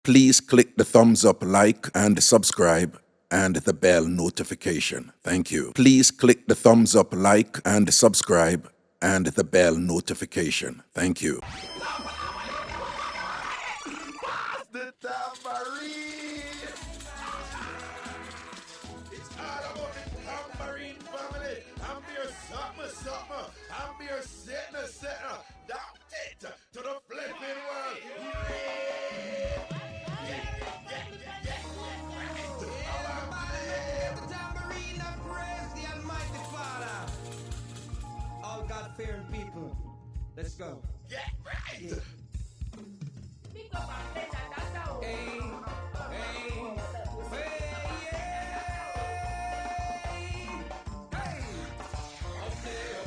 Please click the thumbs up, like, and subscribe, and the bell notification. Thank you. Please click the thumbs up, like, and subscribe, and the bell notification. Thank you. The Tambourine! It's all about the Tambourine family. I'm your something. I'm your setting. That's it to the flipping world. Tambourine and praise the Almighty Father. All God-fearing people. Let's go. Get right. Mixup An Blenda, Dancehall. Hey, hey, hey, hey. Up there.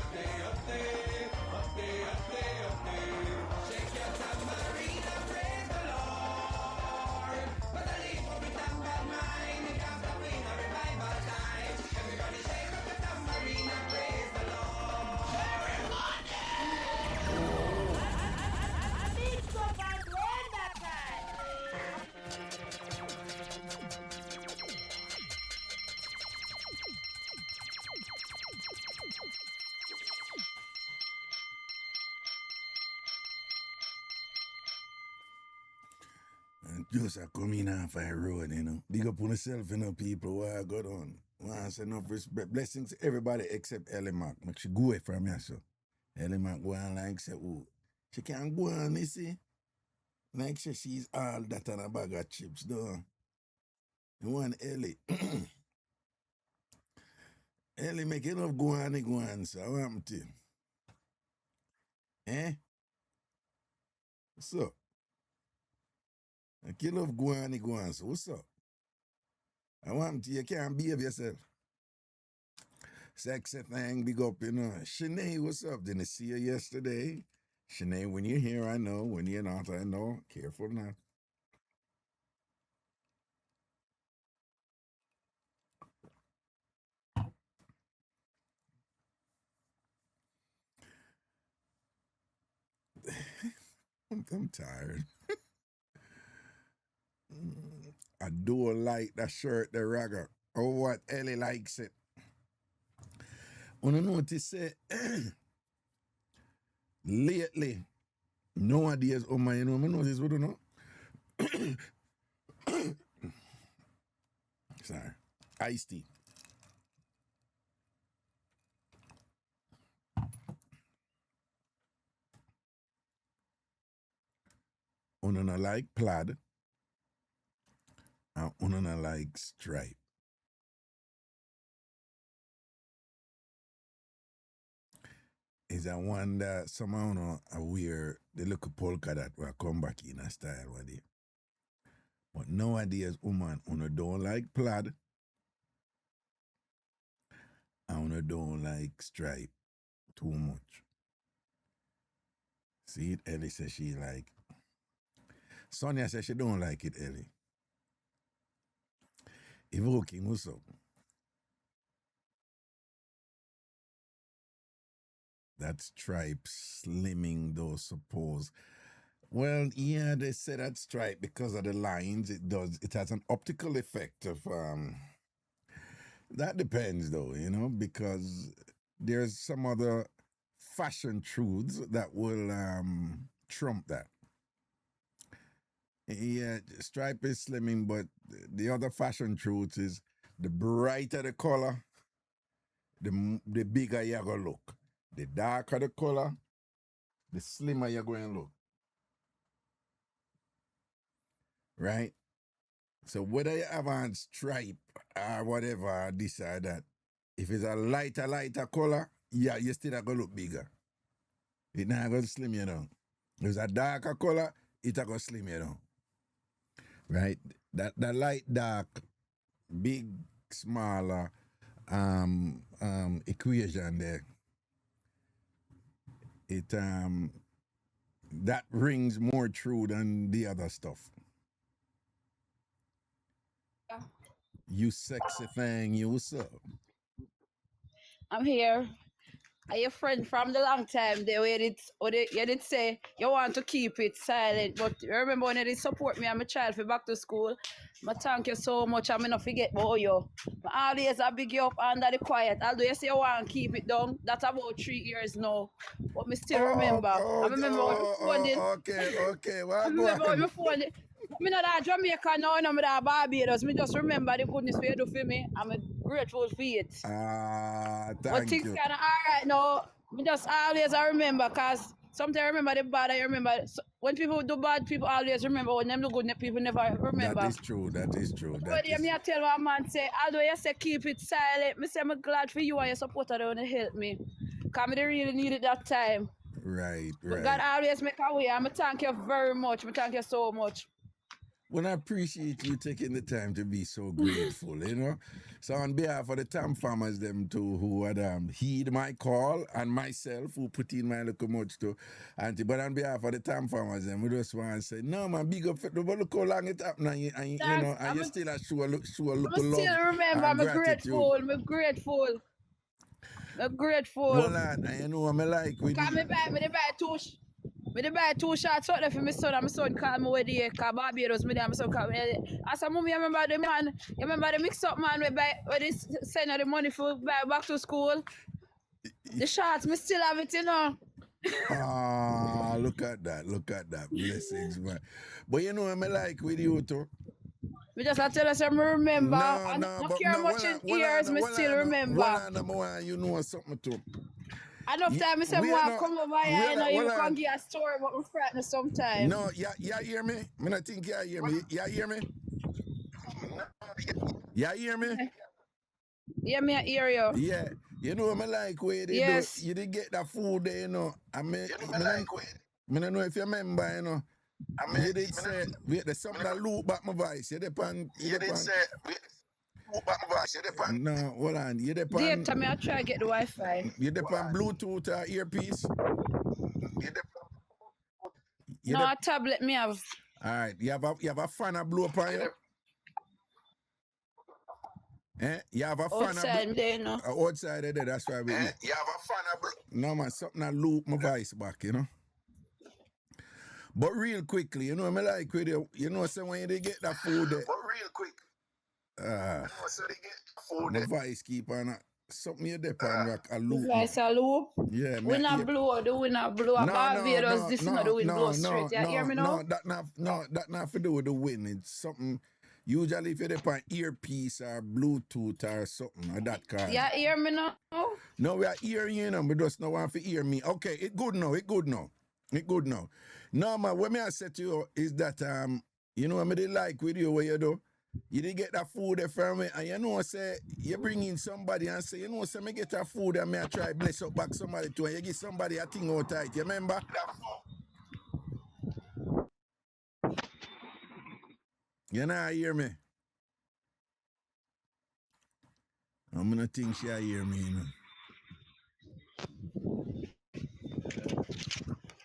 Shake your tambourine and praise the Lord. But the leaf of it and bad mind, it comes to bring a revival time. Everybody shake up the tambourine and praise the Lord. Mixup An Blenda time. Just a come in off a road, you know. Big up on yourself, you know, people. What I got on. Want to say enough respect. Blessings to everybody except Ellie Mac. Make she go away from here, so. Ellie Mac go on like say, oh, she can't go on, you see. Like say she's all that and a bag of chips, though. You want Ellie. Ellie make enough go on, so what happened to you? Eh? What's up? Make enough go on, so what's up? I want to you can't behave yourself. Sexy thing, big up, you know. Shanae, what's up? Didn't see you yesterday. Shanae, when you're here, I know. When you're not, I know. Careful now. I'm tired. I do like that shirt, the ragga. Oh, what? Ellie likes it. Wanna notice it? Lately, nowadays, oh my, you know, I notice what you know. Sorry. Iced tea. Unana like plaid. And unana like stripe. Is a one that somehow know I wear the little polka that will come back in a style one day. But nowadays, woman, don't like plaid. And don't like stripe too much. See it? Ellie says she like. Sonia says she don't like it, Ellie. Evoking, what's up? That stripe slimming though, suppose. Well, yeah, they say that stripe because of the lines. It has an optical effect of that depends though, you know, because there's some other fashion truths that will trump that. Yeah, stripe is slimming, but the other fashion truth is the brighter the color, the bigger you're gonna look. The darker the color, the slimmer you're going to look. Right? So whether you have a stripe or whatever, this or that, if it's a lighter color, yeah, you still going to look bigger. It's not going to slim you down. If it's a darker color, it's going to slim you down. Right? That light, dark, big, smaller equation there, it that rings more true than the other stuff. Yeah. You sexy thing, you what's up? I'm here. Are your friend from the long time they where you did say you want to keep it silent, but remember when you did support me and my child for back to school. I thank you so much. I'm not forget about you. I always I big you up under the quiet. Although you say you want to keep it down, that's about 3 years now. But me still remember. I remember when my phone did. Okay. I What remember when going? my phone did. Me not that Jamaica now, no, me that Barbados. Me just remember the goodness for you do for me. I'm grateful for it. But Thank things you. kind of alright now. Me just always I remember, cause sometimes I remember the bad. I remember when people do bad, people always remember. When them do good, people never remember. That is true. That is true. But That yeah, is. me I tell one man say, although you say keep it silent, me say I'm glad for you and your supporter they wanna help me, cause me they really need it that time. Right. But God always make a way, and me thank you very much. Me thank you so much. Well, I appreciate you taking the time to be so grateful, you know. So on behalf of the TamFamers, them too, who had heed my call, and myself, who put in my little much to Auntie, but on behalf of the TamFamers, them, we just want to say, no man, big up for the but look how long it happened, and you know, and you still show a little I love still remember, and I'm gratitude. grateful. I'm grateful. Well, and you know what I like with Cause me buy two shots out there for my son, and my son called me with the cause Barbados, me there, my son called me. I said, Mommy, you remember the man, you remember the Mixup man where they send her the money for buy back to school? The shots, me still have it, you know. look at that, blessings, man. But you know what I like with you too? Me just I tell us I remember. I don't care much in years, me still remember. You know something too. Enough time I say more come over here, you know, you can give a story but me frightened sometimes. No, yeah, hear me? Me not think you hear me. You hear me? You hear me? Yeah, me I hear you. Yeah. You know what I like where they Yes. do, you did get that food there, you know. I don't know if you remember, you know. You did say, wait, there's something that loop back my voice. You did say, no, hold on. You did Data, me I try to get the Wi-Fi. You did on Bluetooth or earpiece? No, a tablet me have. All right. You have a fan that blow up on you? You have a fan outside there, you know. Outside there, that's why we. You have a fan that blow. No man, something that loop my voice back, you know. But real quickly, you know, me like with you know, so when you get that food there. But real quick. My voice keep on something you dip on rock a loop. Voice a loop? Yeah, we not blow, Barbados, this is not the wind blow straight. You hear me now? That not for do with the wind. It's something usually if you dip on earpiece or Bluetooth or something of that kind. Yeah, hear me now? No, we are hearing you know, but just no one to hear me. Okay, it good now. No man, what me I say to you is that you know what I did like with you what you do? You did get that food there from me, and you know say you bring in somebody and say, you know, say me get that food and me I try bless up back somebody too, and you give somebody a thing out tight. You remember? You know hear me? I'm gonna think she hear me, you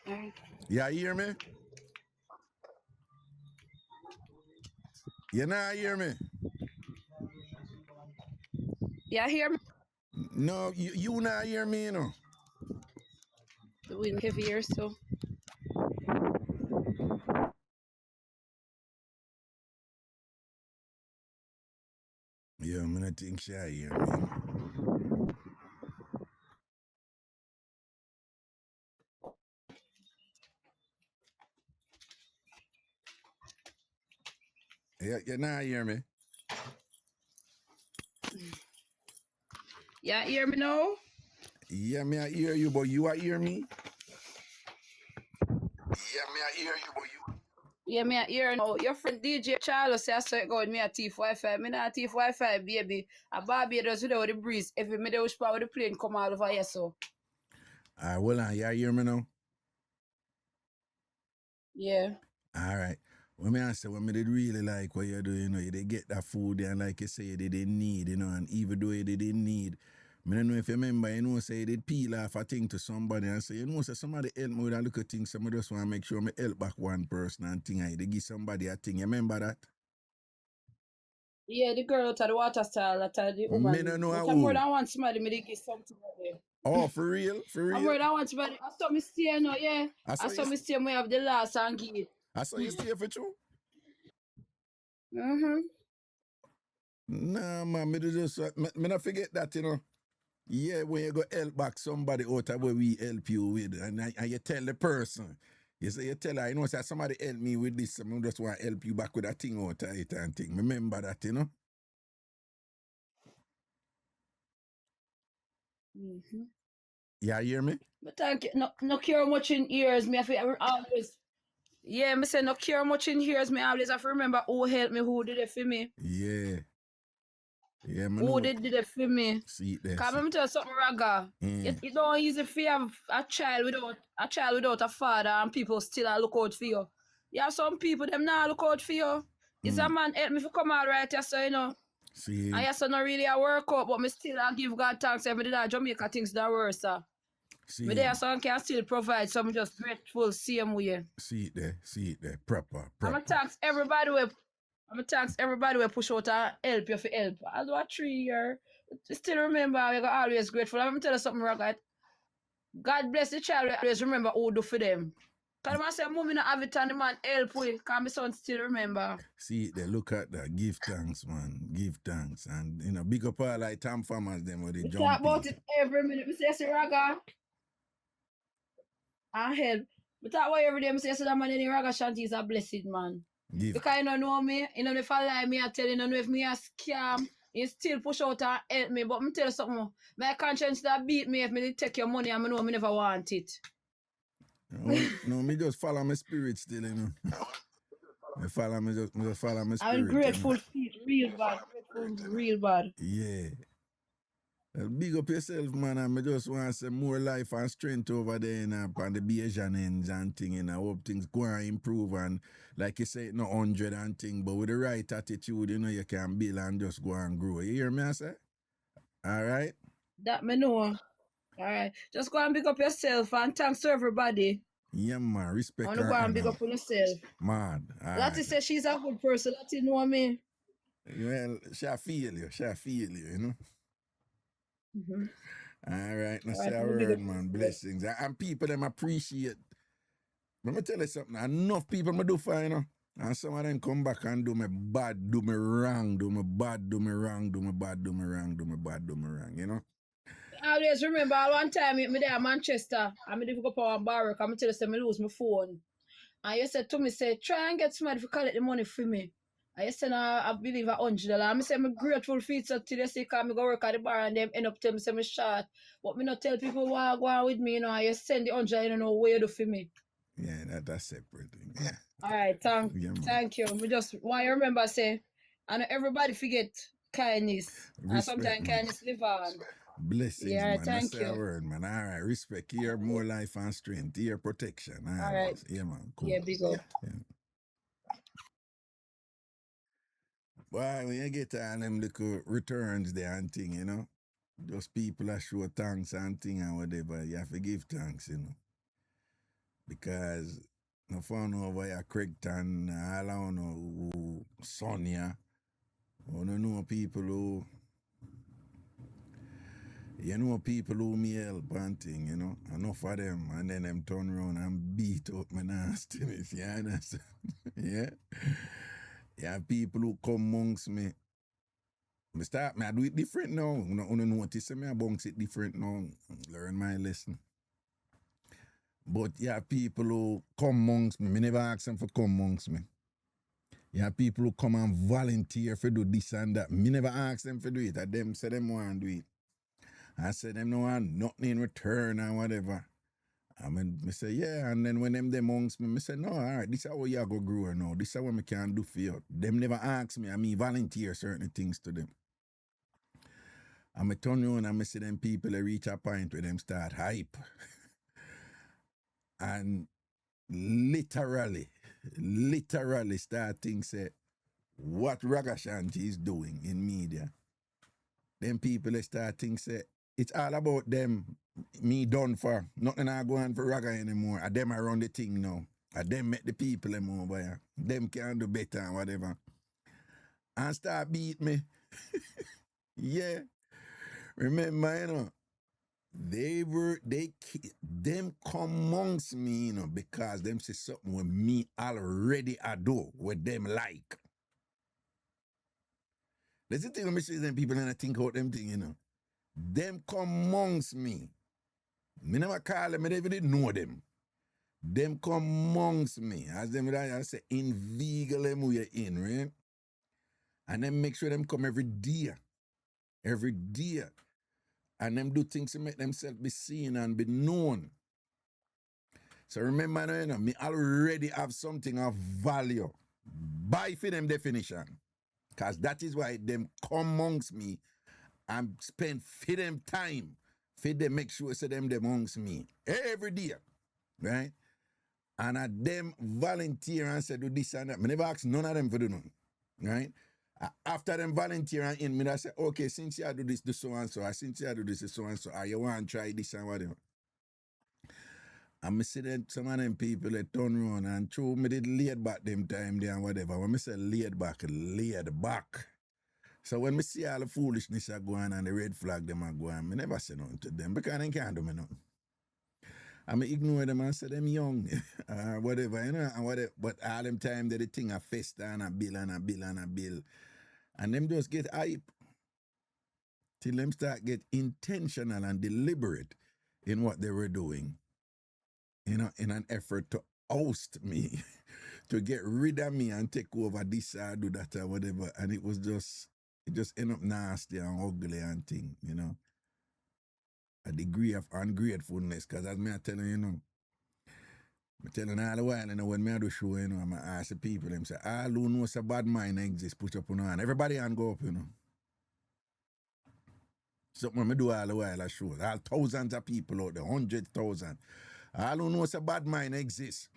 know. You hear me? You not hear me? You hear me? No, you not hear me, you know. The wind heavy here, so. Yeah, I'm gonna think she hear me. Yeah, you not hear me? You hear me now? Yeah, me I hear you, but you hear me? Yeah, me I hear you, but you. Yeah, me I hear now. Your friend DJ Charles say I saw it going me a thief Wi-Fi. Me not a thief Wi-Fi, baby. A Barbados without the breeze. If me dey wish power the plane come all over here, so. Well, you hear me now? Yeah. All right. When me answer, when me did really like what you do, you know, you did get that food there, and like you say, they didn't need, you know, and even though they didn't need, I don't know if you remember, you know, say they peel off a thing to somebody and say, you know, say somebody help me with a little thing, so I just want to make sure me help back one person and thing, they give somebody a thing. You remember that? Yeah, the girl out of the water style, that the woman. Me no know but who. more than one somebody me dey give something there. Oh, for real? For I'm real? worried I want to buy I saw me stay now, yeah. I I saw saw you, me stay we have the last and gate. I saw you stay for true. Mm-hmm. Nah, man, me do just, me not forget that, you know. Yeah, when you go help back somebody out of where we help you with, and you tell the person, you say, you tell her, you know, say somebody help me with this, I just want to help you back with that thing out of it and thing. Remember that, you know? Mm-hmm. You hear me? But thank you. No care much in ears. Me have to always. Yeah, me say no care much in ears. Me always have to remember who helped me, who did it for me. Yeah. Yeah, man, Who know. did it for me. See it there. Cause See. let me tell you something, Raga. Mm. It don't easy for you have a child without a father and people still a look out for you. You have some people them not look out for you. Is a man help me to come out right here, so you know. See. And yes, so not really a work out, but me still I give God thanks every day that Jamaica things that worse. See. Me there so I can still provide some just grateful same way. See it there. See it there. Proper. I'm gonna thanks everybody we push out and help you for help. Although a 3 year, still remember we got always grateful. I'm gonna tell you something, Rocket. God bless the child. We always remember who do for them. Cause I say, "Mummy not have it and the man help we." Cause my son still remember. See it there. Look at that. Give thanks, man. Give thanks. And, you know, big up all like TamFam them with the We jump talk about it every minute. We say, Raga, and help. We talk about it every day. We say, that man in the Ragashanti is a blessed man. Give. Because you don't know me, you know if I lie me, I tell you, know if me a scam, you still push out and help me. But me tell you something, my conscience that beat me if me did take your money and I know me never want it. No, me just follow my spirit still, you know. Me just follow my spirit. I'm grateful, real bad, grateful, real bad. Yeah. Big up yourself, man. And I just want to say more life and strength over there in on the Bayesian ends and thing. And I hope things go and improve. And like you say, not 100 and thing, but with the right attitude, you know, you can build and just go and grow. You hear me, I say? All right? That me know. All right. Just go and pick up yourself and thanks to everybody. Yeah, man. Respect I want her. to go and pick up on yourself. Man. Lottie says she's a good person. Lottie know me. Well, she'll feel you. She'll feel you, you know? Mm-hmm. All right, now All say right, a I'm big word, up man. yourself. Blessings. And people them appreciate. Let me tell you something. Enough people me do for, you know. And some of them come back and do me bad, do me wrong, do me bad, do me wrong, do me bad, do me wrong, do me bad, do me wrong, you know? I always remember one time me there in Manchester and me did go for a bar and me tell you say me lose my phone. And you said to me, say, try and get somebody to collect the money for me. And you said, I believe $100. And I say, I'm grateful for it so till they say, come go work at the bar and them end up telling me, say, me short. But me not tell people why go on with me, you know, and you send the 100, you don't know what you do for me. Yeah, that's separate thing. Yeah. All right, Yeah, man. thank you. Me just want you remember, say, I know everybody forget kindness. And Respect, sometimes man. kindness live on. Blessings, Yeah, man. thank That's a you. word, man. All right, respect. Here, more life and strength. Here, protection. All right. Yeah, man. Cool. Yeah, big up. Yeah. Boy, when you get all them little returns there and thing, you know, just people that show thanks and thing and whatever, you have to give thanks, you know. Because no fun over here, Craigton, all I don't know, who, Sonia, I don't know people who, you know people who me help and thing, you know, enough of them, and then them turn around and beat up my nastiness, you understand? Yeah? You have people who come amongst me. I do it different now. I notice me I bounce it different now. Learn my lesson. But you have people who come amongst me. I never ask them for come amongst me. You have people who come and volunteer for do this and that. Me never ask them for do it. I them say them want to do it. I say them no want nothing in return or whatever. I mean, I say, yeah, and then when them amongst me, I say, no, all right, this is how you go grow now. This is what I can do for you. Them never ask me. I mean, volunteer certain things to them. And I turn around and I see them people they reach a point where them start hype. And literally start think say what Ragashanti is doing in media. Them people they start think say it's all about them, me done for. Nothing I go on for Raga anymore. And them around the thing now. And them make the people them over here. Them can do better and whatever. And start beat me. Yeah. Remember, you know, them come amongst me, you know, because them say something with me already I do, with them like. That's the thing when I say them people and I think about them thing, you know. Them come amongst me. Me never call them, I never did know them. Them come amongst me. As them I say, inveigle them who you're in, right? And then make sure them come every day. Every day. And them do things to make themselves be seen and be known. So remember, you know, me already have something of value. Buy for them definition. Because that is why them come amongst me and spend for them time. For them make sure say them amongst me. Every day. Right? And them volunteer and say do this and that. I never ask none of them for do nothing. Right? After them volunteer and in me, I say, okay, since you do this, do so and so, or since you do this, so and so, or you want to try this and whatever. And I see that some of them people they turn around and throw me did laid back them time there and whatever. When I say laid back. So when I see all the foolishness are going and the red flag them are going, I never say nothing to them because they can't do me nothing. I ignore them and say them young, whatever, you know, and whatever. But all them time that the thing a fester and a bill and a bill and a bill. And them just get hype. Till them start get intentional and deliberate in what they were doing. You know, in an effort to oust me, to get rid of me and take over this or do that or whatever. And it just end up nasty and ugly and thing, you know. A degree of ungratefulness, because as me I tell you, know, I tell you all the while, you know, when me I do show, you know, I ask the people, them say, all who knows a bad mind exists, put up on hand. Everybody hand go up, you know. Something I do all the while, I show. All thousands of people out there, 100,000. All who knows a bad mind exists.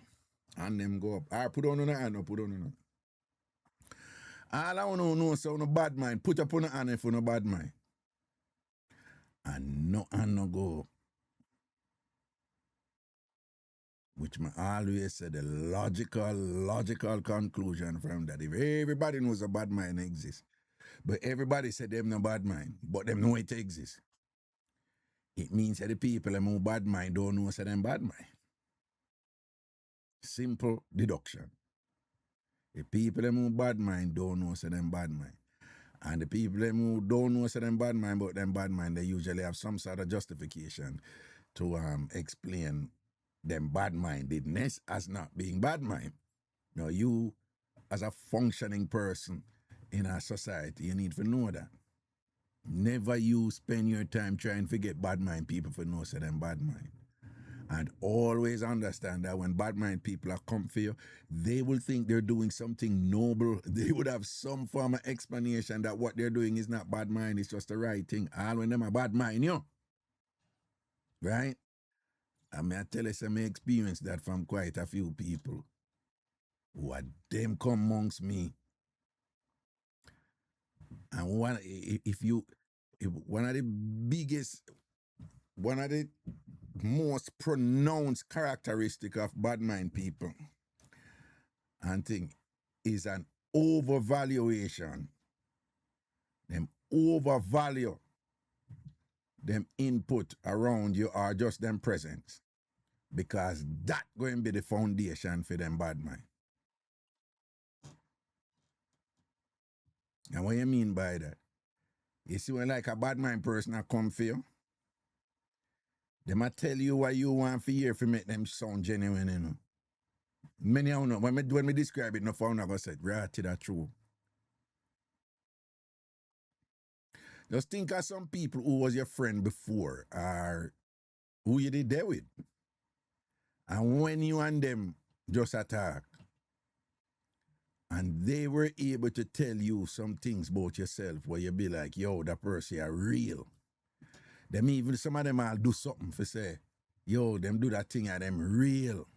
And them go up. I put on a hand, no, put on a hand. All I want to know is no bad mind. Put up on a hand for no bad mind. And no go up. Which I always say the logical conclusion from that. If everybody knows a bad mind exists, but everybody said them no bad mind, but them know it exists, it means that the people who bad mind don't know say them bad mind. Simple deduction. The people who bad mind don't know say them bad mind. And the people who don't know say them bad mind, but them bad mind, they usually have some sort of justification to explain them bad-mindedness as not being bad mind. Now, you, as a functioning person in our society, you need to know that. Never you spend your time trying to get bad mind people for know say them bad mind. And always understand that when bad mind people are come for you, they will think they're doing something noble. They would have some form of explanation that what they're doing is not bad mind, it's just the right thing. All when them are bad mind, you know. Right? I mean, I tell you, I experienced that from quite a few people who are them come amongst me. And one of the most pronounced characteristic of bad mind people, and thing, is an overvaluation. Them overvalue them input around you or just them presence. Because that going to be the foundation for them bad mind. And what you mean by that? You see when like a bad mind person a come for you, they might tell you what you want for hear to make them sound genuine, you know. Many of them know. When me describe it, no found I go say, right, that's true. Just think of some people who was your friend before or who you did there with. And when you and them just attack, and they were able to tell you some things about yourself where you be like, yo, that person are real. Them even, some of them will do something for say, yo, them do that thing and them real.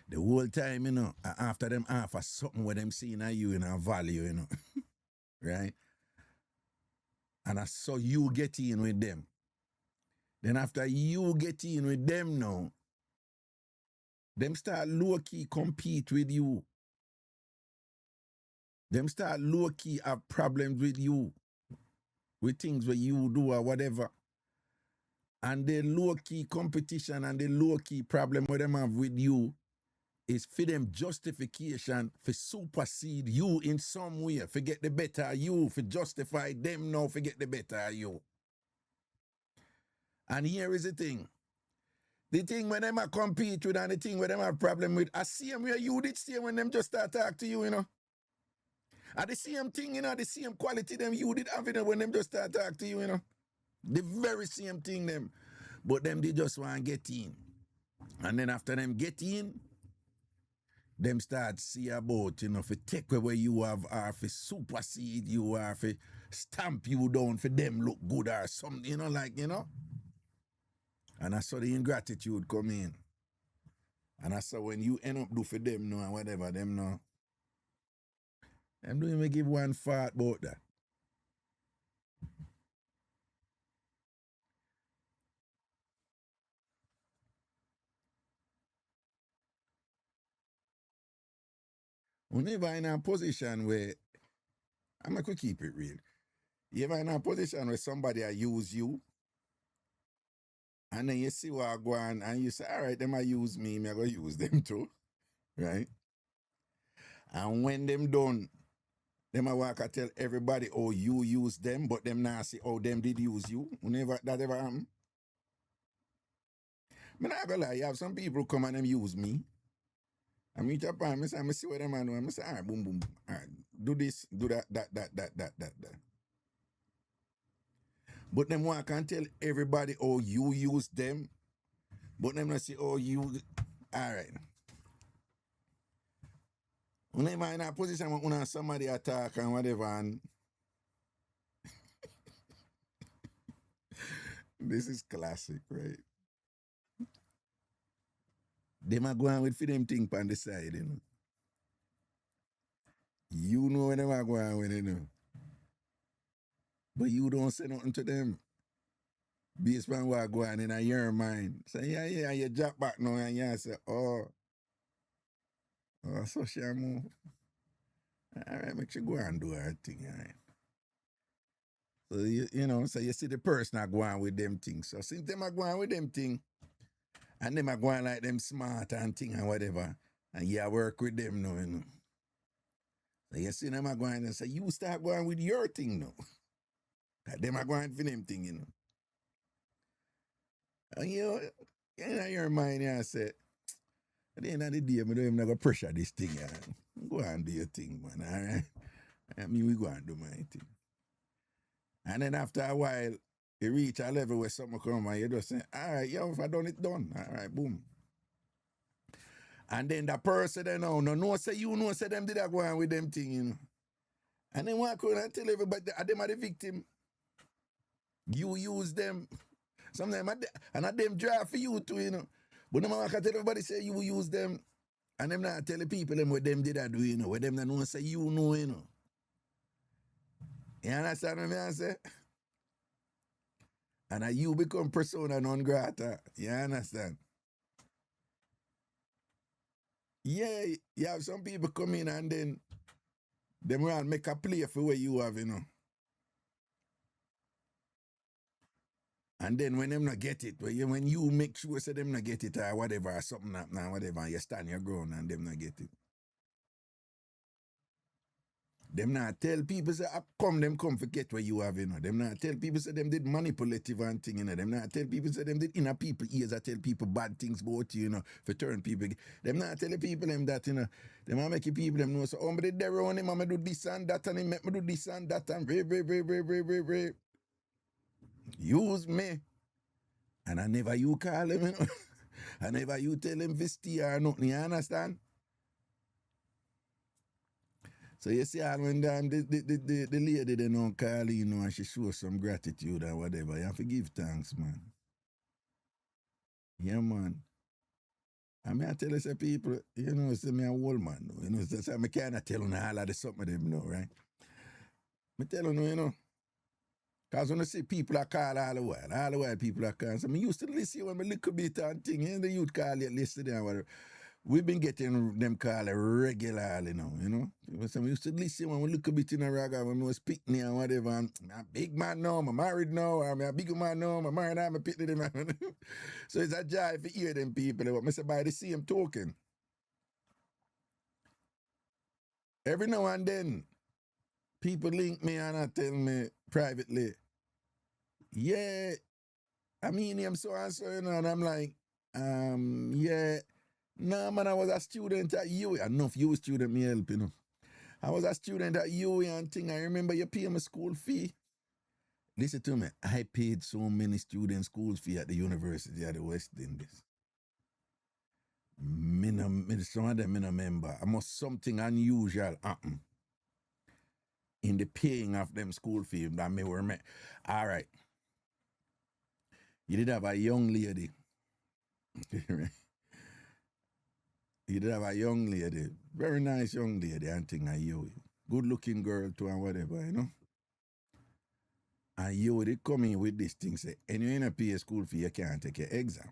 The whole time, you know, after them offer something where them seeing you in a value, you know. Right? And I saw you get in with them. Then after you get in with them now, them start low-key compete with you. Them start low-key have problems with you. With things where you do or whatever. And the low-key competition and the low-key problem what them have with you is for them justification for supersede you in some way, for get the better of you, for justify them now, for get the better of you. And here is the thing. The thing when them a compete with and the thing when them have problem with, I see them where you did see when them just start talk to you, you know. And the same thing, you know, the same quality them you did have, you know, when them just start talk to you, you know. The very same thing them. But them they just want to get in. And then after them get in, them start see about, you know, for take away you have or for supersede you or for stamp you down for them look good or something, you know, like, you know. And I saw the ingratitude come in. And I saw when you end up do for them now and whatever, them now. Them don't even give one fart about that. When you ever in a position where, I'm going to keep it real. You ever in a position where somebody use you, and then you see what go on, and you say, all right, them I use me, I'm going to use them too, right? And when them done, them I walk and tell everybody, oh, you use them, but them not say, oh, them did use you. Whenever that ever happen. I'm not gonna lie, you have some people come and them use me. I meet up and I say, I see what them I do. I say, all right, boom, boom, all right, do this, do that. But them walk and tell everybody, oh, you use them. But them not say, oh, you, all right. Whenever in a position when somebody attack and whatever, and this is classic, right? Them are going with for them thing on the side, you know. You know when them are going with, you know. But you don't say nothing to them. Based on what go on in your mind. So yeah, you drop back now and you say, oh, so she move. All right, make sure go and do her thing, all right. So you know, so you see the person are going with them things. So since them are going with them thing, and them are going like them smart and thing and whatever, and you work with them now, you know. So you see them are going and say, you start going with your thing now. Them are going for them thing, you know. And you know, in your mind, you say, at the end of the day, I'm not going to pressure this thing, yeah. Go and do your thing, man, all right? I mean, we go and do my thing. And then after a while, you reach a level where someone come and you just say, all right, yo, if I done it, done. All right, boom. And then the person they know, no, say you know, say them did that go on with them thing, you know. And then walk around and tell everybody that them are the victim. You use them. Sometimes, and them drive for you too, you know. But them walk and tell everybody say you use them. And them not tell the people them what them did that do, you know. What them not know say you know, you know. You understand what I say? And you become persona non grata. You understand? Yeah, you have some people come in and then them will make a play for what you have, you know. And then when them not get it, when you make sure say them not get it or whatever, or something happen or whatever, you stand your ground and them not get it. Them not tell people say, them come for get what you have, you know. Them not tell people say them did manipulative and thing, you know. Them not tell people say them did inner people ears that tell people bad things about you, you know, for turn people. Them not tell the people them that, you know. Them not make people them know, so, oh, me did there on him, I do this and that, and he make me do this and that, and very. Use me. And I never you call him, you know. I never you tell him this or nothing, you understand? So you see, when the lady they don't call you know, and she shows some gratitude or whatever, you have to give thanks, man. Yeah, man. I mean, I tell you, say people, you know, say me a old man, you know, so I can't tell you all of the something them, you know, right? I tell you know, because when I see people are call all the while people are calling. So I used to listen when I little bit and thing, and the youth call it yesterday and whatever. we've been getting them call it regularly now, you know. So we used to listen when we look a bit in a ragga when we was picnic and whatever. And I'm a big man now, I'm married now, I'm a big man now, I'm married, I'm a picnic man. So it's a joy to hear them people. But I say by the same token, every now and then, people link me and tell me privately, yeah, I mean him so and so, you know, and I'm like, yeah, no man, I was a student at UWI. I don't know if you a student me help, you know. I was a student at UWI and thing. I remember you pay my school fee. Listen to me, I paid so many students school fee at the University of the West Indies. Some of them I remember. I must something unusual happen in the paying of them school fee that me were met. All right. You did have a young lady. You did have a young lady, very nice young lady, and thing at UWI. Good looking girl too and whatever, you know. And UWI did come in with this thing, say, anyway, you pay a school fee, you can't take your exam.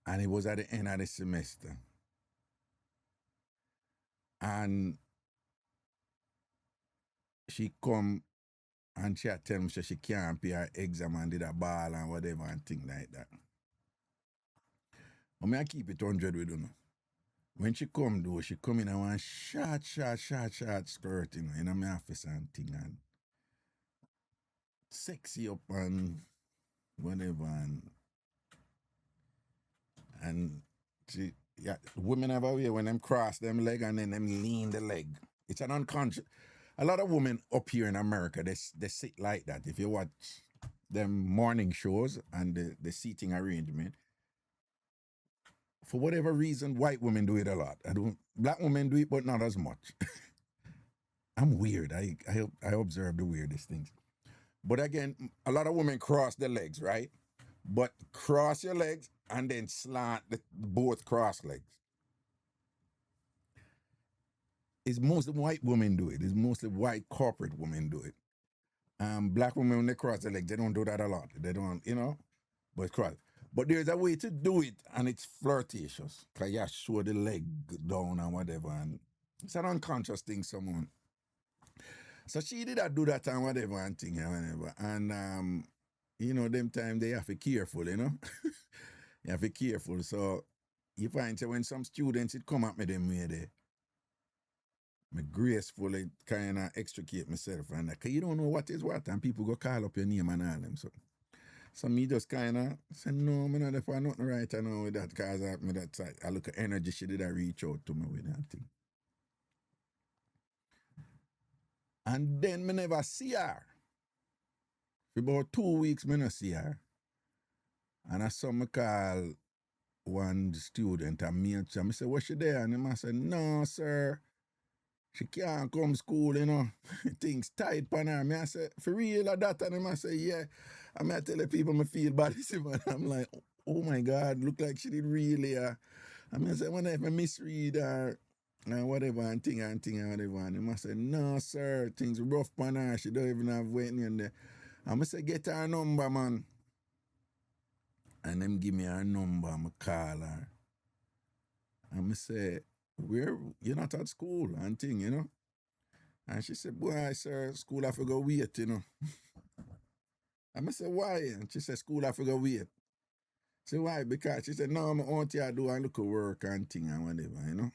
And it was at the end of the semester. And she come and she tell me she can't pay her exam and did a ball and whatever and thing like that. I keep it 100 with you know. When she come though, she come in and one short skirt, you know, in my office and thing and sexy up and whatever and she, yeah, women have a way when them cross them leg and then them lean the leg. It's an unconscious. A lot of women up here in America, they sit like that. If you watch them morning shows and the seating arrangement, for whatever reason, white women do it a lot. Black women do it, but not as much. I'm weird. I observe the weirdest things. But again, a lot of women cross their legs, right? But cross your legs and then slant both cross legs. It's mostly white women do it. It's mostly white corporate women do it. Black women, when they cross their legs, they don't do that a lot. They don't, you know, but cross. But there's a way to do it, and it's flirtatious. Because you show the leg down and whatever, and it's an unconscious thing, someone. So she did do that and whatever and thing and whatever. And, you know, them time they have to be careful, you know. You have to be careful. So you find that when some students it come at me them way there, I gracefully kind of extricate myself and because you don't know what is what and people go call up your name and all them. So me just kind of say, no, I'm not for nothing right I know with that because I look at energy she did reach out to me with that thing. And then me never see her. For about 2 weeks, me not see her. And I saw me call one student and me and I said, was she there? And him I said, no, sir. She can't come school, you know. Things tight on her. Me I say, for real or that? And him I say, yeah. And I tell the people me feel bad. And I'm like, oh my God, look like she did really. I say, when I misread her and whatever and thing and whatever. And him I say, no, sir, things rough on her. She don't even have waiting in there. I say, get her number, man. And them give me her number, I call her. And I say, where you're not at school and thing, you know? And she said, boy, sir, school I forgot wait, you know. And I said, why? And she said, school I forgot wait. So why? Because she said, no, my auntie I do and look at work and thing and whatever, you know.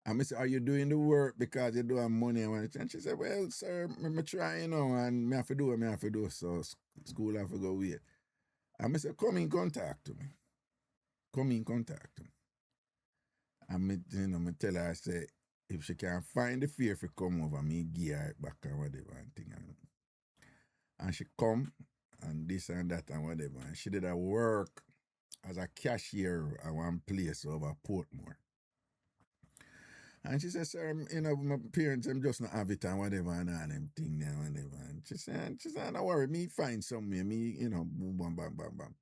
And I said, are you doing the work because you do have money and whatever? And she said, well, sir, I'm trying, you know, and I have to do what I have to do, so school I forgot wait. And I said, come in contact to me. Come in contact to me. And I tell her, I say, if she can find the fear to come over, me give her back and whatever and thing. And she come and this and that and whatever. And she did a work as a cashier at one place over Portmore. And she said, sir, you know, my parents, I'm just not have it and whatever and all them thing and whatever. And she said, don't worry, me find somewhere, me, you know, boom, bam, bam, bam, bam.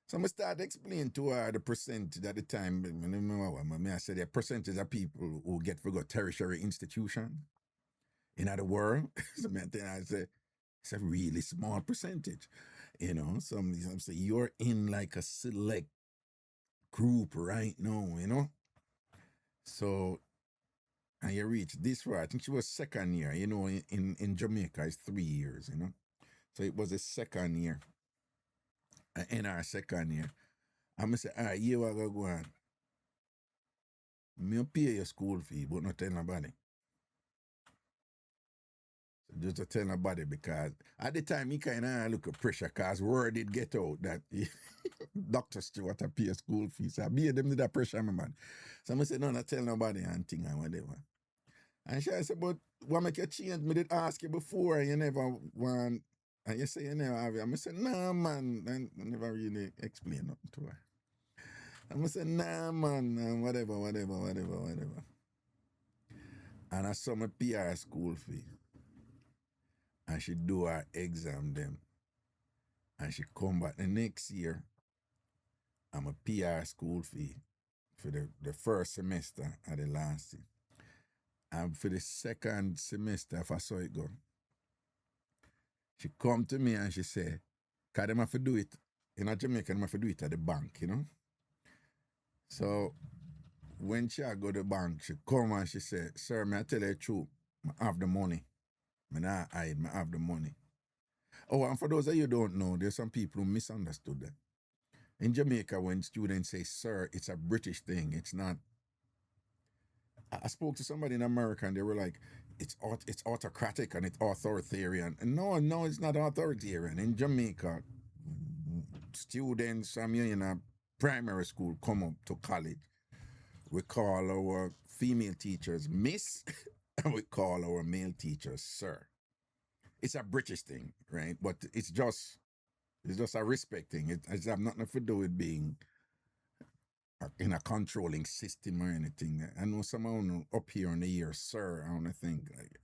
So I start explaining to her the percentage at the time. I said the percentage of people who get forgot tertiary institution in the world. So I say, It's a really small percentage. You know, some say you're in like a select group right now, you know. So and you reach this far. I think she was second year, you know, in Jamaica it's 3 years, you know. So it was a second year. In our second year. I'm gonna say, all right, you are gonna go on. Me pay your school fee, but not tell nobody. So just to tell nobody because at the time he kind of look at pressure because word did get out that Dr. Stewart a pay school fees. So I be them did that pressure, my man. So I say, no, not tell nobody and thing and whatever. And she said, but what make you change? Me did ask you before and you never want, and you say you never have it. I say, nah, man. And I never really explain nothing to her. I say, nah, man, and whatever. And I saw my PR school fee. And she do her exam them. And she come back the next year. I'm a PR school fee for the first semester and the last year. And for the second semester, if I saw it go, she come to me and she say, because them have to do it, in Jamaica, them have to do it at the bank, you know? So when she go to the bank, she come and she say, sir, may I tell you the truth? I have the money. I not hide, I have the money. Oh, and for those of you who don't know, there's some people who misunderstood that. In Jamaica, when students say sir, it's a British thing. It's not. I spoke to somebody in America and they were like, it's autocratic and it's authoritarian. And no, it's not authoritarian. In Jamaica, students from in a primary school come up to college. We call our female teachers miss and we call our male teachers sir. It's a British thing, right? But it's just a respect thing. It has nothing to do with being in a controlling system or anything. I know someone up here on the ear, sir, I want to think, like,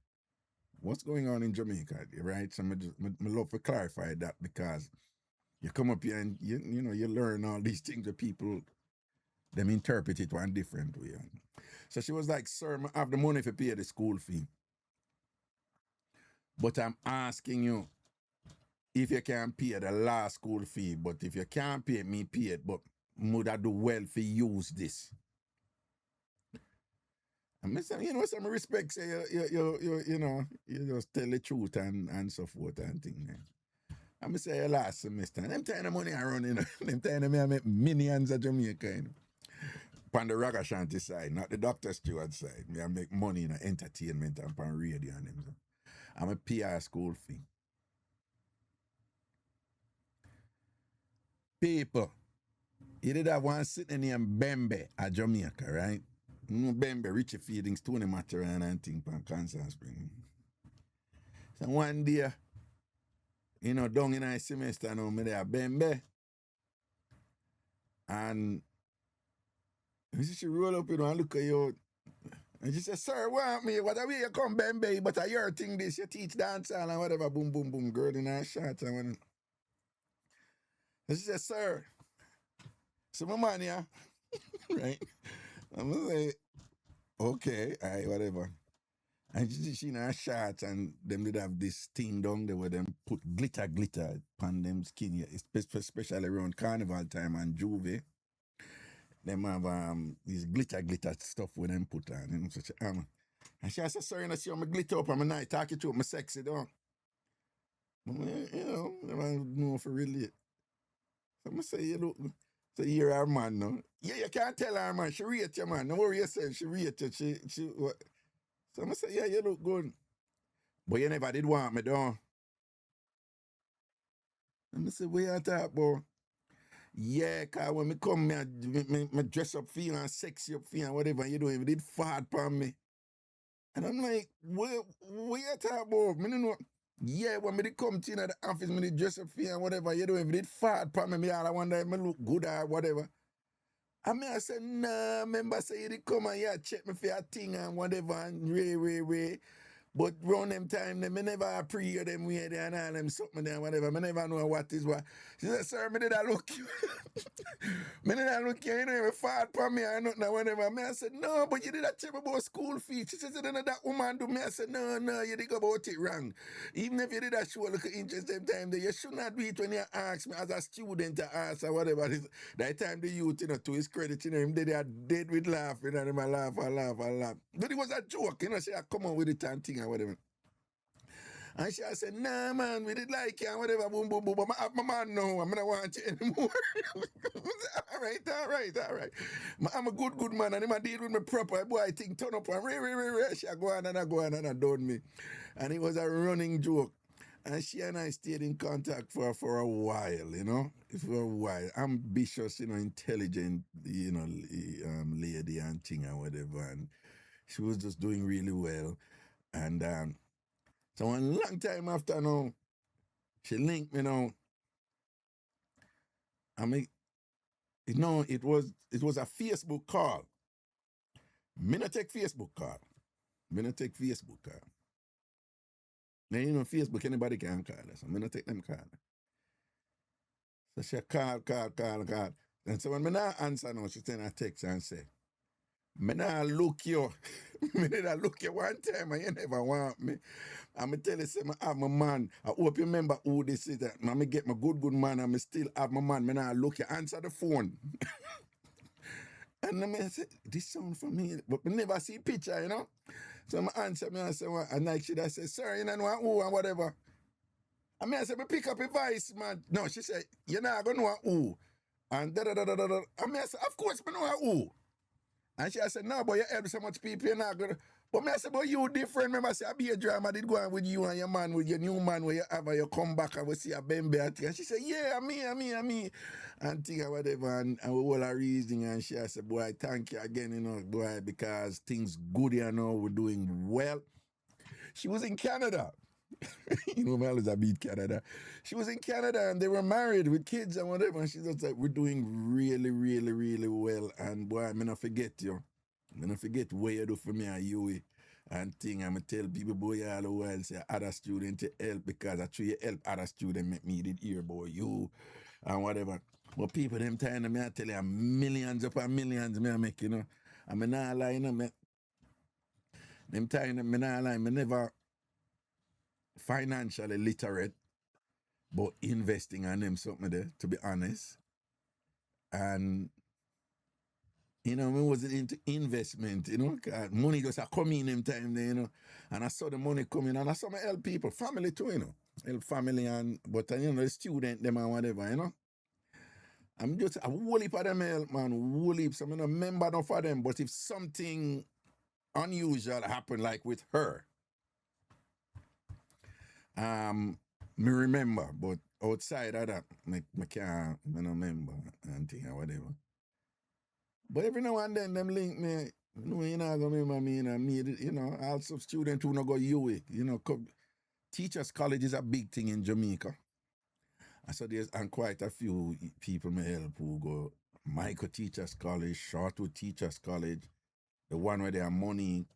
what's going on in Jamaica, right? So I love to clarify that because you come up here and you learn all these things that people, them interpret it one different way. So she was like, sir, I have the money to pay the school fee. But I'm asking you, if you can pay the last school fee, but if you can't pay me, pay it, but would I do well for use this? And some respect say you just tell the truth and so forth and things. I'm say last semester, and them time the money I run, them time I make millions of Jamaica, on the Ragashanti side, not the Dr. Stewart side. I make money in entertainment and on radio and them. So. I'm a PR school fee. People, you did have one sitting in Bembe at Jamaica, right? Bembe, Richie Feedings, Tony Mataran and thing from Kansas Spring. So one day, down in a semester now, me there Bembe. And she roll up and look at you. And she said, sir, what way you come Bembe, but I your thing this, you teach dancehall and whatever, boom, boom, boom, girl in her shot. And she said, sir, so my man here, right? I'm gonna say, okay, whatever. And she in her shorts and them did have this thing down there where them put glitter on them skin, especially around carnival time and Juve. Them have these glitter stuff where them put on. So and she said, sorry, I see how my glitter up and my night talk you through my sexy though. I know for really. So I say, you look, so you're our man now. Yeah, you can't tell her man, she rate you man. No worry yourself, she rate you. She what? So I say, yeah, you look good. But you never did want me though. And I say, what you talk about? Yeah, cause when me come, me dress up for you and sexy up for you and whatever, you don't even did fart upon me. And I'm like, what you talk about? Me don't know. Yeah, when me did come to you in the office, me did dress up for you and whatever, you don't even did fart upon me. I wonder if me look good or whatever. And I said, nah, remember say you did come and you check me for your thing and whatever and ray. But round them time, them, I never pre them way there and all them something there, whatever. I never know what is what. She said, sir, me did I look you. Me did I look you, you know, you fought for me or nothing or whatever. Me I said, no, but you did a check about school fees. She said, then that woman do me. I said, no, you did go about it wrong. Even if you did that show look interest them time there, you should not do it when you ask me as a student to ask or whatever. That time the youth, you know, to his credit, you know, him they are dead with laughing and him a laugh. But it was a joke, you know, she had come on with it and thing or whatever. And she said, nah, man, we did like you and whatever, boom, boom, boom. But I have my man now, I'm not want you anymore. all right. I'm a good man, and I deal with me proper. Boy, I think turn up and she go on and I done me. And it was a running joke. And she and I stayed in contact for a while, you know, for a while. Ambitious, you know, intelligent, you know, lady and thing and whatever. And she was just doing really well. And so one long time after now, she linked me now. I mean, you know, it was a Facebook call. Me not take Facebook call. Now, you know, Facebook, anybody can call us. So me not take them call. So she call. And so when me not answer now, she send a text and say, me not look you. Me did I look you one time and you never want me. And me tell you, say, I have my man. I hope you remember who this is. That me get my good man and me still have my man. Me not look you. Answer the phone. And then I say, this sound familiar. But me never see picture, you know. So I answer me and say, well, and like she does say, sir, you know who and whatever. And me I say, me pick up a voice, man. No, she said, you're not going to know who. And da. And me I say, of course me know who. And she said, no, but you help so much people, you're not going to. But me I said, but you different. Remember, I say, I be a drama, I did go on with you and your man, with your new man, where you have, you come back and we see a bembe and thing. And she said, yeah, me. And thing and whatever, and we all are reasoning. And she said, boy, thank you again, you know, boy, because things good, you know, we're doing well. She was in Canada. You know, Mel is a beat Canada. She was in Canada and they were married with kids and whatever. And she's just like, we're doing really, really, really well. And boy, I'm not forget you. I'm not forget what you do for me and you and thing. I'm going to tell people, boy, all the while, say, other student to help because I try to help other students make me did hear about you and whatever. But people, them time, I tell you, millions upon millions me I make, you know. I'm not lying, you know, them time, I'm not lying, I never financially literate, but investing on them something there, to be honest. And, you know, I wasn't into investment, you know, 'cause money just a come in them time there, you know. And I saw the money coming and I saw me help people, family too, you know. Help family and, but, you know, the student, them and whatever, you know. I'm just a whole heap of them help, man, whole heap. So I'm not a member enough of them, but if something unusual happened, like with her, me remember, but outside of that, me can't, me no remember and thing or whatever. But every now and then, them link me, no, you know, gonna remember me, and I need it, you know, also students who no go UWIC, you know, teachers college is a big thing in Jamaica. And so there's and quite a few people me help who go Michael Teachers College, Shortwood Teachers College, the one where they have money.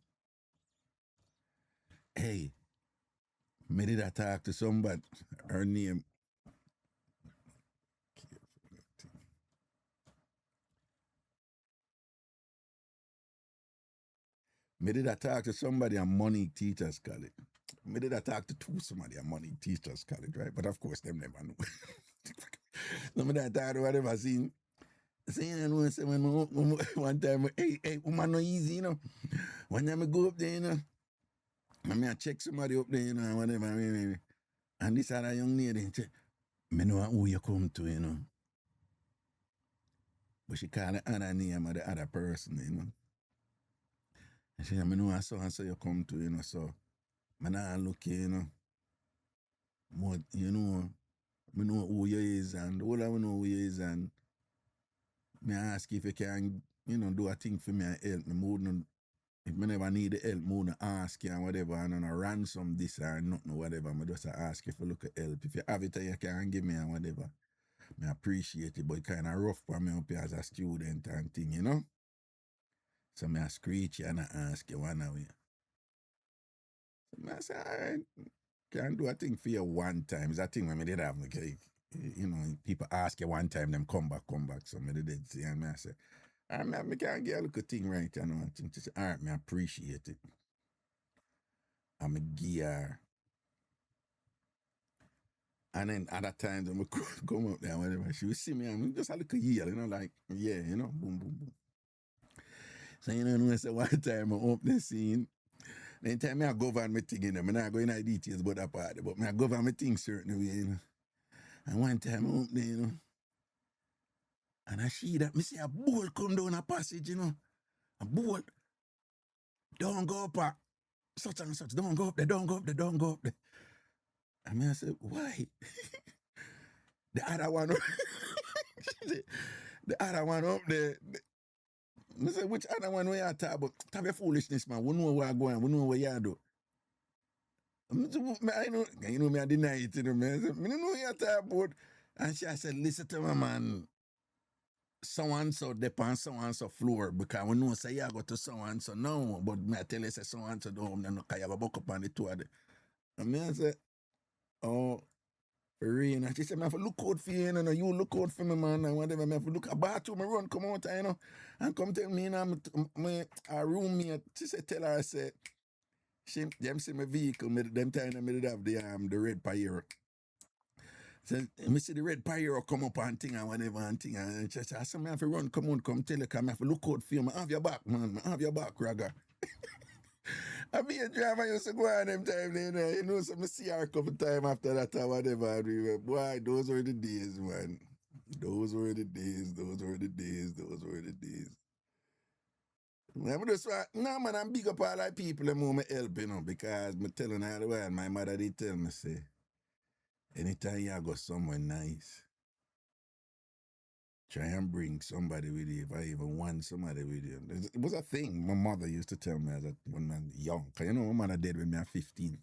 Hey, me did I talk to somebody, her name. Me did I talk to somebody at Money Teachers College. Me did I talk to somebody at Money Teachers College, right? But of course, them never know. No, me that talk to whatever seen. See, you know, say when one time, hey, woman, no easy, you know. One time I go up there, you know, and I check somebody up there, you know, whatever. And this other young lady, say, me know who you come to, you know. But she call the other name of the other person, you know. And she said, me know I saw and so you come to, you know, so I not look, you know. But, you know, me know who you is and all I know who you is and me ask if you can, you know, do a thing for me and help me. Wouldn't, if me never need the help, me wouldn't ask you and whatever and on a ransom this or nothing whatever. Me just ask you for look at help. If you have it you can give me and whatever. Me appreciate it, but it kind of rough for me up here as a student and thing, you know. So me I screech you and I ask you one away. I said, all right, can do a thing for you one time. It's a thing when I did have, like, you know, people ask you one time, them come back. So I did say, and I said, all right, man, I can't get a little thing right, you know. And she said, all right, man, I appreciate it. I'm a gear. And then other times when I come up there, whatever, she would see me, I'm just a little yell, you know, like, yeah, you know, boom, boom, boom. So, you know, I said one time I open the scene, then time I govern my thing, you know, I'm not going into details about that part, but I govern my thing certain way, you know. And one time I open there, you know, and I see that, me see a bull come down a passage, you know, a bull, don't go up, such and such, don't go up there, don't go up there, don't go up there. And I said, why? The other one, the other one up there, I said, which other one we are talking about? Have your foolishness, man. We know where I'm going. We know what you do. I know, you know me, I deny it, you know, man. I said, I don't know what you're talking about. And she said, listen to me, man. So-and-so depend so-and-so floor because we know say you go to so-and-so no, but me I tell you say so-and-so don't know because you have a buck up on the two of them. And me I say, oh, Rain. And she said, I have to look out for you, you know, you look out for me, man, and whatever. I have to look at bathroom, I run, come out, you know, and come tell me, you know, my roommate, she said, tell her, I said, them see my vehicle, them time I did have the red Pyro. So, I see the red Pyro come up and thing and whatever and thing, and she said, I said, I have to run, come on, come tell you, because I have to look out for you, I have your back, man, I have your back, Raga. I be a driver used to go on them time, you know, so I see her a couple times after that or whatever. Boy, those were the days, man. Those were the days. I'm just no man, I'm big up all like people that want me help, you know, because I'm telling her the way, my mother did tell me, say, anytime you go somewhere nice, try and bring somebody with you, if I even want somebody with you. It was a thing my mother used to tell me as when I was young. Because you know, my mother dead when me at 15.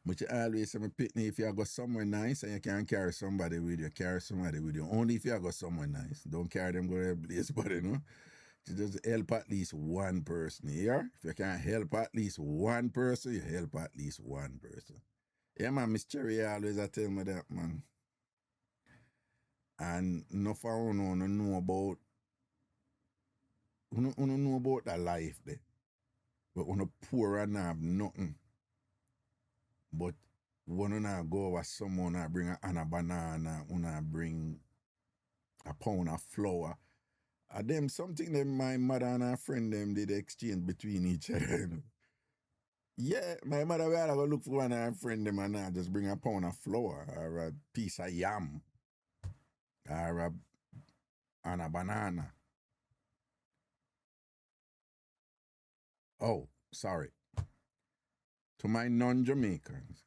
But you always say, Pitney, if you go somewhere nice and you can carry somebody with you, carry somebody with you. Only if you go somewhere nice. Don't carry them go to a place, but you know. You just help at least one person here. If you can help at least one person, you help at least one person. Yeah, man, Miss Cherry always tell me that, man. And no for no know about know about that life there. But when poor and have nothing. But when you go over someone and bring a banana, when bring a pound of flour, them something that my mother and her friend them did exchange between each other. Yeah, my mother will go look for one of her friend them and just bring a pound of flour or a piece of yam or and a banana. Oh, sorry. To my non-Jamaicans,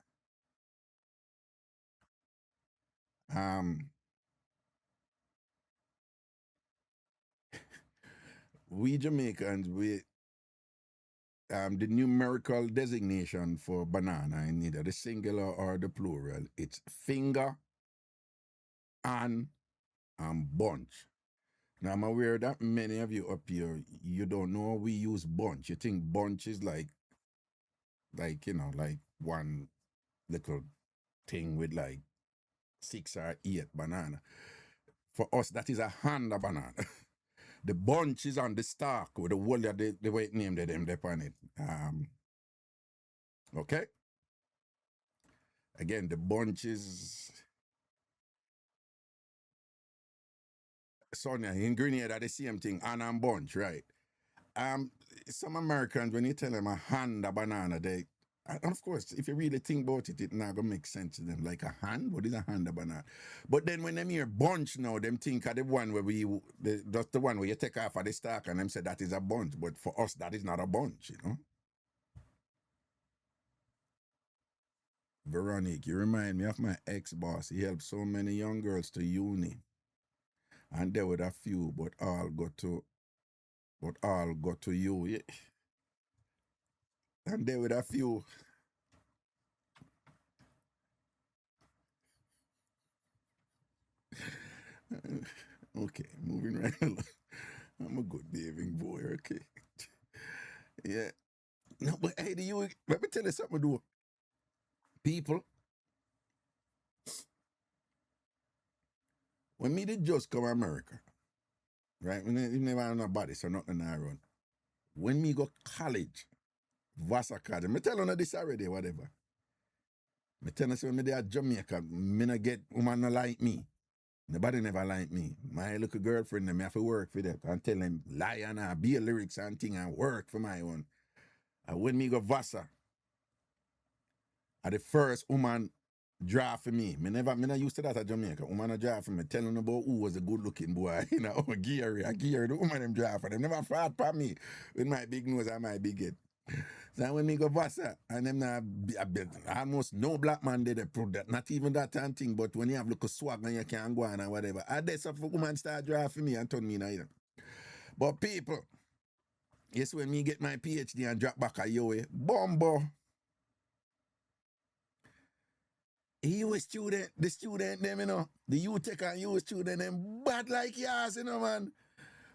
we Jamaicans, the numerical designation for banana in either the singular or the plural, it's finger, and bunch. Now I'm aware that many of you up here, you don't know we use bunch. You think bunch is like you know, like one little thing with like 6 or 8 banana. For us, that is a hand of banana. The bunch is on the stalk with the whole of the way it named them on it. Okay? Again, the bunch is Sonia, in Grenada are the same thing, and bunch, right? Some Americans, when you tell them a hand a banana, and of course, if you really think about it, it's not gonna make sense to them. Like a hand, what is a hand a banana? But then when them hear bunch now, them think of the one where that's the one where you take off of the stalk and them say that is a bunch. But for us, that is not a bunch, you know? Veronique, you remind me of my ex-boss. He helped so many young girls to uni. And there were a few, but all got to you. Yeah. And there were a few. Okay, moving right along. I'm a good behaving boy, okay. Yeah. No, but hey, let me tell you something, do. People, when me did just come to America, right? We never have nobody, so nothing I run. When me go college, Vassar Academy, me tell you this already, whatever. Me tell you, when me there at Jamaica, me not get woman not like me. Nobody never like me. My little girlfriend, me have to work for them and tell them lie and be a lyrics and thing and work for my own. And when me go Vassar, the first woman draft for me. Me not used to that at Jamaica. Woman a draft for me, telling about who was a good looking boy. You know, Gary, the woman them draft for them. Never fought for me with my big nose and my big head. So when me go Vassar, and them almost no black man did they prove that. Not even that and thing, but when you have look a swag and you can't go on and whatever. I did some woman start drafting me and turn me in. But people, yes, when me get my Ph.D. and drop back a yo, bombo. You student, the student them, you know, the you take and you student them bad like yours, you know, man.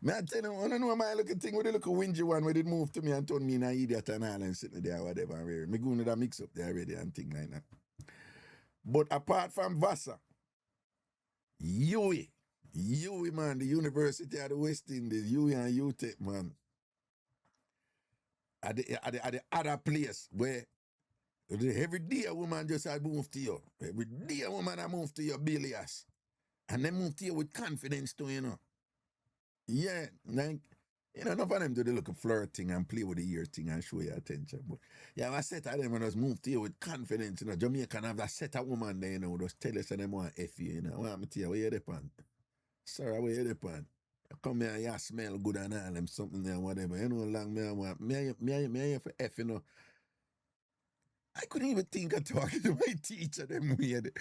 Me I tell you, I don't know my little thing with the little whingy one where they moved to me and told me an idiot and all and sitting there or whatever. Me going to that mix up there already and thing like that. But apart from Vassar, UWI, man, the University of the West Indies, UWI and UTEC, man. At the other place where every day a woman just had moved to you. Every day a woman I moved to your bilias. And they move to you with confidence too, you know. Yeah, like, you know, enough of them do the little flirting and play with the ear thing and show you attention. But yeah, I set of them when I just move to you with confidence, you know. Jamaican have that set of woman there, you know, just tell us that them want F you, you know. What I'm tell you, where you depend? Sir, where you depend? Come here and you smell good and all them something there, whatever. You know, long me I want. Me for F, you know. I couldn't even think of talking to my teacher them weird.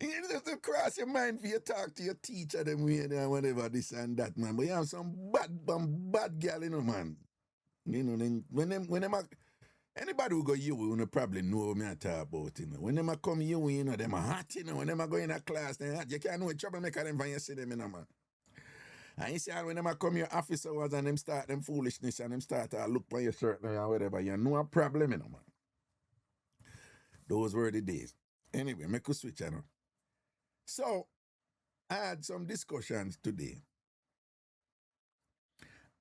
You just to cross your mind for you talk to your teacher them weird and whatever, this and that, man. But you have some bad girl, you know, man. You know, then when them anybody who go you will probably know what me I talk about, you know. When them a come you know, them a hot, you know. When them a go in a class, they hot. You can't know what troublemaker them when you see them, you know, man. And you see when them a come your office hours and them start them foolishness and them start to look for your shirt and whatever, you know a problem, you know, man. Those were the days. Anyway, make a switch, you know. So, I had some discussions today.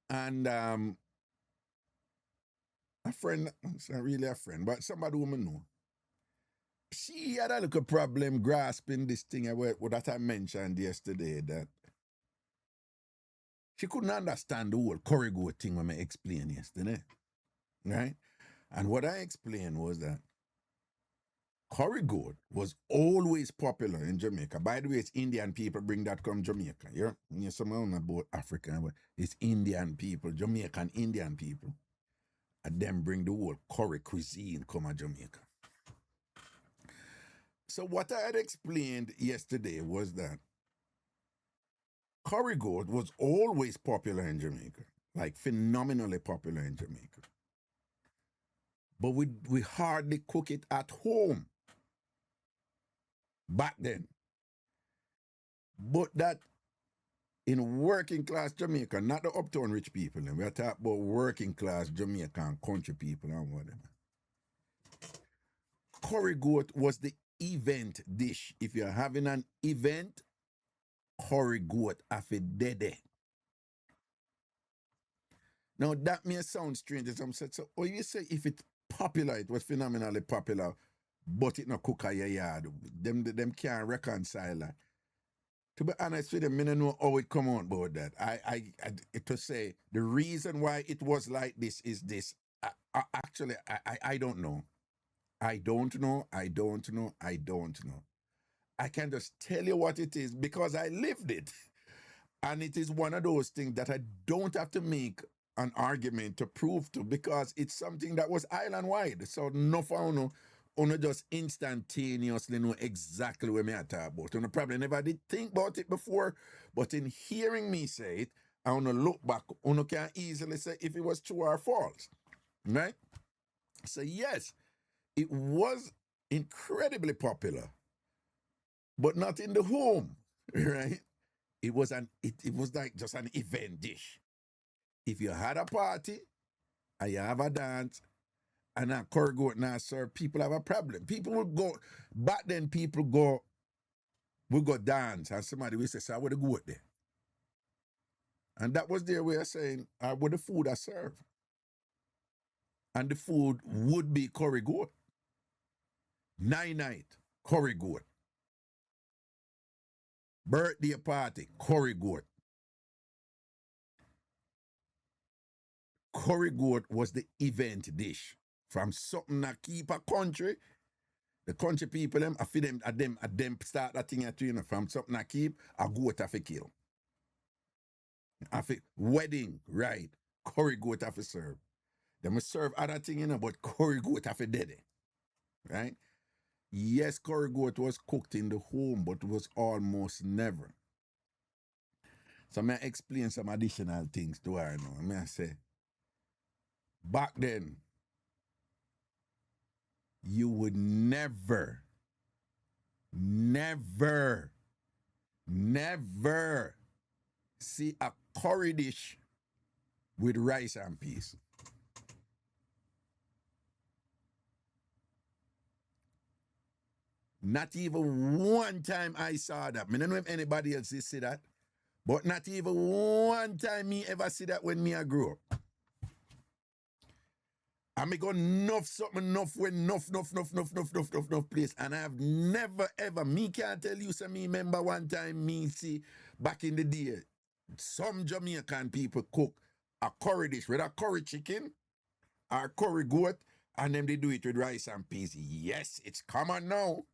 And a friend, it's not really a friend, but somebody who I know, she had a little problem grasping this thing that I mentioned yesterday, that she couldn't understand the whole corrigo thing when I explained yesterday. Right? And what I explained was that curry goat was always popular in Jamaica. By the way, it's Indian people bring that from Jamaica. Yeah, someone about Africa, but it's Indian people, Jamaican Indian people. And them bring the whole curry cuisine come to Jamaica. So what I had explained yesterday was that curry goat was always popular in Jamaica, like phenomenally popular in Jamaica. But we hardly cook it at home back then. But that in working class Jamaica, not the uptown rich people, we are talking about working class Jamaican country people and whatever. Curry goat was the event dish. If you're having an event, curry goat afidede. Now that may sound strange. Some said, so you say if it's popular, it was phenomenally popular, but it not cook at your yard. Them can't reconcile that. To be honest with them, I don't know how it come on about that. I to say the reason why it was like this is this. Actually, I don't know. I don't know. I can just tell you what it is because I lived it. And it is one of those things that I don't have to make an argument to prove to because it's something that was island wide. So no for uno just instantaneously know exactly what me I talk about. Uno probably never did think about it before, but in hearing me say it, I uno look back, uno can easily say if it was true or false. Right? So yes, it was incredibly popular, but not in the home, right? It was like just an event dish. If you had a party and you have a dance and a curry goat now serve, people have a problem. People would go, back then people would go dance and somebody would say, so I would go there. And that was their way of saying, what the food I serve. And the food would be curry goat. Night, curry goat. Birthday party, curry goat. Curry goat was the event dish. From something that keep a country, the country people them, I feed them, at them start that thing at you know, from something that keep, a goat have to kill. Wedding, right? Curry goat have to serve. They must serve other thing, you know, but curry goat have to dead, right? Yes, curry goat was cooked in the home, but it was almost never. So I explain some additional things to her now. I say, back then, you would never see a curry dish with rice and peas. Not even one time I saw that. I don't know if anybody else see that, but not even one time me ever see that when me I grew up. And me go enough place. And I have never ever, me can't tell you, so me remember one time me see back in the day, some Jamaican people cook a curry dish with a curry chicken or curry goat, and then they do it with rice and peas. Yes, it's common now.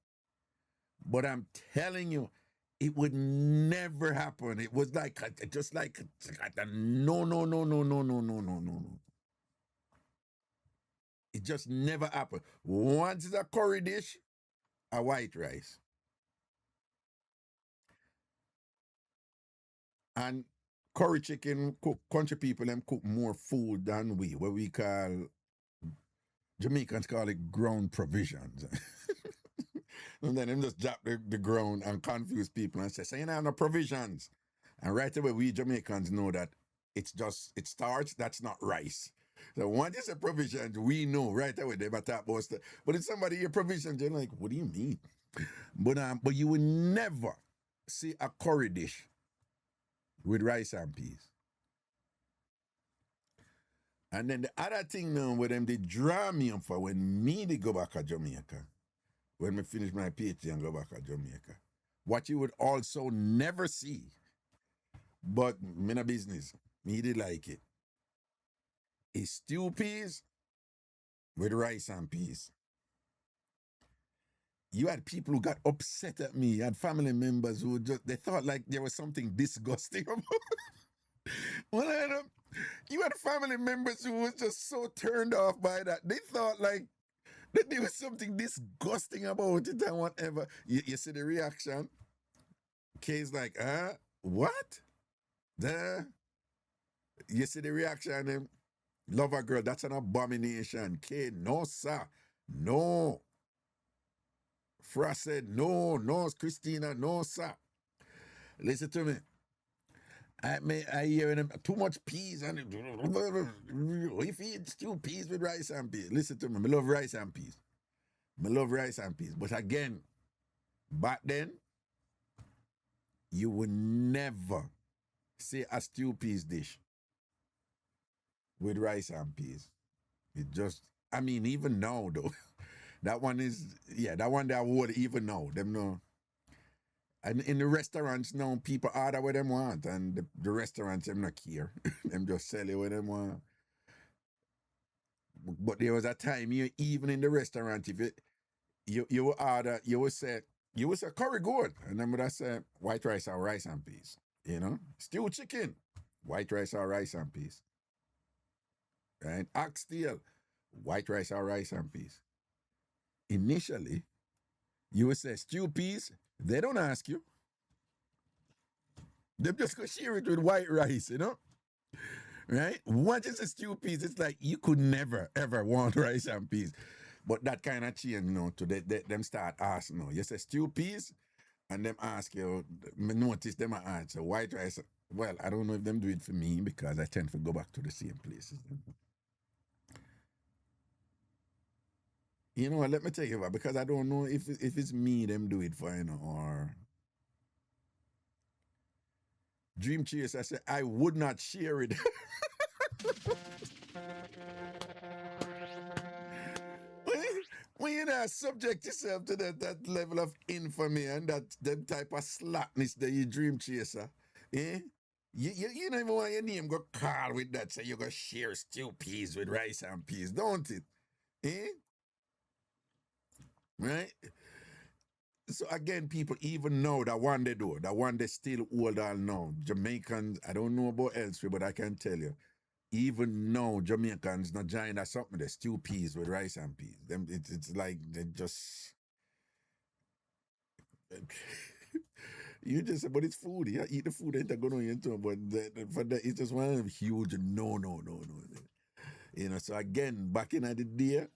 But I'm telling you, it would never happen. It was like, just like, no. It just never happened. Once it's a curry dish, a white rice. And curry chicken, country people, them cook more food than we, what we call, Jamaicans call it ground provisions. And then them just drop the ground and confuse people and say, so you know, no provisions. And right away, we Jamaicans know that it's starch, that's not rice. So once it's a provisions, we know right away they about talk about stuff. But if somebody hear provisions, they're like, what do you mean? But you will never see a curry dish with rice and peas. And then the other thing now with them, they draw me up for when me they go back to Jamaica, when I finish my Ph.D. and go back to Jamaica. What you would also never see, but me no business, me did like it, is stew peas with rice and peas. You had people who got upset at me. You had family members who they thought like there was something disgusting about it. Well, you had family members who was just so turned off by that. They thought like that there was something disgusting about it and whatever. You see the reaction? Kay's like, what? You see the reaction? Love a girl, that's an abomination. Kay, no, sir. No. Fra said, no, Christina, no, sir. Listen to me. I hear them too much peas and if you eat stew peas with rice and peas. Listen to me, I love rice and peas. But again, back then, you would never see a stew peas dish with rice and peas. It just, I mean, even now though, that one they award even now. Them know. And in the restaurants now, people order what them want, and the restaurants them not care. Them just sell it what them want. But there was a time even in the restaurant, if you order, you would say curry goat, and then would I say white rice or rice and peas. You know, stew chicken, white rice or rice and peas. Right, oxtail, white rice or rice and peas. Initially, you would say stew peas. They don't ask you. They just go share it with white rice, you know? Right? Once it's a stew peas, it's like you could never, ever want rice and peas. But that kind of change, you know, to them start asking, you know, you say stew peas, and them ask you, notice them answer white rice. Well, I don't know if them do it for me because I tend to go back to the same places. You know what? Let me tell you what, because I don't know if it's me them do it for, or Dream Chase. I said I would not share it. when you not subject yourself to that level of infamy and that type of slackness that you Dream Chaser, eh? You don't even want your name go call with that, so you go share stew peas with rice and peas, don't it? Eh? Right? So again, people even know that one they do, that one they still hold on now. Jamaicans, I don't know about elsewhere, but I can tell you, even now Jamaicans not giant or something, they stew peas with rice and peas. Them it's like they just you just but it's food. Yeah, eat the food ain't going on into but for that it's just one of them huge no. You know, so again, back in the day,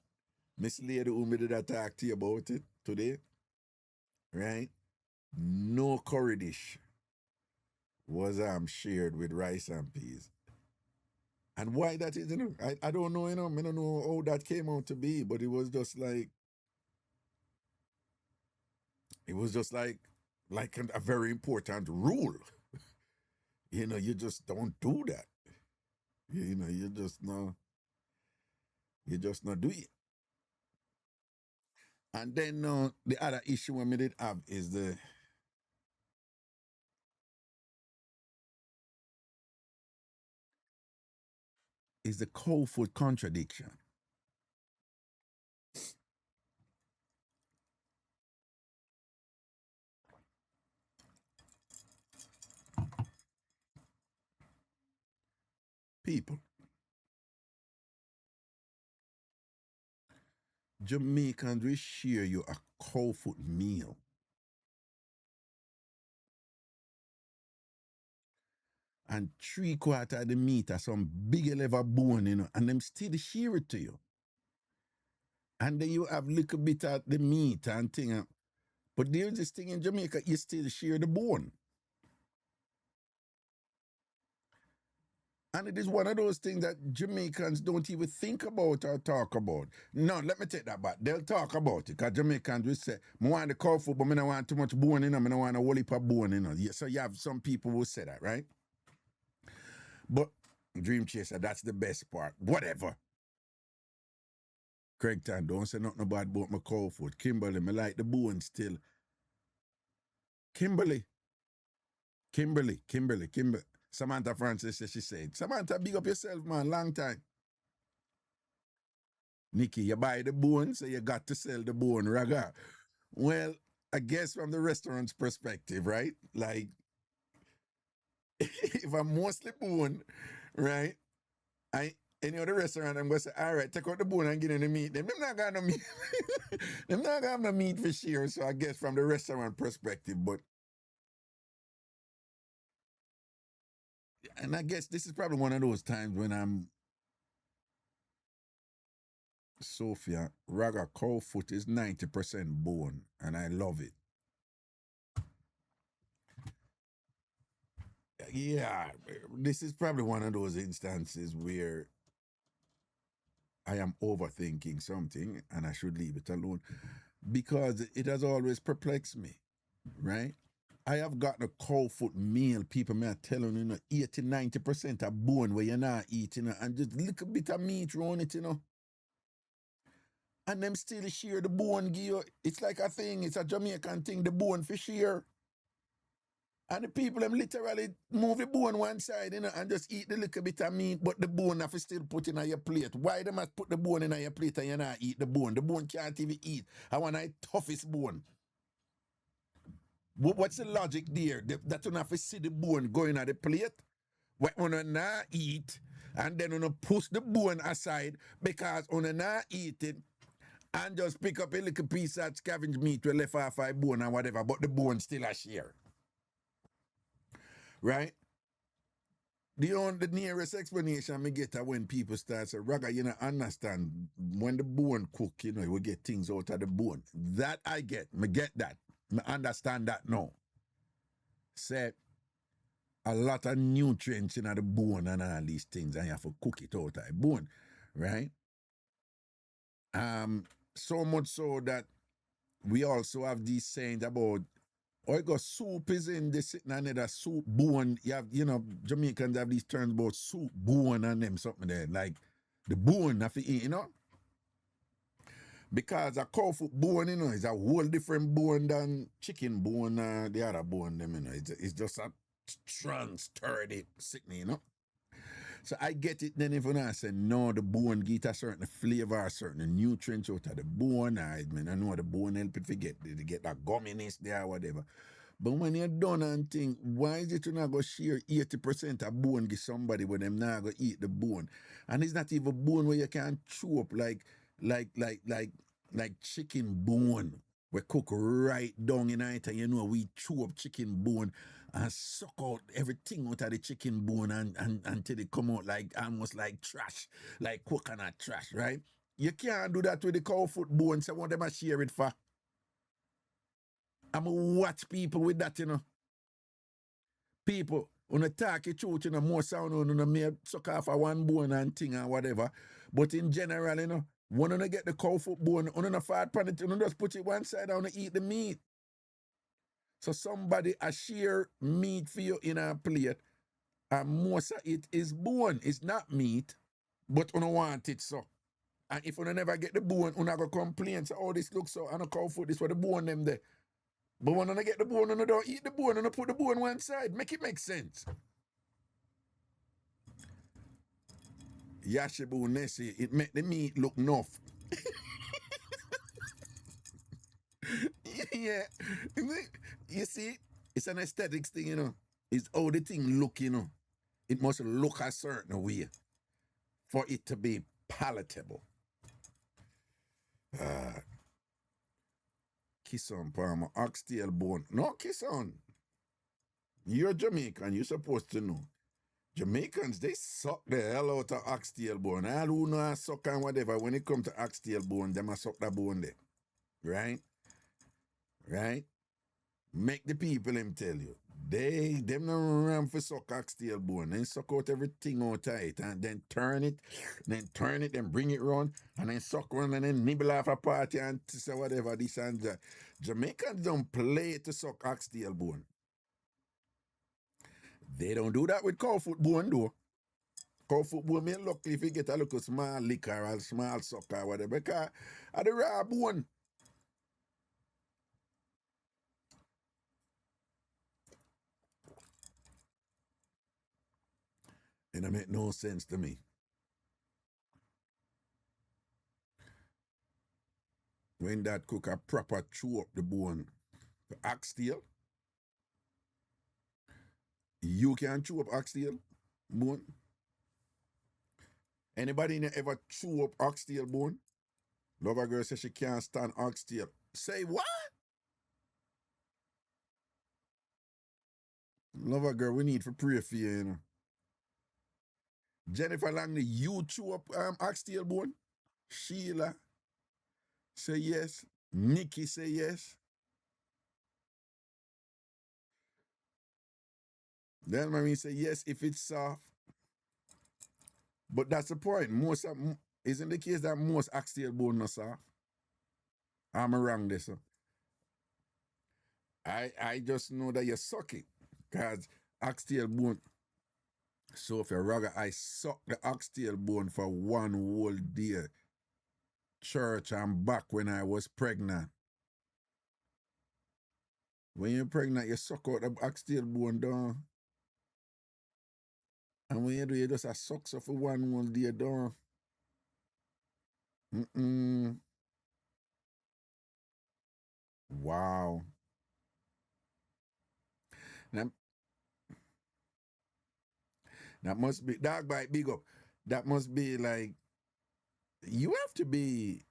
Miss Lady who me did I talk to you about it today, right? No curry dish was shared with rice and peas. And why that is, I don't know, I don't know how that came out to be, but it was just like a very important rule. You just don't do that. You just not do it. And then the other issue we did have is the cold food contradiction. People, Jamaicans will share you a cold food meal. And 3/4 of the meat are some big level bone, and them still share it to you. And then you have little bit of the meat and thing. But there's this thing in Jamaica, you still share the bone. And it is one of those things that Jamaicans don't even think about or talk about. No, let me take that back. They'll talk about it, because Jamaicans will say, I want the cow food, but I don't want too much bone in them. I don't want a whole heap of bone in them. Yeah, so you have some people who say that, right? But Dream Chaser, that's the best part. Whatever. Craig Tan, don't say nothing bad about my cow food. Kimberly, me like the bone still. Kimberly. Samantha Francis, she said, Samantha, big up yourself, man, long time. Nikki, you buy the bone, so you got to sell the bone, raga. Well, I guess from the restaurant's perspective, right? Like, if I'm mostly bone, right? Any other restaurant, I'm going to say, all right, take out the bone and get in the meat. Them not got no meat. Them not got no meat for sure. So I guess from the restaurant perspective, but and I guess this is probably one of those times when I'm Sophia, raga cow foot is 90% bone, and I love it. Yeah, this is probably one of those instances where I am overthinking something and I should leave it alone, because it has always perplexed me, right? I have gotten a cow foot meal, people may telling you, 80-90% of bone where you're not eating, and just a little bit of meat around it, And them still share the bone, give you. It's like a thing, it's a Jamaican thing, the bone for share. And the people them literally move the bone one side, and just eat the little bit of meat, but the bone have to still put in your plate. Why them must put the bone in your plate and you not eat the bone? The bone can't even eat. I want the toughest bone. What's the logic there? That you have to see the bone going at the plate, where you not eat, and then you push the bone aside because you not eat it, and just pick up a little piece of scavenged meat to left off a bone and whatever, but the bone still a share. Right? The nearest explanation I get when people start say, Raga, you know, understand, when the bone cook, you will get things out of the bone. That I get. Me get that. Me understand that now. Say, a lot of nutrients in the bone and all these things, and you have to cook it out of the bone. Right? So much so that we also have these sayings about, or it got soup is in this sitting another soup bone. You have, Jamaicans have these terms about soup bone and them something there. Like the bone have to eat, Because a cow foot bone, is a whole different bone than chicken bone, the other bone, them, It's just a strong, sturdy sickening, So I get it then if I say, no, the bone get a certain flavor, a certain nutrients out of the bone. I know the bone help it to get that gumminess there or whatever. But when you're done and think, why is it you not go share 80% of bone give somebody when them not go eat the bone? And it's not even bone where you can chew up like chicken bone. We cook right down in it and we chew up chicken bone and suck out everything out of the chicken bone and until it come out like almost like trash, like coconut trash, right? You can't do that with the cow foot bone, so what them a share it for? I'm going to watch people with that, People, when you talk it truth, more sound on may suck off a one bone and thing or whatever. But in general, when you get the cow foot bone, you don't fart pan it, you just put it one side and eat the meat. So somebody a share meat for you in a plate, and most of it is bone. It's not meat, but you don't want it so. And if you never get the bone, you not go complain. So, oh, this looks so, and a cow foot, this for the bone them there. But when I get the bone, and I don't eat the bone, and I put the bone one side. Make it make sense. Yashibu Nessie, it make the meat look enough. Yeah. You see, it's an aesthetics thing, It's how the thing look, It must look a certain way for it to be palatable. Kiss on, Palmer, oxtail bone. No, kiss on. You're Jamaican, you're supposed to know. Jamaicans, they suck the hell out of oxtail bone. All who know suck and whatever, when it come to oxtail bone, them a suck that bone there. Right? Right? Make the people them tell you. Them no ram for suck oxtail bone. Then suck out everything out of it and then turn it, then bring it round, and then suck one and then nibble off a party and say whatever this and that. Jamaicans don't play to suck oxtail bone. They don't do that with cow foot bone though. Cow foot bone may lucky if you get a little small liquor or small sucker or whatever, because of the raw bone. And it make no sense to me. When that cook a proper chew up the bone for oxtail, you can chew up oxtail bone. Anybody ever chew up oxtail bone? Lover girl says she can't stand oxtail. Say what? Lover girl, we need to pray for you, Jennifer Langley, you chew up oxtail bone? Sheila say yes. Nikki say yes. Then Marie say yes if it's soft. But that's the point. Isn't the case that most oxtail bone are soft? I'm wrong there, sir. I just know that you suck it. Because oxtail bone. So if you're ragga, I suck the oxtail bone for one whole day. Church and back when I was pregnant. When you're pregnant, you suck out the oxtail bone down. And when you do, you just a suck so for one whole day down. Wow. That must be, dog bite big up. That must be like, you have to be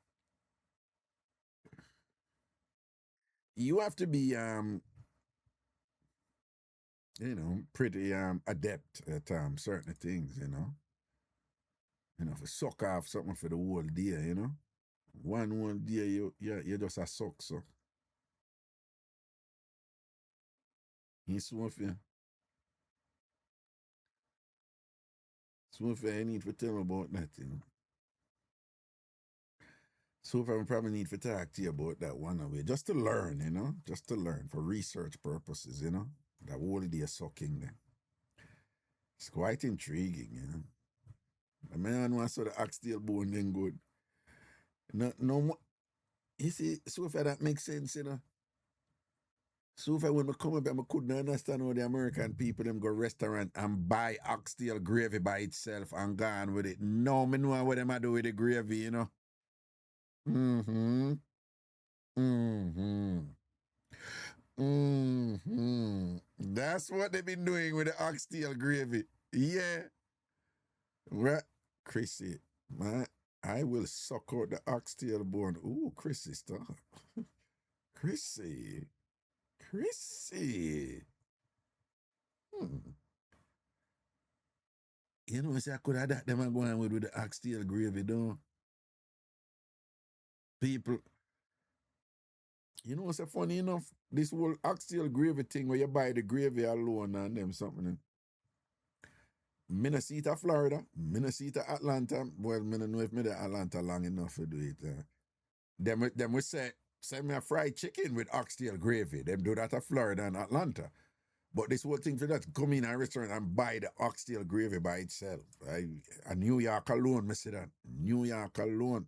pretty adept at certain things, for suck off something for the whole day, One whole day you just a suck, so. You Sophia, I need to tell me about that, So if I probably need to talk to you about that one away, just to learn, you know, just to learn for research purposes, you know, that whole day sucking then. It's quite intriguing, you know. The man wants to the oxtail bone then good. No, you see, so far that makes sense, you know. So far when I come up, I couldn't understand how the American people them go restaurant and buy oxtail gravy by itself and gone with it. No, me know what them I do with the gravy, you know. Mm-hmm. Mm-hmm. Mm-hmm. That's what they've been doing with the oxtail gravy. Yeah. Right. Chrissy, man, I will suck out the oxtail bone. Ooh, Chrissy, stop. Chrissy. Chrissy. You know, see, I could have that them a going with the oxtail gravy, though. People, you know what's so funny enough? This whole oxtail gravy thing where you buy the gravy alone and them something. Minnesota, Florida, Minnesota, Atlanta. Well, I don't know if me the Atlanta long enough to do it. Them we say, send me a fried chicken with oxtail gravy. Them do that at Florida and Atlanta. But this whole thing for that, come in a restaurant and buy the oxtail gravy by itself. A New York alone, me say that. New York alone.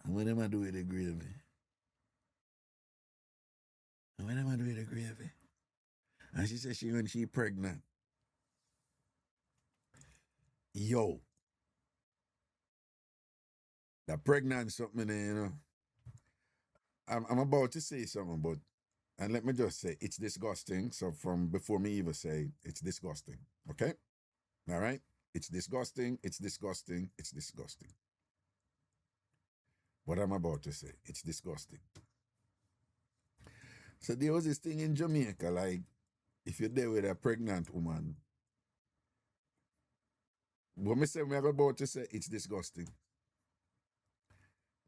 And what am I do with the gravy? And what am I do with the gravy? And she said when she pregnant. Yo. The pregnant something there, you know. I'm about to say something, but and let me just say it's disgusting. So from before me even say it's disgusting. Okay? All right? It's disgusting, it's disgusting, it's disgusting. What I'm about to say, it's disgusting. So there was this thing in Jamaica, like if you're there with a pregnant woman, what me say, I'm about to say, it's disgusting.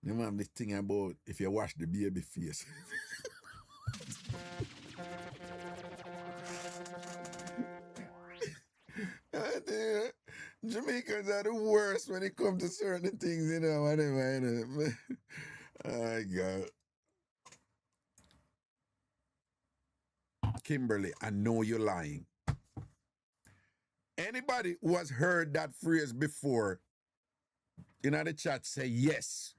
Them have this thing about if you wash the baby face. Jamaicans are the worst when it comes to certain things, you know, whatever, you know. Oh, God. Kimberly, I know you're lying. Anybody who has heard that phrase before, in the chat, say yes.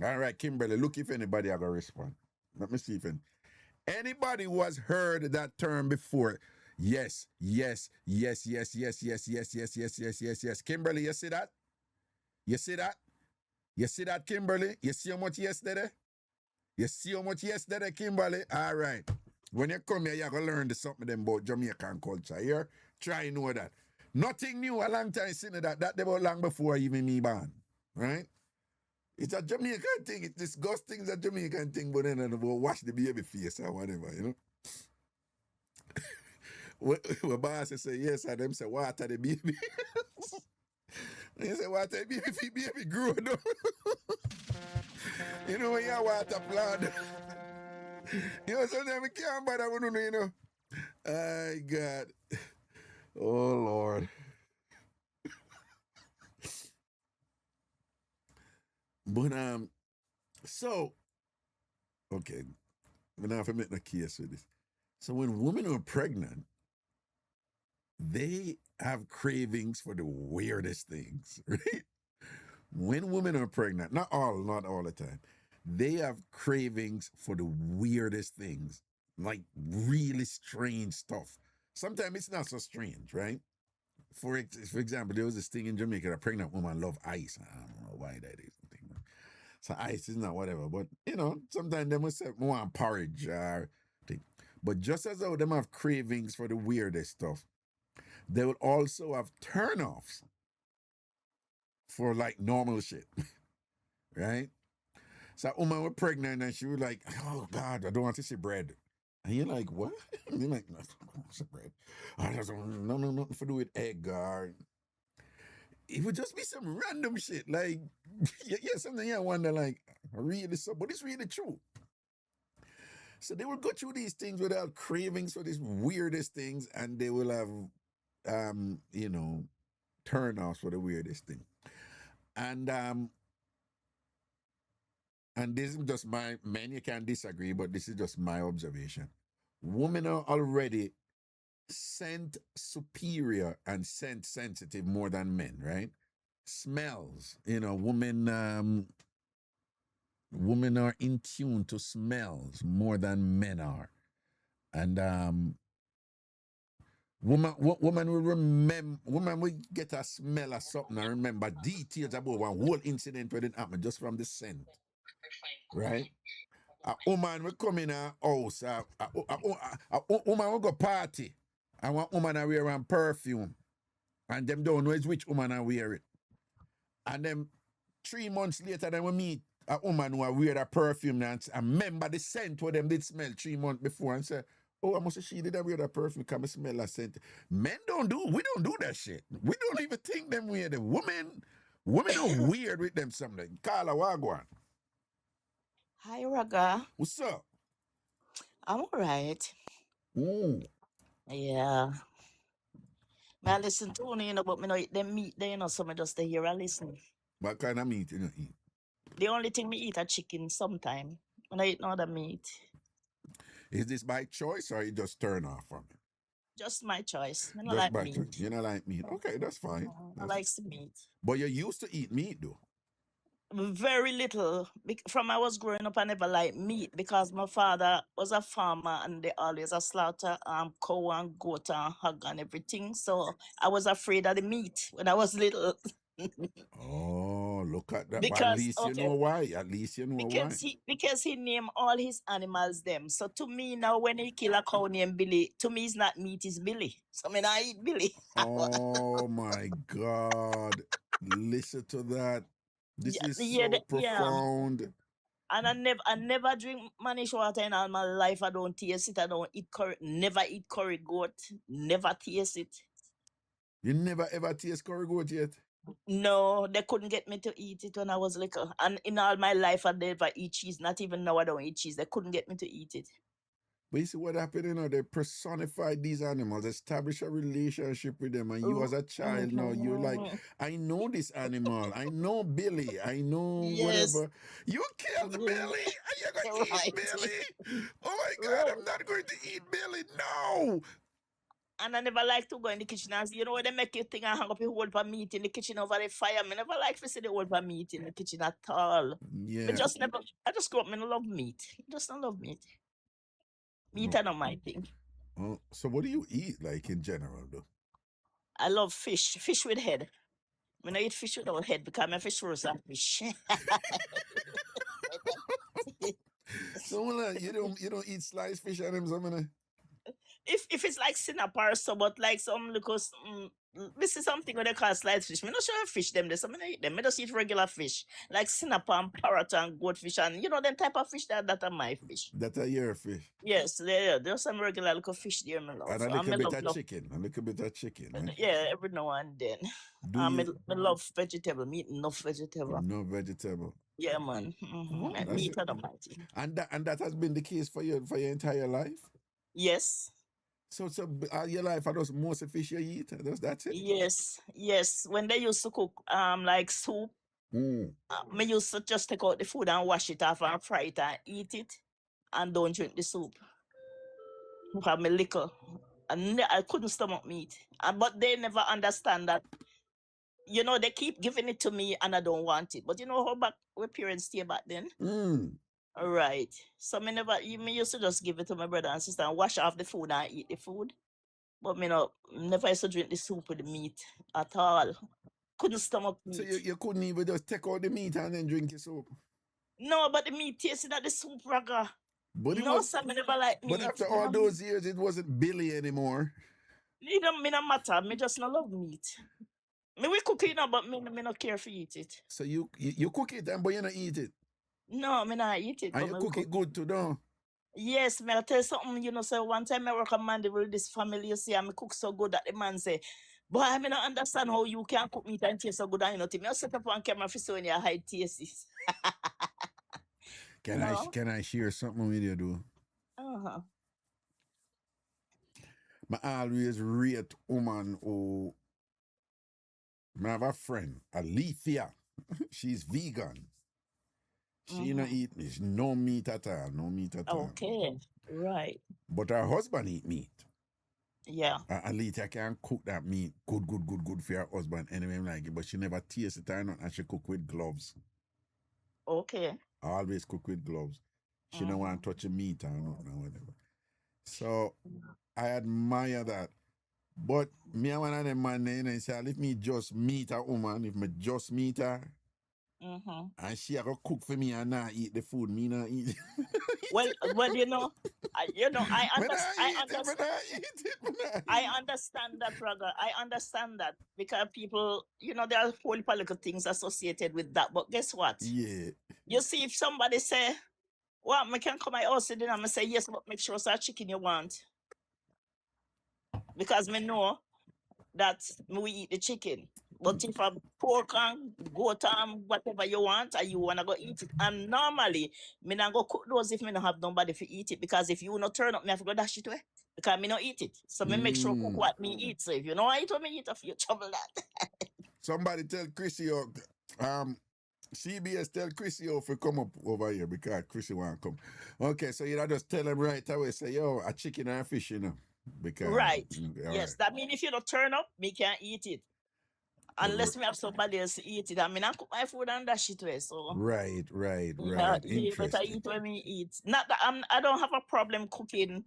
All right, Kimberly, look if anybody are going to respond. Let me see if anybody who has heard that term before. Yes, yes, yes, yes, yes, yes, yes, yes, yes, yes, yes, yes. Kimberly, you see that? You see that? You see that, Kimberly? You see how much yes there? You see how much yes there, Kimberly? All right. When you come here, you're going to learn something about Jamaican culture. Here, try know that. Nothing new, a long time since that. That about long before even me born. Right? It's a Jamaican thing. It's disgusting. It's a Jamaican thing, but then we'll wash the baby face or whatever, you know? When boss say yes, and them say water the baby. They say water the baby grow down. You know when you water plant. You know, sometimes we can't bother with you know. Oh, God. Oh, Lord. But, so, okay. We're not make no case with this. So when women are pregnant, they have cravings for the weirdest things, right? When women are pregnant, not all the time, they have cravings for the weirdest things, like really strange stuff. Sometimes it's not so strange, right? For example, there was this thing in Jamaica, a pregnant woman love ice. I don't know why that is. So ice is not whatever, but you know, sometimes they must say want porridge or thing. But just as though them have cravings for the weirdest stuff, they will also have turn-offs for like normal shit. Right? So a woman was pregnant and she was like, oh God, I don't want to see bread. And you're like, what? And you're like, no, I don't want to see bread. No, nothing to do with egg or it would just be some random shit. Like, yeah, something you wonder, like, really so, but it's really true. So they will go through these things without cravings for these weirdest things, and they will have, you know, turn-offs for the weirdest thing. And this is just my men, you can disagree, but this is just my observation. Women are already scent superior and scent sensitive more than men, right? Smells, women are in tune to smells more than men are. And woman will get a smell of something and remember details about one whole incident where it happened just from the scent, right? A woman will come in a house, a woman will go party, and one woman will wear one perfume, and them don't know which woman will wear it. And then 3 months later, then we meet a woman who wear that perfume and remember the scent what them did smell 3 months before and say, oh, I must say she did wear that perfume because I smell that scent. Men we don't do that shit. We don't even think them weird. Women are weird with them something. Carla Wagwan. Hi, Raga. What's up? I'm all right. Ooh. Yeah. I listen to you, but me no eat them meat there, so me just stay here and listen. What kind of meat you eat? The only thing me eat a chicken sometime. When I eat no other meat. Is this by choice or you just turn off from it? Just my choice. I don't Just like by meat. choice. You don't like meat. Okay, that's fine. I like the meat. But you used to eat meat though. Very little. From I was growing up, I never liked meat because my father was a farmer and they always a slaughter cow and goat and hog and everything. So I was afraid of the meat when I was little. Oh, look at that. But at Because least you know why. At least you know why. because he named all his animals them. So to me now, when he kill a cow named Billy, to me it's not meat, it's Billy. So I mean I eat Billy. Oh my God. Listen to that. This is so profound. And I never drink manish water in all my life. I don't taste it. I don't eat curry. Never eat curry goat. Never taste it. You never ever taste curry goat yet? No, they couldn't get me to eat it when I was little. And in all my life, I never eat cheese. Not even now I don't eat cheese. They couldn't get me to eat it. But you see what happened, they personified these animals, establish a relationship with them, and you as a child now, you're like, I know this animal, I know Billy, I know whatever. You killed Billy, and you're going to eat Billy? Oh my God, I'm not going to eat Billy, no! And I never like to go in the kitchen and you know when they make you think I hang up a whole pan meat in the kitchen over the fire. I never like to see the whole pan meat in the kitchen at all. Yeah. I just grew up, I don't love meat. I just don't love meat. Meat are not my thing. Oh, so what do you eat, like, in general, though? I love fish with head. I eat fish without head because my fish roast and fish. So you don't eat sliced fish and them something? If it's like cinnamon or so, but like some because this is something what they call sliced fish. I'm not sure fish them there's something I eat them. I just eat regular fish like cinnamon, parrot, and goldfish, and them type of fish that are my fish. That are your fish. Yes, there's some regular little fish there. And a little bit of chicken. A little bit of chicken. Right? Yeah, every now and then. I love vegetable. Meat, enough vegetable. No vegetable. Yeah, man. Mm-hmm. Meat and mighty. And that has been the case for your entire life? Yes. So all your life, are those most of fish you eat? That's it? Yes. When they used to cook like soup, me used to just take out the food and wash it off and fry it and eat it, and don't drink the soup. Because me liquor, and I couldn't stomach meat. But they never understand that. They keep giving it to me and I don't want it. But how back where parents stay back then? All right. So me used to just give it to my brother and sister and wash off the food and eat the food. But never used to drink the soup with the meat at all. Couldn't stomach meat. So you couldn't even just take out the meat and then drink the soup? No, but the meat tasted like the soup, Raga. But I never like meat. But after all those years, it wasn't Billy anymore. It don't matter. Me just not love meat. Me we cook it now, but me not care for eat it. So you cook it, but you not eat it? No, me not eat it. And you cook it good too, don't? Yes, me I tell you something, so one time I work a man with this family, you see, and me cook so good that the man say, boy, I don't understand how you can cook meat and taste so good and me set up on camera for showing you high tastes. Can I share something with you, though? Uh-huh. I always rate woman who I have a friend, Alethea. She's vegan. She not eat no meat at all. No meat at all. Okay. Right. But her husband eat meat. Yeah. Alethea can cook that meat good for her husband anyway like it, but she never taste it or not, and she cook with gloves. Okay. Always cook with gloves. She don't want to touch a meat or nothing or whatever. So I admire that. But me and one of them man and say, if me just meet a woman, if me just meet her, and she go cook for me and not eat the food, me not eat. Well, I understand that, Raga. I understand that because people, there are whole political things associated with that. But guess what? Yeah. You see, if somebody say, well, I can come my house dinner, I say yes, but make sure it's a chicken you want. Because me know that we eat the chicken. But if a pork and goat and whatever you want, and you wanna go eat it, and normally me not go cook those if me not have nobody to eat it. Because if you not turn up, me have to go dash it away. Because me not eat it. So me make sure cook what me eat. So if you know I eat what me eat, you trouble that. Somebody tell Chrissy CBS tell Chrissy to come up over here because Chrissy want to come. Okay, so you just tell them right away, say, yo, a chicken and a fish, Because right. Yes, that means if you don't turn up, me can't eat it. Unless me have somebody else to eat it. I mean, I cook my food and dash it away. So Right. you better eat when me eat. Not that I don't have a problem cooking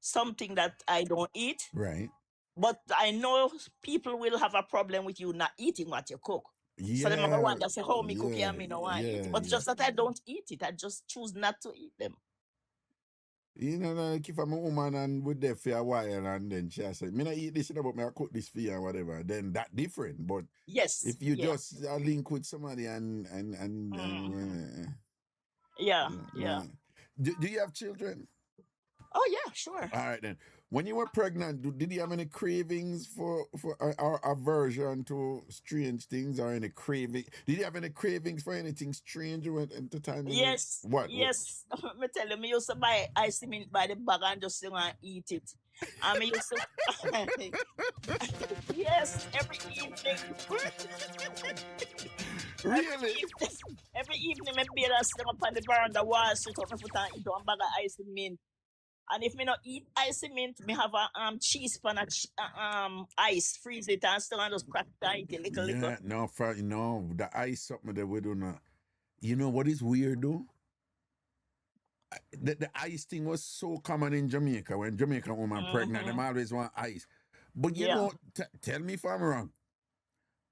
something that I don't eat. Right. But I know people will have a problem with you not eating what you cook. Yeah. So they might want to say, "Oh, me cook and me no want eat." But just that I don't eat it, I just choose not to eat them. Like if I'm a woman and we're there for a while and then she said, me not eat this, but me I cook this for you or whatever, then that different. But yes, if you just link with somebody and yeah. Do you have children? Oh yeah, sure. All right then. When you were pregnant, did you have any cravings for or aversion to strange things or any craving? Did you have any cravings for anything strange at the time? Yes. What? Yes. Me tell you, me used to buy ice mint by the bag and just eat it. And me used to yes, every evening. Really? Every evening, me be there sitting up on the veranda wall, sit up, me put on eat one bag of ice mint. And if me not eat ice mint, me have a cheese pan ice, freeze it and still and just crack it a little. Yeah, no, the ice something that we do not. You know what is weird though? The ice thing was so common in Jamaica. When Jamaican woman pregnant, them always want ice. But you know, tell me if I'm wrong.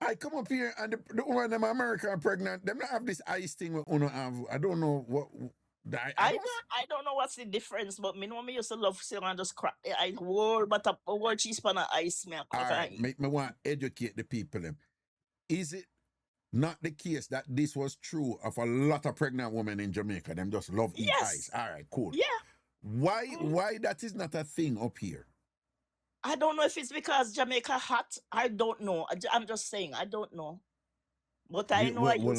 I come up here and the woman them America pregnant, them not have this ice thing we uno have. I don't know what. I don't know what's the difference, but me know me used to love sitting and just crack the ice whole cheese pan of ice me. All right, make me want to educate the people. Is it not the case that this was true of a lot of pregnant women in Jamaica? Them just love eat ice. All right, cool. Yeah. Why that is not a thing up here? I don't know if it's because Jamaica hot. I don't know. I'm just saying. I don't know. But I know hold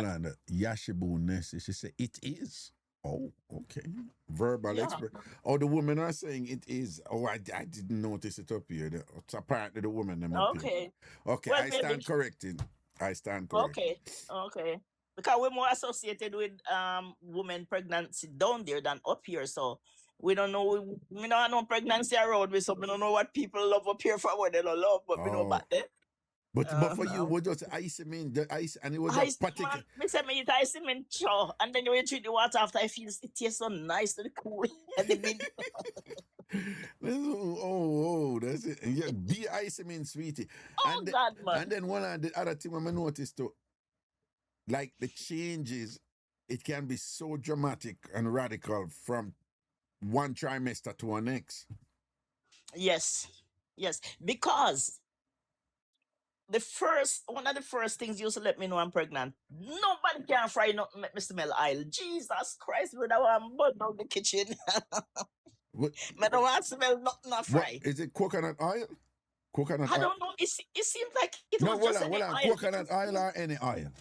on. Yashibu Nessie, she said it is. Oh, okay. Verbal expression. Oh, the women are saying it is. Oh, I didn't notice it up here. It's apparently the women them up here. Okay, well, I stand corrected. Okay. Because we're more associated with women pregnancy down there than up here, so we don't know. We don't know pregnancy around me, so we don't know what people love up here for what they don't love, but we know back there. But for you, what does ice mean? The ice, and it was ice, a particular. Me say me eat ice mint chow, and then you drink the water after. I feel it tastes so nice and cool. And That's it. And yeah, be ice mint sweetie. Oh and God, man. And then one of the other thing I noticed too, like the changes, it can be so dramatic and radical from one trimester to the next. Yes, because one of the first things you used to let me know I'm pregnant. Nobody can fry nothing make me smell oil. Jesus Christ, we don't want to burn down the kitchen. I don't want to smell nothing I fry. Is it coconut oil? I don't know. It seems like it was just any oil. Coconut oil or any oil?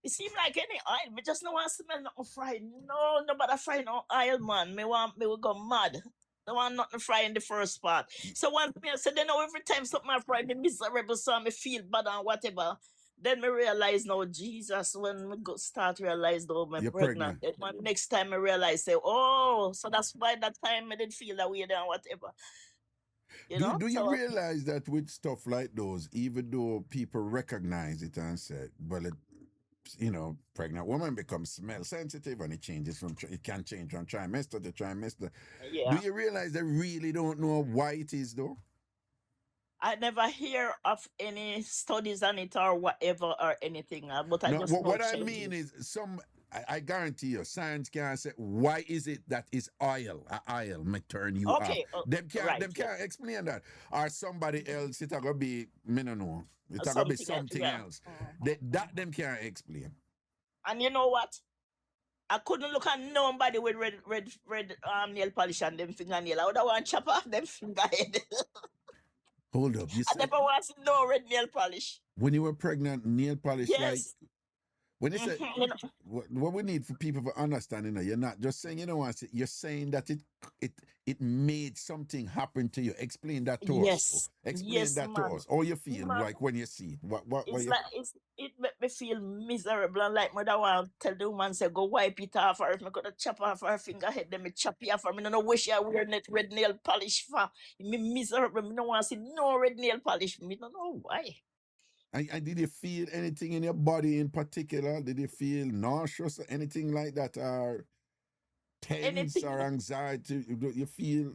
It seems like any oil. Me just don't want to smell nothing fried. No, nobody fry no oil, man. Me will go mad. Don't want nothing fry in the first part. So once me I said, then now every time something I fry, me miserable, so me feel bad and whatever. Then me realize now, Jesus, when me go start realize though me You're pregnant. pregnant. Then when next time I realize, say, oh, so that's why that time I didn't feel that way and whatever. You know? Do you So realize that with stuff like those, even though people recognize it and say, well, pregnant woman becomes smell sensitive and it changes it can change from trimester to trimester. Do yeah. you realize they really don't know why it is though? I never hear of any studies on it or whatever or anything, but I No, just know what it I mean changes. is I guarantee you, science can't say why is it that is oil, may turn you off. Okay, Them right, can't explain that. Or somebody else, it gonna be, me no know. It gonna be something else, something yeah. else. That them can't explain. And you know what? I couldn't look at nobody with red nail polish on them fingernail. I would have want to chop off them fingerhead. Hold up, you I said never want to see no red nail polish. when you were pregnant, nail polish like Yes. when you say You know, what we need for people to understand, you're not just saying you don't want to, you're saying that it made something happen to you. Explain that to us. yes. Explain Yes, that to man. us. How you feel Man, like when you see it. What it's you like it make me feel miserable and like mother want to tell the woman say go wipe it off or if me gonna chop off her fingerhead, then me chop it off her. Me no know what she wear net red nail polish for. Me miserable. Me no want to see no red nail polish. Me don't know why. and did you feel anything in your body in particular? Did you feel nauseous or anything like that? Or tense or Anything. anxiety? Do you feel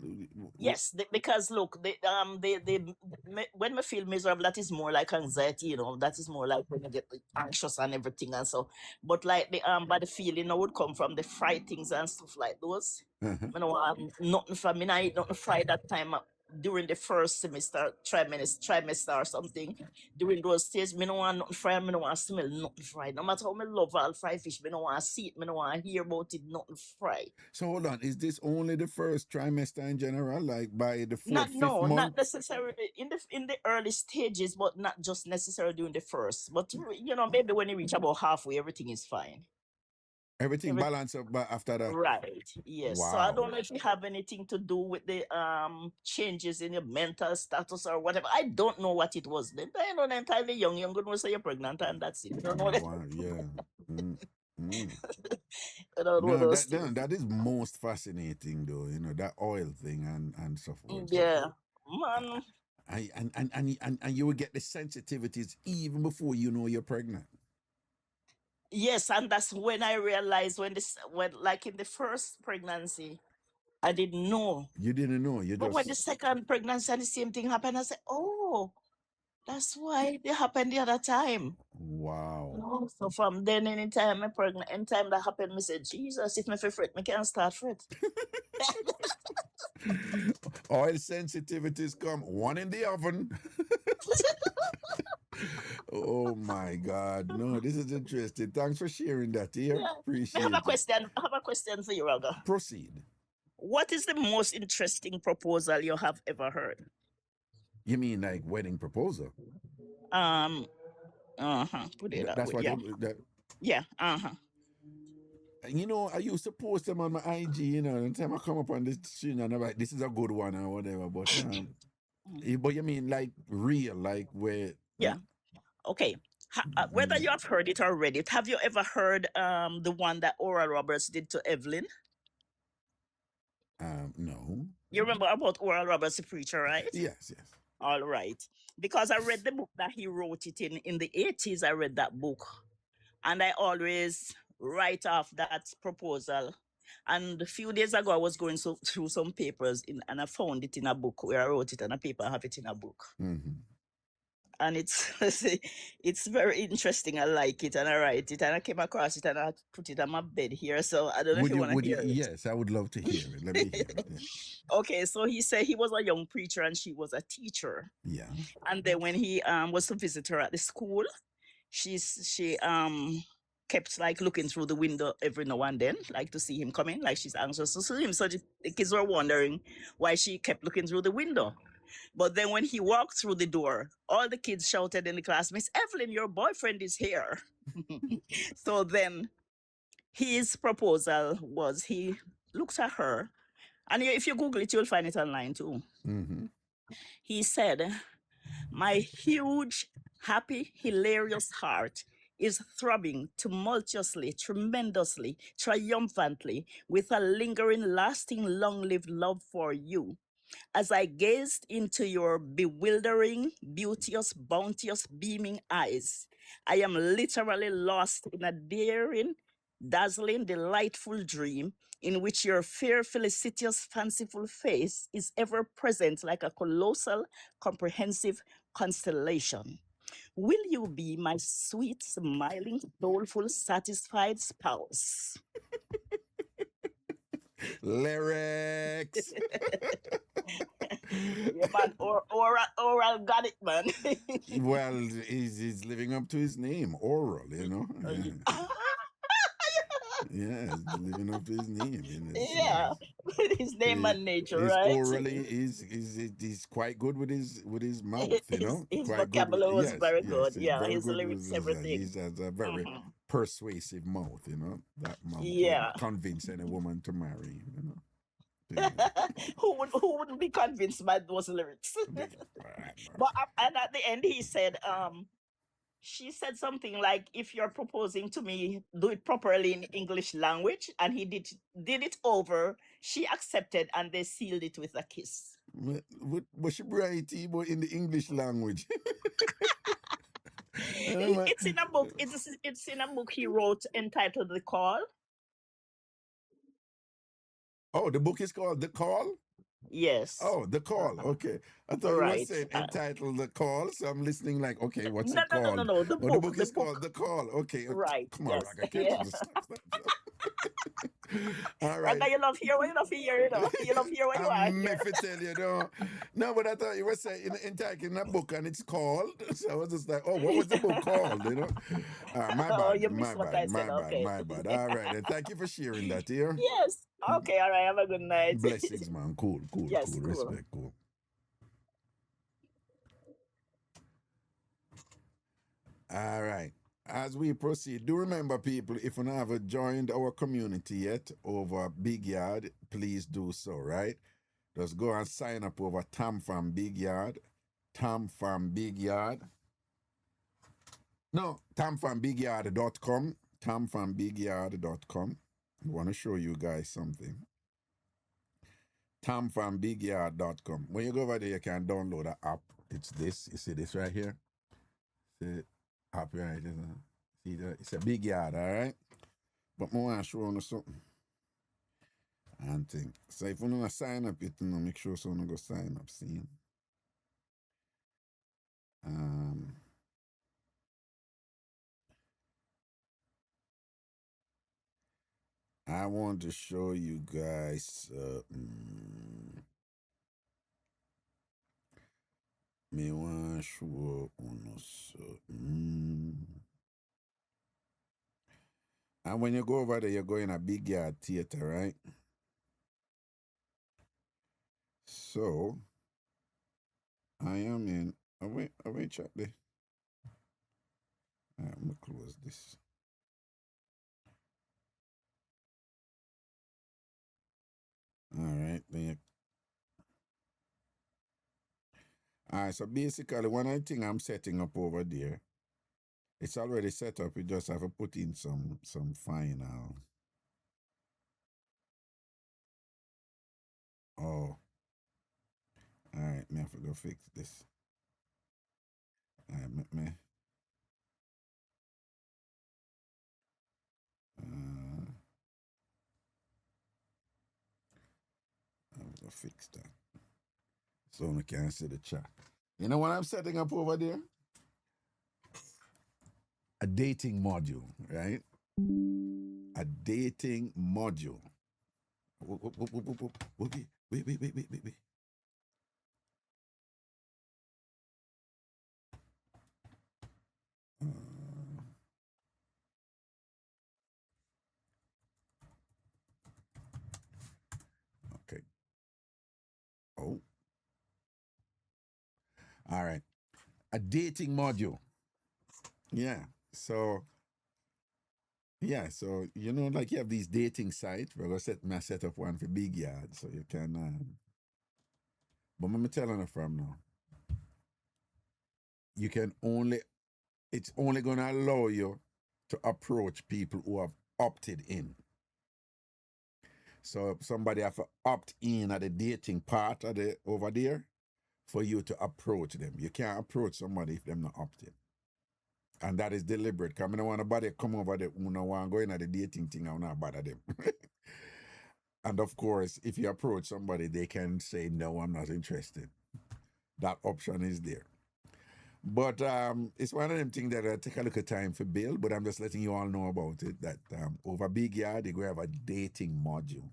Yes, because look, when we feel miserable, that is more like anxiety, you know, that is more like when you get anxious and everything and so. But like the but the feeling would come from the fried things and stuff like those. uh-huh. You know, nothing from me, I eat nothing fried that time during the first trimester or something. During those stages, me no want nothing fried, me no want to smell nothing fried. No matter how me love all fried fish, me no want to see it, me no want to hear about it, nothing fried. So hold on, is this only the first trimester in general? Like by the Not fourth, fifth no, month? not necessarily in the early stages, but not just necessarily during the first. But you know, maybe when you reach about halfway, everything is fine. Everything Every, balance up after that. right, yes. So I don't Wow. know if you have anything to do with the changes in your mental status or whatever. I don't know what it was then. I know entirely young. You're gonna say you're pregnant and that's it. You don't know that. Wow, yeah. Mm, mm. I don't know No, those things. that is most fascinating though, that oil thing and so forth. So Yeah, man. and you will get the sensitivities even before you know you're pregnant. Yes, and that's when I realized when like in the first pregnancy, I didn't know. You didn't know, you But when the just second pregnancy and the same thing happened, I said, oh, that's why it happened the other time. wow. Oh, so from then, anytime I'm pregnant, anytime that happened, I said, Jesus, if me feel fret, me can't start fret. Oil sensitivities come one in the oven. Oh my God. No, this is interesting. Thanks for sharing that here. Yeah. I Appreciate have a it. question. I have a question for you, Raga. Proceed. What is the most interesting proposal you have ever heard? You mean like wedding proposal? Put it that That's way. what Yeah. Yeah. I used to post them on my IG, the time I come up on this screen and I'm like, this is a good one or whatever. But but you mean like real, like where Yeah. Okay. Whether you have heard it or read it, have you ever heard the one that Oral Roberts did to Evelyn? no. You remember about Oral Roberts, the preacher, right? Yes. All right. Because I read the book that he wrote it in the 80s. I read that book. And I always write off that proposal. And a few days ago, I was going through some papers and I found it in a book where I wrote it on a paper. I have it in a book. Mm-hmm. And it's it's very interesting. I like it and I write it and I came across it and I put it on my bed here. So I don't know if you want to hear it. Yes, I would love to hear it. Let me hear it. Yeah. Okay, so he said he was a young preacher and she was a teacher. Yeah. And then when he was to visit her at the school, she kept like looking through the window every now and then, like to see him coming, like she's anxious to see him. So the kids were wondering why she kept looking through the window. But then when he walked through the door, all the kids shouted in the class, Miss Evelyn, your boyfriend is here. So then his proposal was he looks at her And if you Google it, you'll find it online too. Mm-hmm. He said, "My huge, happy, hilarious heart is throbbing tumultuously, tremendously, triumphantly with a lingering, lasting, long lived love for you. As I gazed into your bewildering, beauteous, bounteous, beaming eyes, I am literally lost in a daring, dazzling, delightful dream in which your fair, felicitous, fanciful face is ever present like a colossal, comprehensive constellation. Will you be my sweet, smiling, soulful, satisfied spouse?" Lyrics. Yeah, man, oral got it, man. Well, he's living up to his name, Oral, you know. Yeah, he's living up to his name. You know, Yeah, his name and nature, He's right? orally he's quite good with his mouth, you know. His Quite good with, vocabulary was yes, very yes, good. he's Yeah, very his good with lyrics, everything. he has a very Mhm. persuasive mouth, you know. That mouth Yeah. would convince any woman to marry him, you know. Yeah. Who wouldn't be convinced by those lyrics? But and at the end, he said, she said something like, "If you're proposing to me, do it properly in English language." And he did it over. She accepted, and they sealed it with a kiss. What she write but in the English language? It's in a book. It's in a book he wrote entitled "The Call." Oh, the book is called The Call? Yes. Oh, The Call. Okay. I thought you were Right. saying entitled The Call, so I'm listening like, okay, what's No, it no, no, no, called? no. The Oh, the book. book The is book. called The Call. Okay. Right. Come on, Yes. Raga, can't Yeah. you just stop. All right. Raga, you love here when you love here, you know. You love here when you are I'm here. if I tell you, no. No, but I thought you were saying entitled in a book and it's called. So I was just like, oh, what was the book called? You know? My Oh, bad, you missed what I said. Okay. my bad. All right. And thank you for sharing that here. Yes. Okay. All right. Have a good night. Blessings, man. Cool. Yes. Cool. Respect, cool. All right. As we proceed, do remember, people, if you haven't joined our community yet over Big Yard, please do so, right? Just go and sign up over TamFam Big Yard. TamFam Big Yard. No, TamFamBigYard.com. TamFamBigYard.com. I want to show you guys something. TamFamBigYard.com. When you go over there, you can download an app. It's this. You see this right here? See app right here. See that? It's a big yard, all right? But I want to show you something. And thing. So if you want to sign up, you know, make sure someone go sign up. See? I want to show you guys me want to show on and when you go over there, you're going a big yard theater, right? So I am in. I wait, check there. I'm gonna close this. All right, then. All right, so basically, one thing I'm setting up over there, it's already set up. You just have to put in some final. Oh, all right, me have to go fix this. All right, me. I have to go fix that. So I can see the chat. You know what I'm setting up over there? A dating module, right? A dating module. Wait. Okay. Oh. All right. A dating module. Yeah. So Yeah, so you know, like you have these dating sites. We're gonna set up one for big yard, so you can. But I'm telling you from now, you can only. It's only gonna allow you to approach people who have opted in. So somebody have to opt in at the dating part of the over there for you to approach them. You can't approach somebody if them not opted. And that is deliberate. Because I don't want nobody come over there who don't want to go in at the dating thing and not bother them. And of course, if you approach somebody, they can say, no, I'm not interested. That option is there. But it's one of them things that I take a look at time for build, but I'm just letting you all know about it, that over Big Yard, they go have a dating module.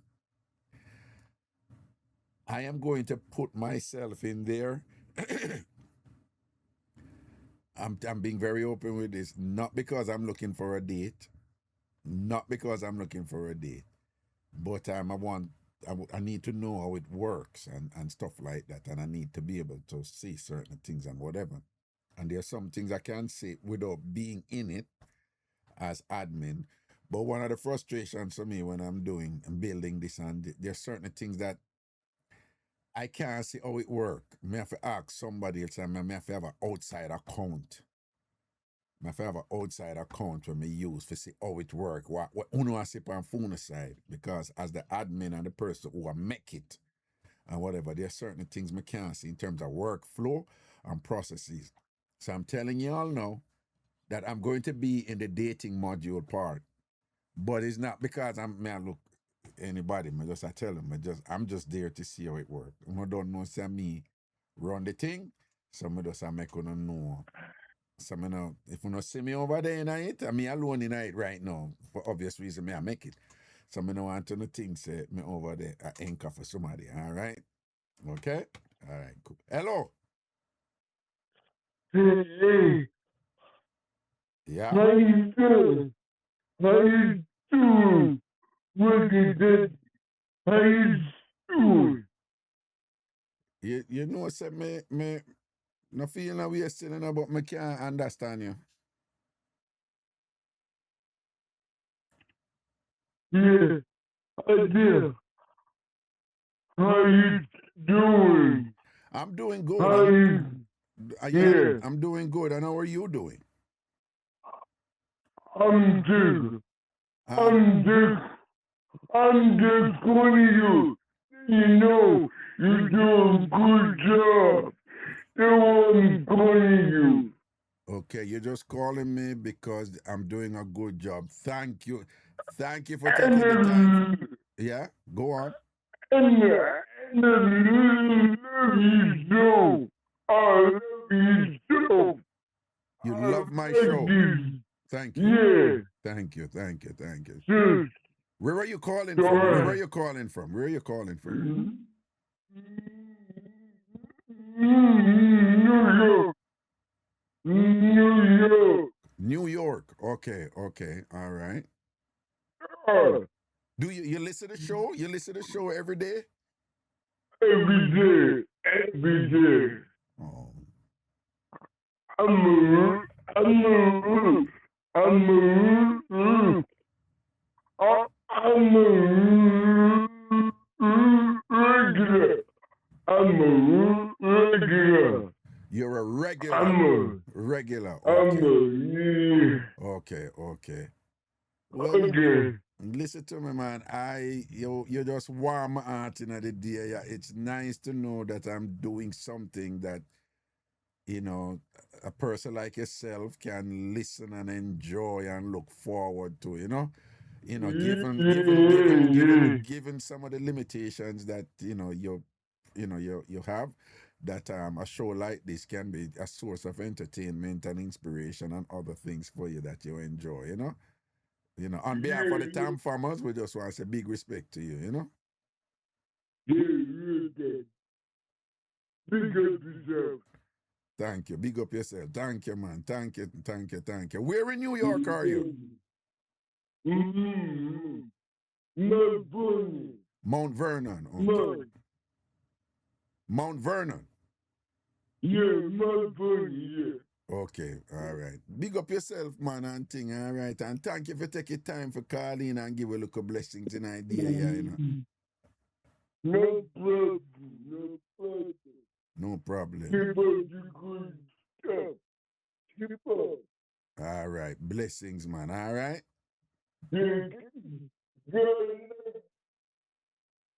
I am going to put myself in there. I'm being very open with this, not because I'm looking for a date, not because I'm looking for a date, but I need to know how it works and stuff like that, and I need to be able to see certain things and whatever. And there's some things I can't say without being in it as admin. But one of the frustrations for me when I'm building this, and there's certain things that I can't see how it works. I have to ask somebody else, and I have to have an outside account. I have to have an outside account when I use to see how it works. What uno I see on phone side, because as the admin and the person who make it and whatever, there are certain things I can't see in terms of workflow and processes. So I'm telling you all now that I'm going to be in the dating module part, but it's not because I look anybody. I tell them I'm just there to see how it works. I don't know say me run the thing, so I just make you know. So if you not see me over there in it, I'm alone in it right now. For obvious reason, I make it. So I don't want to think say me over there I anchor for somebody. All right? Okay? All right, cool. Hello. Hey, Yeah. how you doing? How you doing? Reggae Daddy, how you doing? You know, say me no feel no way still, but me can't understand you. Yeah, I did. How you doing? I'm doing good. How you? Yeah, I'm doing good. And how are you doing? I'm just, Uh, I'm just, I'm just calling you. You know, you're doing a good job. That's why I'm calling you. okay, you're just calling me because I'm doing a good job. Thank you. Thank you for taking the time. Yeah, go on. And love you so. I love you so. You I love my like show. this. Thank you. Yeah. Thank you. Thank you. Thank you. Sis. Where are you calling from? Where are you calling from? Where are you calling from? New York. New York. New York. Okay, okay. All right. Uh, Do you listen to the show? You listen to the show every day? every day. Every day. Oh. I'm a, I'm a, I'm a, I'm a regular. I'm a regular. You're a regular. I'm Regular. a, I'm Okay. a, Okay, okay. Well, okay. listen to me, man. You just warm my heart in the day. Yeah, it's nice to know that I'm doing something that, you know, a person like yourself can listen and enjoy and look forward to, you know? Given some of the limitations that, you have, that a show like this can be a source of entertainment and inspiration and other things for you that you enjoy, you know? On behalf of the TamFamers, we just want to say big respect to you, you know? Big up yourself. Thank you. Big up yourself. Thank you, man. Thank you, thank you, thank you. Where in New York are you? Melbourne. Mount Vernon. Okay. Mount. Mount Vernon. Yeah, Melbourne, yeah. Okay, all right. Big up yourself, man, and thing, all right. And thank you for taking time for calling and give a look of blessings and idea, yeah, you know. No problem. No problem. No problem. Keep up the good stuff. Keep up. All right. Blessings, man. All right. Thank you.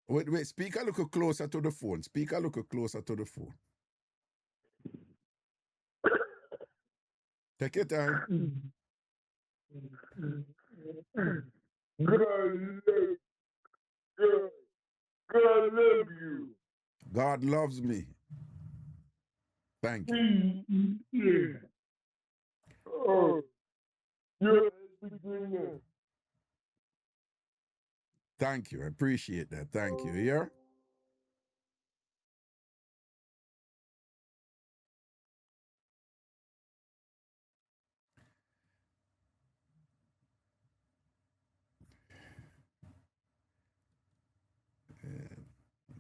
God Wait. Speak a little closer to the phone. Speak a little closer to the phone. Take your time. love God. God love you. God loves me. Thank you. Yeah. Oh, you're a beginner. Thank you. I appreciate that. Thank you. Here.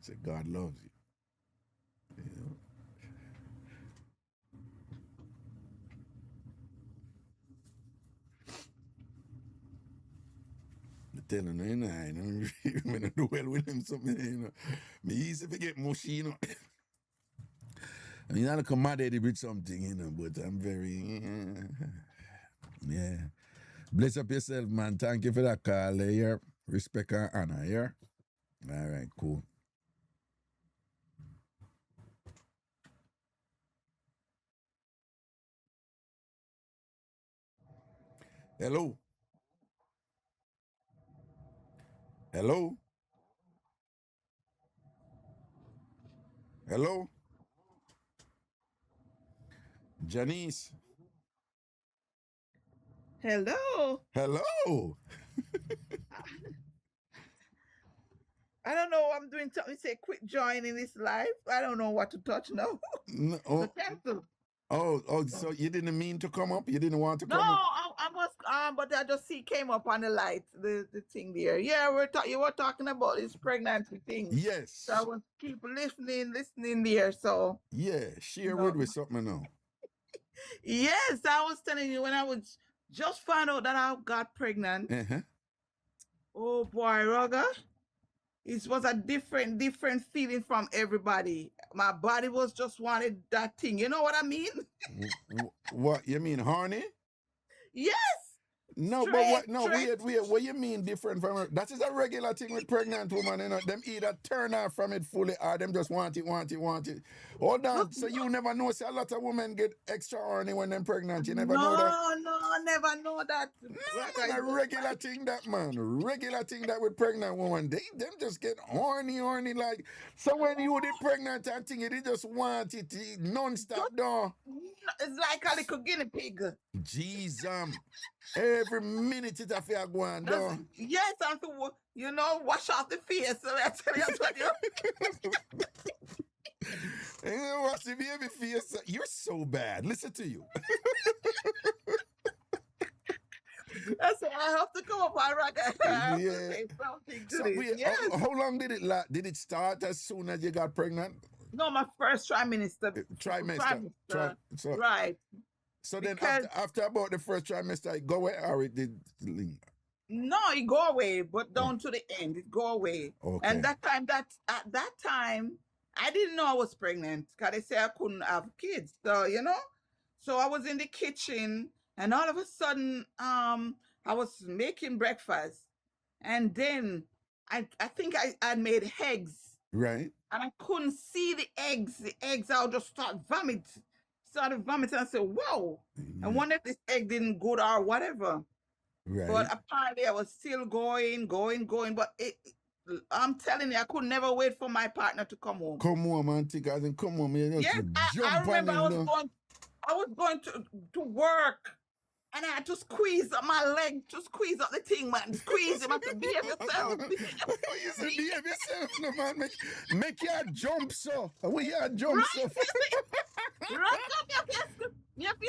Say God loves you. You know. I tell him, you know, I don't when I do well with him, something, you know. Me easy to get mushy, you know. I mean, I don't come mad at it with something, you know, but I'm very, yeah. Bless up yourself, man. Thank you for that call here. Respect and honor here. All right, cool. Hello. Hello. Hello. Janice. Hello. Hello. I don't know. I'm doing something. Say, quit joining this live. I don't know what to touch now. No, So cancel. so you didn't mean to come up? You didn't want to No, come up? I was but I just see came up on the light, the thing there. Yeah, you were talking about this pregnancy thing. Yes. So I was keep listening there. So Yeah, share No. with me something now. yes, I was telling you when I was just found out that I got pregnant. Uh-huh. Oh boy, Raga. It was a different feeling from everybody. My body was just wanted that thing. You know what I mean? What you mean, horny? Yes. No, but what? No, wait. What you mean different from her? That is a regular thing with pregnant women. You know, them either turn off from it fully or them just want it. Hold on. So you never know? See, a lot of women get extra horny when they're pregnant. You never know that? No, never know that. Man, a regular thing that, man. Regular thing that with pregnant women. Them just get horny like. So when you get pregnant and thing, they just want it non-stop, though. It's like a little guinea pig. Jesus. Every minute it a feel go on, though. Yes, and to wash off the face. So I tell you. You watch the baby face. You're so bad. Listen to you. I said I have to come up on Raga. Yeah. Say something to So this. wait, Yes. how long did it last? Did it start as soon as you got pregnant? No, my first trimester. So, Right. So then Because- after about the first trimester, it go away or it did linger? No, it go away, but down to the end, it go away. Okay. And at that time, I didn't know I was pregnant because they say I couldn't have kids. So so I was in the kitchen, and all of a sudden, I was making breakfast, and then I think I made eggs, Right. and I couldn't see the eggs. The eggs, I would just started vomiting. I said, "Whoa!" I wonder if this egg didn't go or whatever. Right. But apparently I was still going. But I'm telling you, I could never wait for my partner to come home. Come home, auntie, guys, and come home. You Yes, I remember I was going to work, and I had to squeeze up my leg, to squeeze up the thing, man. Squeeze him. I said, behave yourself. You said behave yourself, no, man. Make your jump, so. We are jump, so. Right up, you have to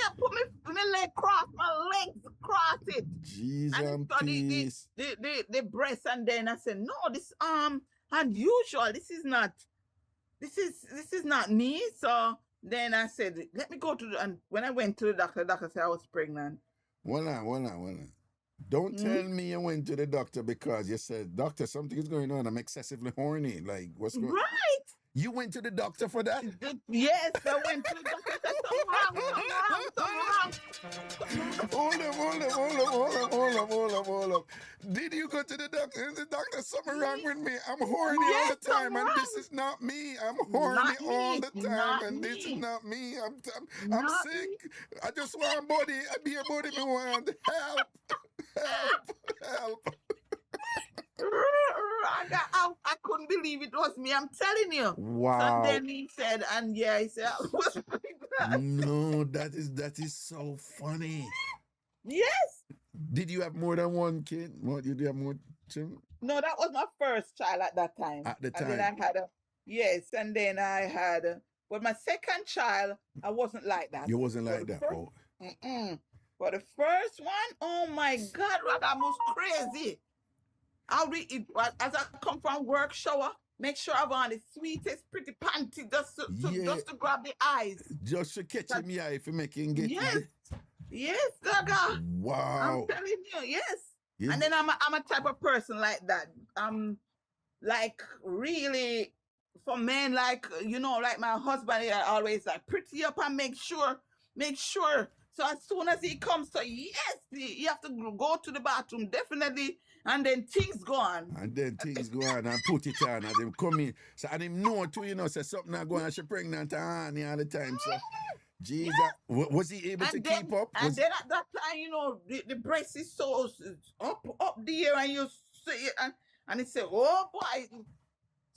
put my leg cross, my legs cross it. Jesus, And so peace. the breast, and then I said, no, this unusual. This is not me. So Then I said, let me go to the, and when I went to the doctor said I was pregnant. Hold on. Don't tell me you went to the doctor because you said, doctor, something is going on. I'm excessively horny. Like, what's going on? Right. You went to the doctor for that? Yes, I went to the doctor. Said, Hold up. Did you go to the doctor? The doctor, something wrong with me. I'm horny all Yes, the time, something and wrong. this is not me. I'm horny Not all me, the time, not and this is me. not me. I'm Not sick. I just want body. I be a body. Me want help. I couldn't believe it was me. I'm telling you. Wow. So then he said, and yeah, he said, I was pregnant. No, that is so funny. Yes. Did you have more than one kid? What, you have more children? No, that was my first child at that time. At the And then time. I had yes, and then I had, but my second child, I wasn't like that. You wasn't But like the that. first- Oh. Mm-mm. But the first one, oh my God, Raga was crazy. I'll read it as I come from work shower. Make sure I have on the sweetest pretty panty just to grab the eyes. Just to catch him, yeah, if you make him get Yes, Raga. Wow. I'm telling you, yes. Yeah. And then I'm a type of person like that. Like really for men, like like my husband, I always like pretty up and make sure. So as soon as he comes, so yes, you have to go to the bathroom definitely, and then things go on. And then things go on and put it on and them come in. So and him know too, say something not going on, she pregnant and honey all the time. So Jesus, was he able to keep up? And then at that time, the breast is so up there, and you see it, and it said, oh boy.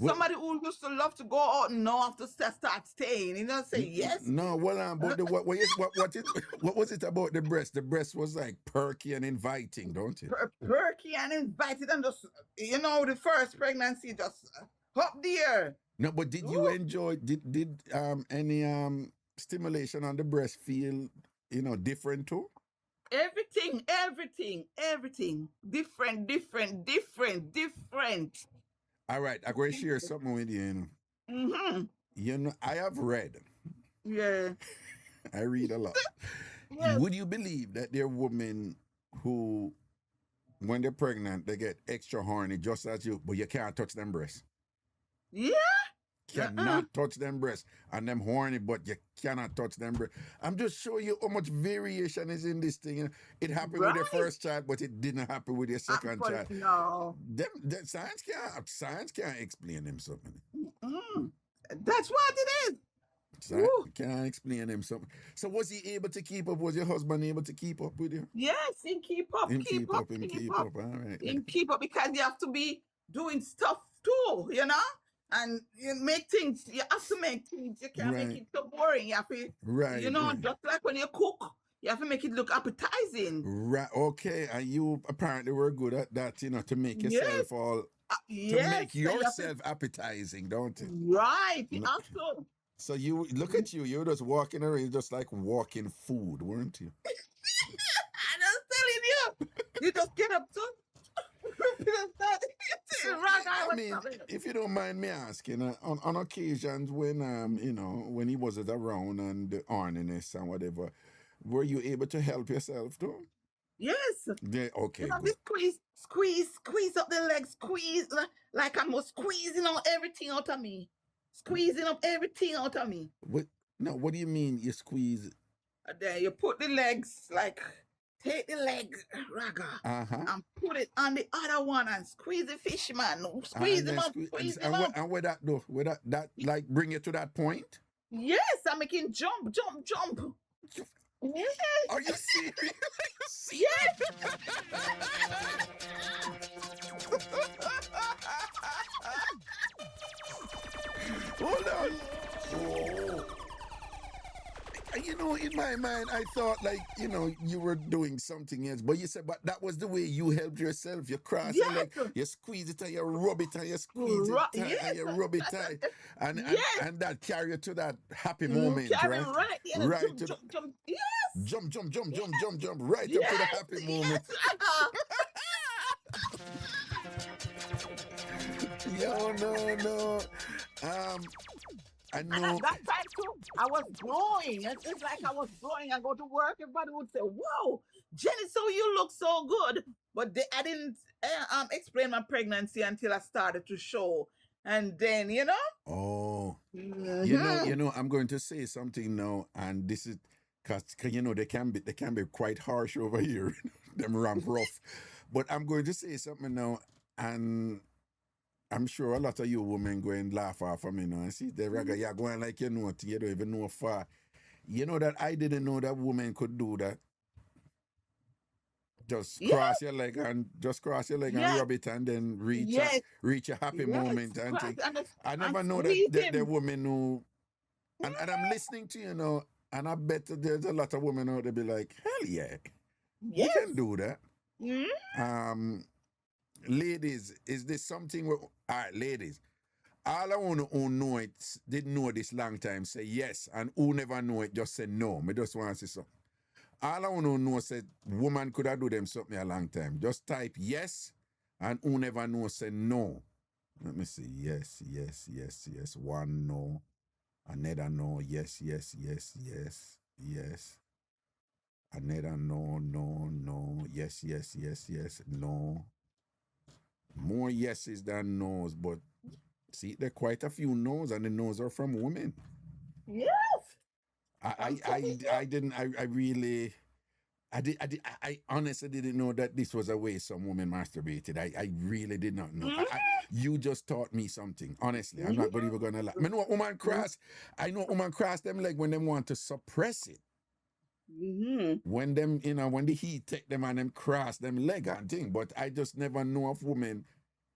Somebody who used to love to go out and now have to start staying, say yes. No, but what was it about the breast? The breast was like perky and inviting, don't it? Perky and invited, and just the first pregnancy just up there. No, but did you enjoy? Did any stimulation on the breast feel different too? Everything, different. All right, I'm going to share something with you. Mm-hmm. I have read. Yeah. I read a lot. Yes. Would you believe that there are women who, when they're pregnant, they get extra horny just as you, but you can't touch them breasts? Yeah. Cannot touch them breasts. And them horny, but you cannot touch them breasts. I'm just showing you how much variation is in this thing. It happened with your first child, but it didn't happen with your second child. No. Science can't explain them something. That's what it is. Science can't explain them something. So was he able to keep up? Was your husband able to keep up with you? Yes, he keep up. Keep up. All right. Him keep up because you have to be doing stuff too, And you make things, you have to make things. You can't make it so boring. You have to, just like when you cook, you have to make it look appetizing. Right. Okay. And you apparently were good at that, to make yourself to make yourself appetizing, don't it? Right. You have to. So you look at you. You're just walking around, just like walking food, weren't you? I'm just telling you. You just get up to. I mean, if you don't mind me asking, on occasions when when he wasn't around and the horniness and whatever, were you able to help yourself too? Yes. Yeah, okay. Squeeze up the legs, squeeze like I'm squeezing out everything out of me. Squeezing up everything out of me. What do you mean you squeeze? Then you put the legs like. Take the leg, Raga, and put it on the other one and squeeze the fish, man. Squeeze him up, squeeze him up. And where that do? Where that like bring you to that point? Yes, I'm making jump. Yes. Are you serious? Yes. Hold on. Oh. In my mind, I thought you were doing something else. But you said, but that was the way you helped yourself. You cross your leg, you squeeze it and you rub it and you squeeze it and you rub it tight. And that carry you to that happy moment, right? Right. Jump. Yes. Jump. Right up to the happy moment. No. I And know. at that time too, I was glowing. It's like I was glowing. I go to work, everybody would say, "Whoa, Jenny, so you look so good." But I didn't explain my pregnancy until I started to show, and then Oh, Mhm. I'm going to say something now, and this is because they can be quite harsh over here, them ramp rough. But I'm going to say something now, and I'm sure a lot of you women going laugh off of me now and see the Raga, you're going like you don't even know far. You know that I didn't know that women could do that. Just Yeah, cross your leg and yeah, rub it and then yes, reach a happy yes. moment and Cross thing. I and never know that squeeze the him. women who and I'm listening to you now, and I bet that there's a lot of women out there be like, hell yeah, we Yes. can do that. Mhm. Ladies, is this something where all right, ladies? All I want to who know it, didn't know this long time, say yes, and who never know it, just say no. Me just want to say so. All I want to know say woman could have do them something a long time. Just type yes, and who never know say no. Let me see. Yes, yes, yes, yes. One no. Another no. Yes, yes, yes, yes, yes. Another no, no, no. Yes, yes, yes, yes. No. More yeses than no's, but see, there are quite a few no's, and the no's are from women. Yes. I'm telling you. I didn't I really I honestly didn't know that this was a way some women masturbated. I really did not know. Mhm. You just taught me something. Honestly, I'm not even gonna lie. I know a woman cross. I know a woman cross them leg when they want to suppress it. Mhm. When them, when the heat take them and them cross them leg and thing. But I just never know of women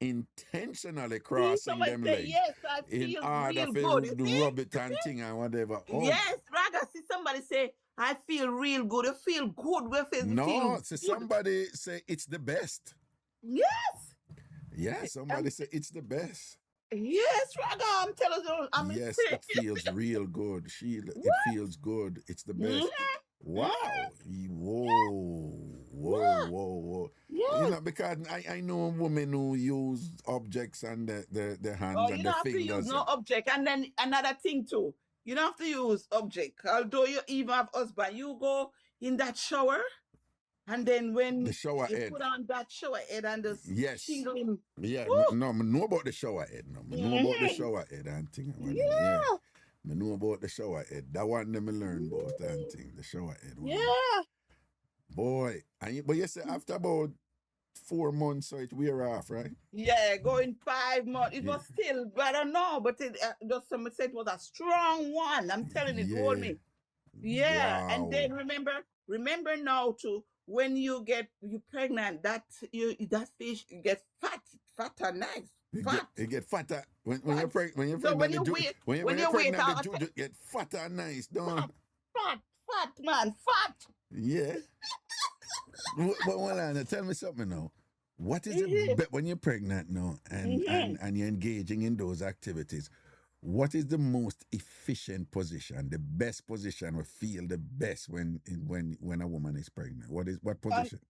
intentionally See, crossing somebody them say legs yes. I in feel order real good. You to see? rub it and thing and whatever. Oh Yes, Raga. See somebody say, I feel real good. You feel good. We feel no, so good. somebody say it's the best. Yes. Yeah, somebody say it's the best. Yes, Raga. I'm telling you. I'm Yes, sick. it feels real good. Sheila, it What? feels good. It's the Mhm. best. Wow. Whoa. Whoa, Yeah. whoa, whoa. Yes. Because I know women who use objects and their hands Oh, and you their don't have to use fingers. no object. And then another thing too. You don't have to use object. Although you even have husband, you go in that shower, and then The when shower you head. put on that shower head and just Yes. shingle him. Yeah, Woo! no, I know about the shower head. No, I know about the Mhm. shower head and thing and whatever. Yeah. Yeah. I know about the shower head. That one them I learn about and thing. The shower head one. Yeah. Boy. But you say after about 4 months, so it wear off, right? Yeah, going 5 months. It Yeah. was still, I don't know, but it just someone said it was a strong one. I'm telling it, hold Yeah. me. Yeah, and Wow. then remember now too, when you pregnant, that fish gets fatter, nice, fat. It get fatter when Fat. you're So when pregnant. you wait, When when you're you wait, pregnant, the juju get fatter and nice, don't? fat, fat, man, fat. Yeah. But hold on, tell me something now. What is Mhm, when you're pregnant now mhm. and you're engaging in those activities? What is the most efficient position, the best position, or feel the best when a woman is pregnant? What On position?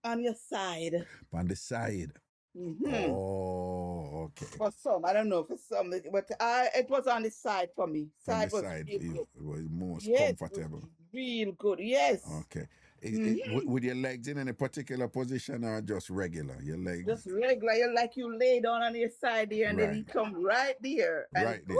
on your side. On the side. Hmm. Oh, okay. For some, I don't know for some, but it was on the side for me. On the Side was side real for you, good. it was most Yes, it was comfortable. real good. Yes. Okay. Hmm. With your legs in any particular position or just regular? Your legs Just regular, like you lay down on your side there, and then right, he come right there, and right there.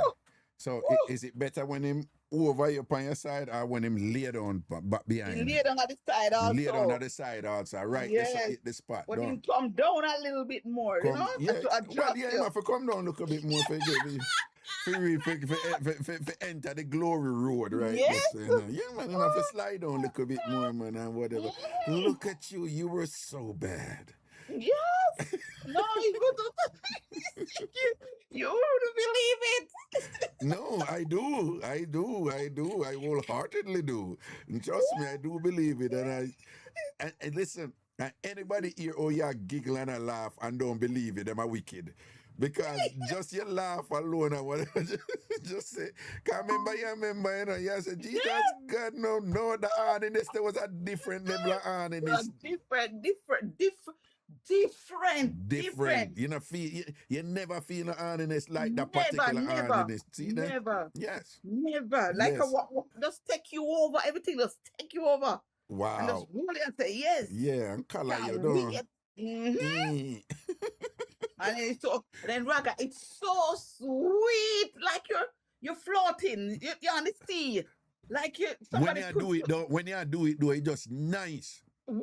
So is it better when him over you on your side or when him lay down back he behind you? lay down on the side Lay down also. at the side also, right? This Yes, hit the spot. but Don't he come down a little bit more, come. Yeah, to well, adjust yeah, him you. have to come down look a bit more for enter the glory road, right? Yes. This, yeah, man, you have to slide down a little bit more, man, and whatever. Look at you, you were so bad. Yes. No, you go to you wouldn't believe it. No, I do. I wholeheartedly do. And trust me, I do believe it. And listen, anybody here oh yeah giggle and a laugh and don't believe it, them are wicked. Because just your laugh alone or whatever, just say, can't remember, you say, Jesus God, no, the on in this, there was a different level of on in this. Different. different. You know, you never feel the horniness like that Never, particular never, horniness. See that? never, Yes. never. Like a Yes. what just take you over. Everything just take you over. And just Wow. hold it and say yes. Yeah, and color you Can't know. wait. Mhm. Mm. And it's so then Raga, it's so sweet. Like you're floating. You're on the sea. Like you When somebody you could do it though, it's just nice. what?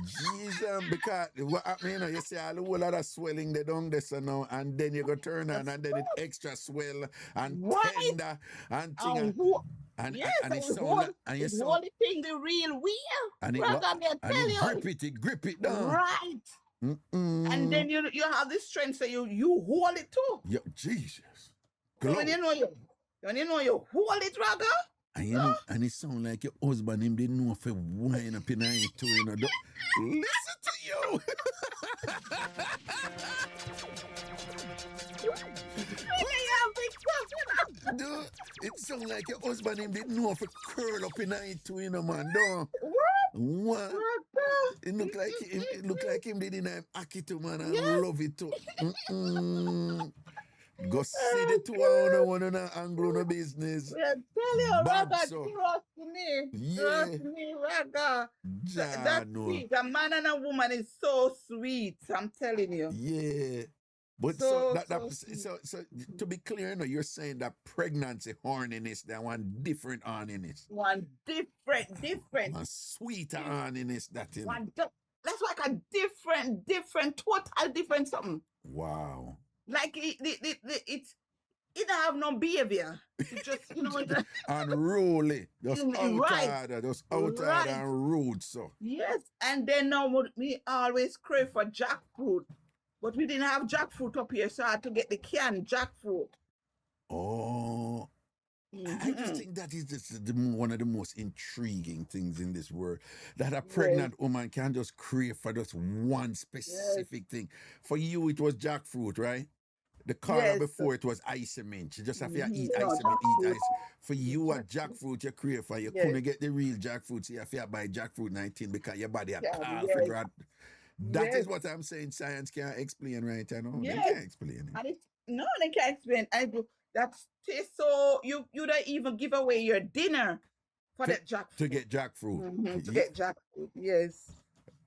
Jesus, because what happen, you know, you see all the whole lot of swelling they down there so now, and then you go turn on, and then it extra swell and Right. tender and thing, And who and yes, and it and sound hold, like, and you it's sound, holding thing the real wheel. and it Raga, me and tell it you. grip it down. Right. Mm-mm. And then you have the strength, so you hold it too. Yo, Jesus. So when you know you hold it, Raga. And you know, and it sound like your husband him didn't know if he wind up in it too, you know. Listen to you. Dude, it sound like your husband him didn't know if he curl up in it too, you know, man. Don't. What? It look like him did in him act it too, man. I love it too. Go see the two one on Anglo no business. Yeah, tell you, Bad Raga, so. trust me. Yeah. Trust me, Raga. Ja, That's no. sweet. A man and a woman is so sweet. I'm telling you. Yeah. But So to be clear, no, you're saying that pregnancy horniness, that one different horniness. one different. One sweeter horniness that in. That's like a different, total different something. Wow. Like it don't have no behavior. It just Unruly. Just Right. outside and rude, so. Yes, and then now we always crave for jackfruit, but we didn't have jackfruit up here, so I had to get the canned jackfruit. Oh. I just think that is just one of the most intriguing things in this world. That a pregnant woman can just crave for just one specific thing. For you, it was jackfruit, right? The color before it was ice mint. You just have to eat ice mint, eat ice. For you, a jackfruit you crave for. You couldn't get the real jackfruit, so you have to buy jackfruit 19 because your body had call figure out. That is what I'm saying. Science can't explain, right? I know. They can't explain it. And no, they can't explain. That's so you don't even give away your dinner for that jackfruit. To get jackfruit. To get jackfruit, yes.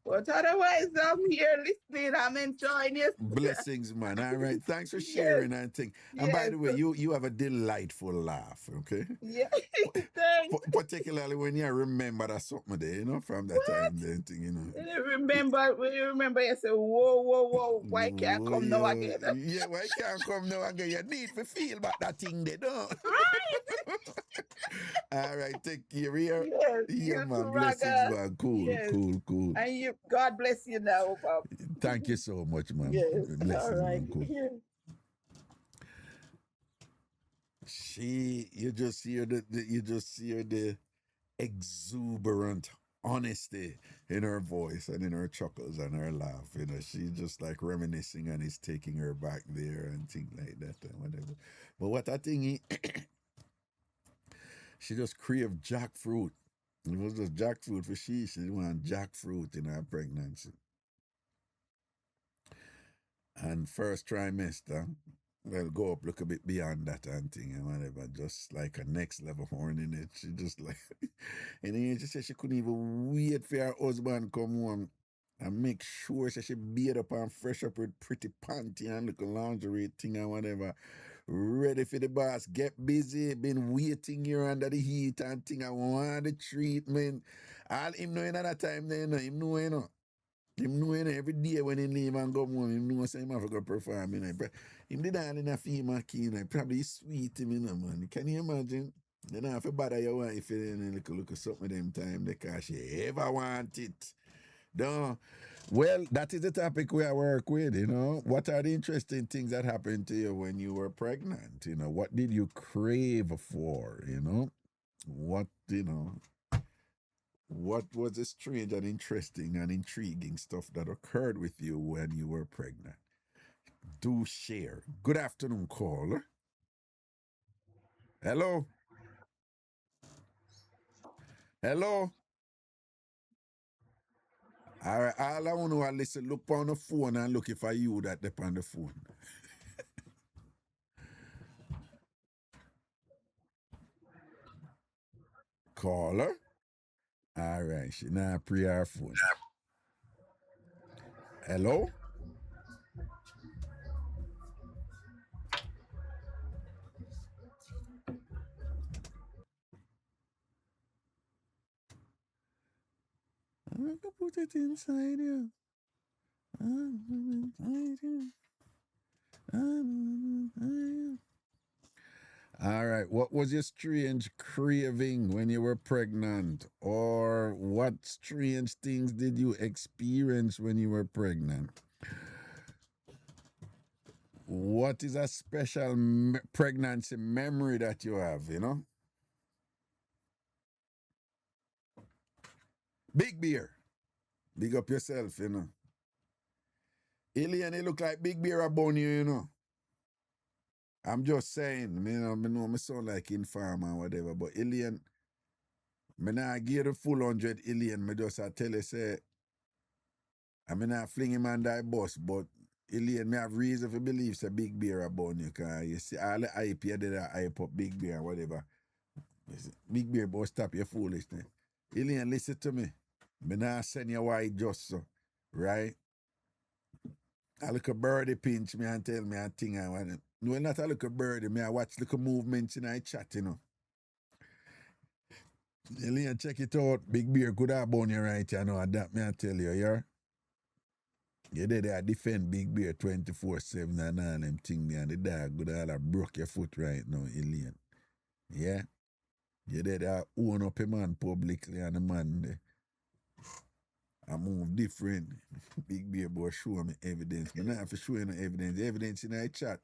But otherwise, I'm here listening. I'm enjoying it. Blessings, man. All right. Thanks for sharing and thing. And by the way, you have a delightful laugh, okay? Yeah. Thanks. Particularly when you remember that something there, you know, from that time then thing, you know. When you remember, you say, whoa, why can't come now again? Yeah, why can't come now again? You need to feel about that thing there, don't? Right. All right, take care here. Yes, man. Raga. Blessings, man. Cool, Yes. cool. And God bless you now, Pop. Thank you so much, man. Yes. Blessings, All right. man. Cool. You just hear the exuberant honesty in her voice and in her chuckles and her laugh. You know, she's just like reminiscing and it's taking her back there and things like that and whatever. But what I think she just craved jackfruit. It was just jackfruit for she didn't want jackfruit in her pregnancy. And first trimester, well, go up, look a bit beyond that and thing and whatever, just like a next level horn in it. She just like, and then she said she couldn't even wait for her husband to come home and make sure she beat up and fresh up with pretty panty and little lingerie thing and whatever. Ready for the boss, get busy, been waiting here under the heat and thing. I want the treatment. All him knowing at that time, then him know, you know. Him know, you know, every day when he leave and go home, him know say him have to go perform, you know. Him did all in a female key, you know. Probably sweet him, you know, man. Can you imagine? You don't have to bother your wife, you know, look at something them time because she ever want it. No. Well, that is the topic we work with, you know. What are the interesting things that happened to you when you were pregnant? You know, what did you crave for, you know? What, you know, what was the strange and interesting and intriguing stuff that occurred with you when you were pregnant? Do share. Good afternoon, caller. Hello? Hello? All right, all I want to listen, look on the phone and look if I you that dep on the phone. Caller. All right, she now pre her phone. Hello? I can put it inside you. All right. What was your strange craving when you were pregnant? Or what strange things did you experience when you were pregnant? What is a special pregnancy memory that you have, you know? Big beer. Big up yourself, you know. Alien, you look like Big Bear about you, you know. I'm just saying, I know me sound like informer or whatever, but Alien, me not give the full 100 Alien, me just I tell you, say, I mean, not fling him on that bus, but Alien, me have reason to believe say Big Bear about you, because you see all the hype, you did that hype up Big Bear, whatever. Big Bear, but stop your foolishness. Alien, listen to me. Me not send you why just so, right? A little birdie pinch me and tell me a thing I want. No, not a little birdie. Me I watch little movements in I chat, you know. Alien, check it out. Big Bear could have bone you right, you know. That me I tell you, yeah? You did I defend Big Bear 24/7 and all them thing there, and the dog could have broke your foot right now, Alien. Yeah? You did I own up a man publicly and the man there. I move different. Big Bear boy show me evidence. Me not have to show you no evidence. Evidence in the chat.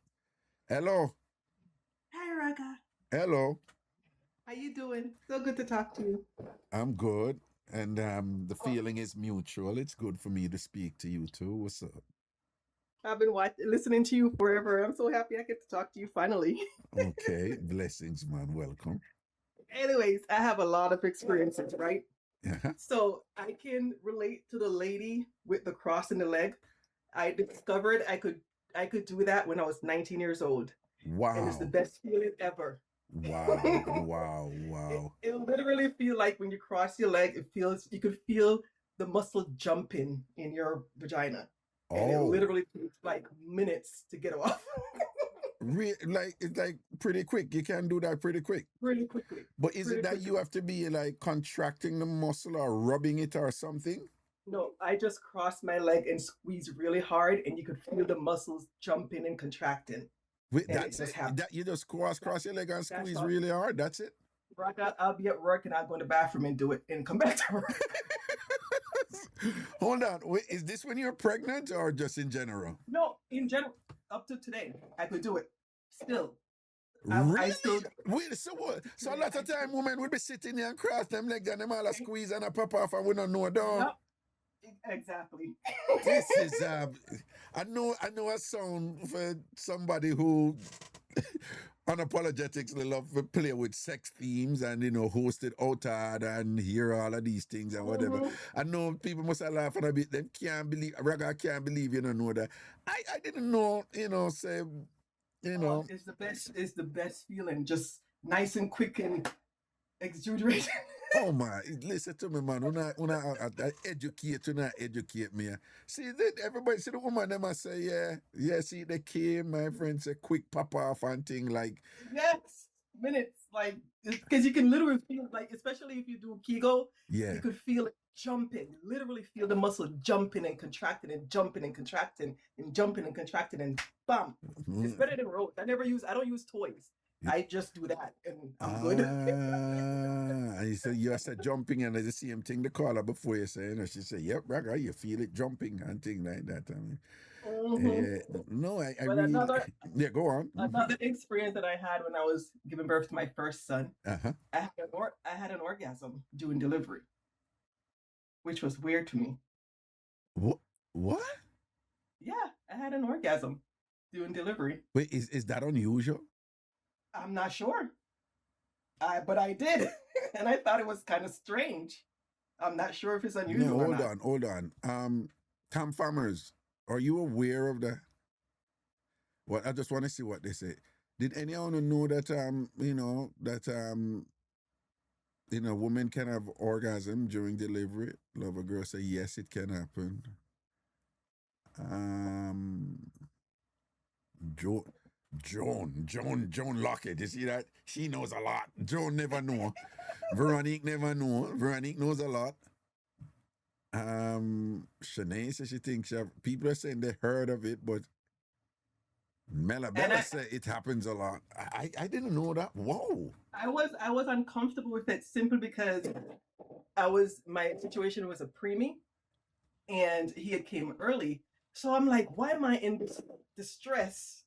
Hello. Hi, Raga. Hello. How you doing? So good to talk to you. I'm good. And the feeling is mutual. It's good for me to speak to you too. What's up? I've been listening to you forever. I'm so happy I get to talk to you finally. Okay. Blessings, man. Welcome. Anyways, I have a lot of experiences, right? Uh-huh. So I can relate to the lady with the cross in the leg. I discovered I could do that when I was 19 years old. Wow. And it's the best feeling ever. Wow. It literally feel like when you cross your leg, you could feel the muscle jumping in your vagina. And it literally takes like minutes to get off. It's like pretty quick. You can do that pretty quick. Really quickly. But is it that you have to be like contracting the muscle or rubbing it or something? No, I just cross my leg and squeeze really hard, and you could feel the muscles jumping and contracting. Wait, and that's it? That you just cross your leg and squeeze all. really hard? That's it? I'll be at work and I'll go in the bathroom and do it and come back to work. Hold on. Wait, is this when you're pregnant or just in general? No, in general, up to today, I could do it. Still. Really? I still. Wait, so what? So a lot of time women will be sitting there and cross them legs and them all a squeeze and a pop off and we don't know down. Yep. Exactly. This is I know a sound for somebody who unapologetically love to play with sex themes and host it out hard and hear all of these things and whatever. I know people must have laughed a bit. Them can't believe Raga can't believe you don't know that. I didn't know, say it's the best feeling. Just nice and quick and exuderating. Oh my, listen to me, man. When I educate me. See, everybody see the woman, them I say, yeah, see, they came, my friend say quick pop off and thing like. Yes, minutes, like, because you can literally feel, like, especially if you do Kegel, you could feel it jumping, literally feel the muscle jumping and contracting and jumping and contracting and jumping and contracting and bam. It's better than ropes. I don't use toys. I just do that and I'm good. And you said jumping and the same thing the caller before you say, she said, yep, Raga, you feel it jumping and thing like that. No, I really, go on. Another experience that I had when I was giving birth to my first son, uh-huh. I had an orgasm during delivery, which was weird to me. What? Yeah, I had an orgasm during delivery. Wait, is that unusual? I'm not sure. But I did. And I thought it was kind of strange. I'm not sure if it's No, unusual or not. hold on. TamFamers, are you aware of that? Well, I just want to see what they say. Did anyone know that women can have orgasm during delivery? Lover girl say yes, it can happen. Joan Lockett. You see that? She knows a lot. Joan never know. Veronique never know. Veronique knows a lot. Shanae says she thinks people are saying they heard of it, but Bella said it happens a lot. I didn't know that. Whoa. I was uncomfortable with it simply because my situation was a preemie and he had came early. So I'm like, why am I in distress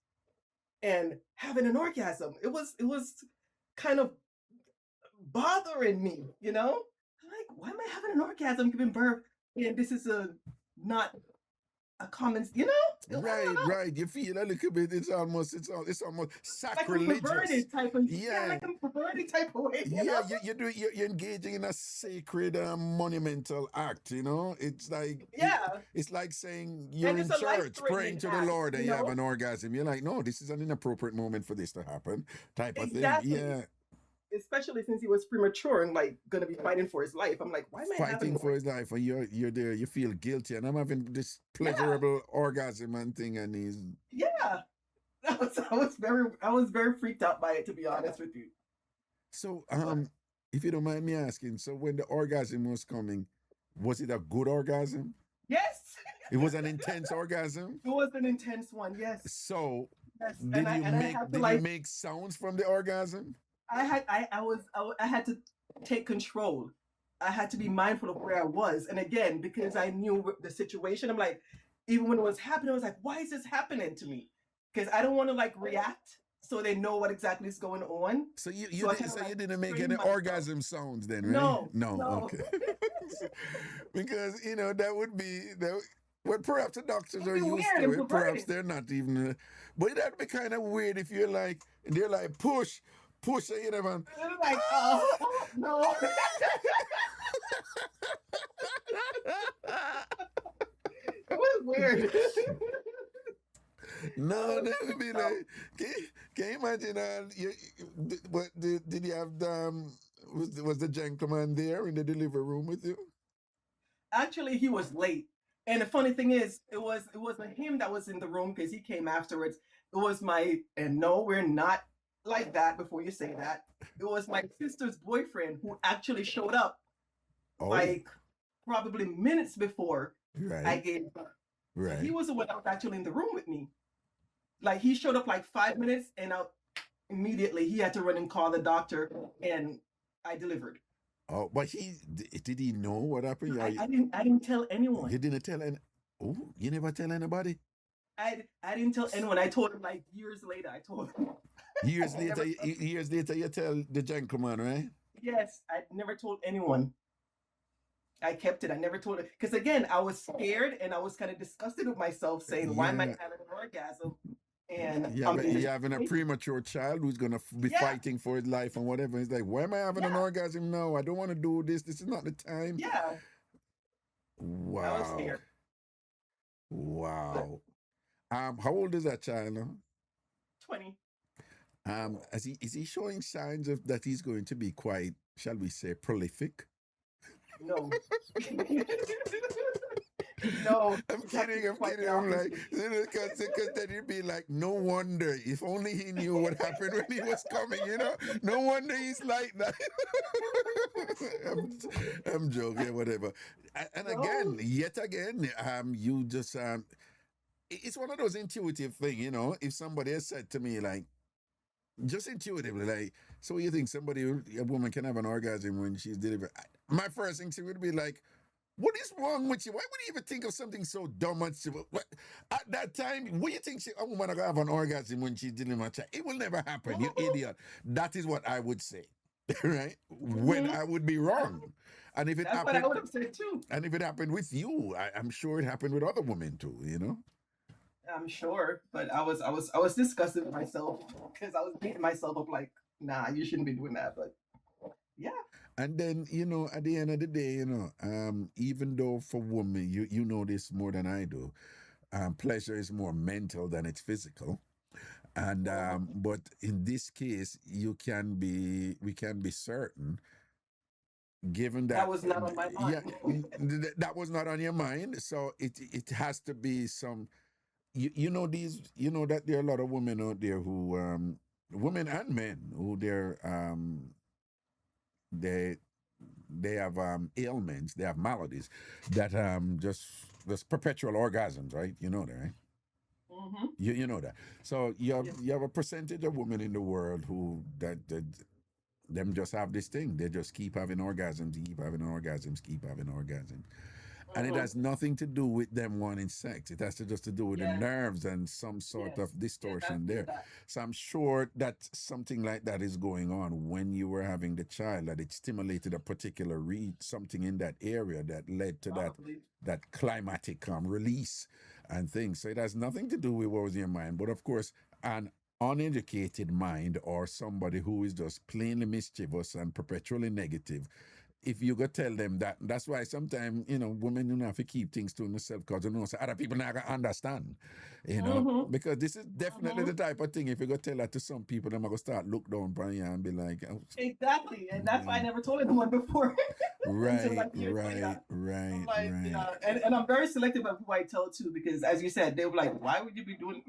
and having an orgasm? It was kind of bothering me, you know? I'm like, why am I having an orgasm giving birth? And this is not a common, you know? Right. You feel a little bit. It's almost sacrilegious. Like a perverted type of like a perverted type of way. You're engaging in a sacred monumental act. You know, it's like it's like saying you're in church praying to the Lord and you have an orgasm. You're like, no, this is an inappropriate moment for this to happen. Type of thing. Yeah. Especially since he was premature and like gonna be fighting for his life. I'm like, why am I fighting for his life? And you're there, you feel guilty, and I'm having this pleasurable orgasm and thing, and he's I was very freaked out by it, to be honest with you. So if you don't mind me asking, so when the orgasm was coming, was it a good orgasm? Yes. It was an intense orgasm? It was an intense one, yes. So did you make sounds from the orgasm? I had to take control. I had to be mindful of where I was. And again, because I knew the situation, I'm like, even when it was happening, I was like, why is this happening to me? Because I don't want to like react so they know what exactly is going on. So you didn't make any orgasm sounds then, right? No. Okay. Because, that would be... Well, perhaps the doctors are used to it. Perhaps they're not even... but that'd be kind of weird if you're like... They're like, push, and you never... And I'm like, oh, no. It was weird. No, that would be like... Can you imagine... did you have... was the gentleman there in the delivery room with you? Actually, he was late. And the funny thing is, it wasn't him that was in the room because he came afterwards. It was and no, we're not like that before you say that. It was my sister's boyfriend who actually showed up like probably minutes before I gave birth. Right. So he was the one that was actually in the room with me. Like he showed up like 5 minutes and immediately he had to run and call the doctor and I delivered. Oh, but did he know what happened? I didn't tell anyone. You didn't tell you never tell anybody? I didn't tell anyone. I told him like years later. I told him. Years later, you tell the gentleman, right? Yes, I never told anyone. I kept it. I never told it because again, I was scared and I was kind of disgusted with myself, saying, "Why am I having an orgasm?" And you're having a premature child who's gonna be fighting for his life and whatever. He's like, "Why am I having an orgasm now? I don't want to do this. This is not the time." Yeah. Wow. I was scared. Wow. How old is that child now? 20. Is he showing signs of that he's going to be quite, shall we say, prolific? No. No. I'm kidding. I'm like, because then he'd be like, no wonder. If only he knew what happened when he was coming, No wonder he's like that. I'm joking, whatever. And yet again, you just, it's one of those intuitive things, if somebody has said to me, like, just intuitively, like, so you think a woman can have an orgasm when she's delivering? My first thing would be like, what is wrong with you? Why would you even think of something so dumb and simple? At that time, what do you think a woman will have an orgasm when she's delivering a child? It will never happen, you idiot. That is what I would say, right? When I would be wrong. And if it That's happened, what I would have said too. And if it happened with you, I'm sure it happened with other women too, I'm sure, but I was disgusted with myself because I was beating myself up like, nah, you shouldn't be doing that. But yeah. And then, at the end of the day, even though for women, you know this more than I do, pleasure is more mental than it's physical. And but in this case, we can be certain, given That that was not on my yeah, mind. that was not on your mind. So it has to be some, you know that there are a lot of women out there who women and men who they they have ailments, they have maladies that just perpetual orgasms, right? You know that, right? Mm-hmm. You know that. So you have a percentage of women in the world who that them just have this thing. They just keep having orgasms, keep having orgasms, keep having orgasms. And it has nothing to do with them wanting sex. It has to do with the nerves and some sort of distortion there. So I'm sure that something like that is going on when you were having the child, that it stimulated a particular something in that area that led to that climatic release and things. So it has nothing to do with what was in your mind. But of course, an uneducated mind or somebody who is just plainly mischievous and perpetually negative, if you go tell them that, that's why sometimes, women, have to keep things to themselves, because so other people not gonna understand, because this is definitely the type of thing, if you go tell that to some people, they're gonna start look down upon you and be like, oh, exactly. And that's why I never told anyone before. Until like years later. Right. And I'm very selective of who I tell to, because as you said, they were like, why would you be doing,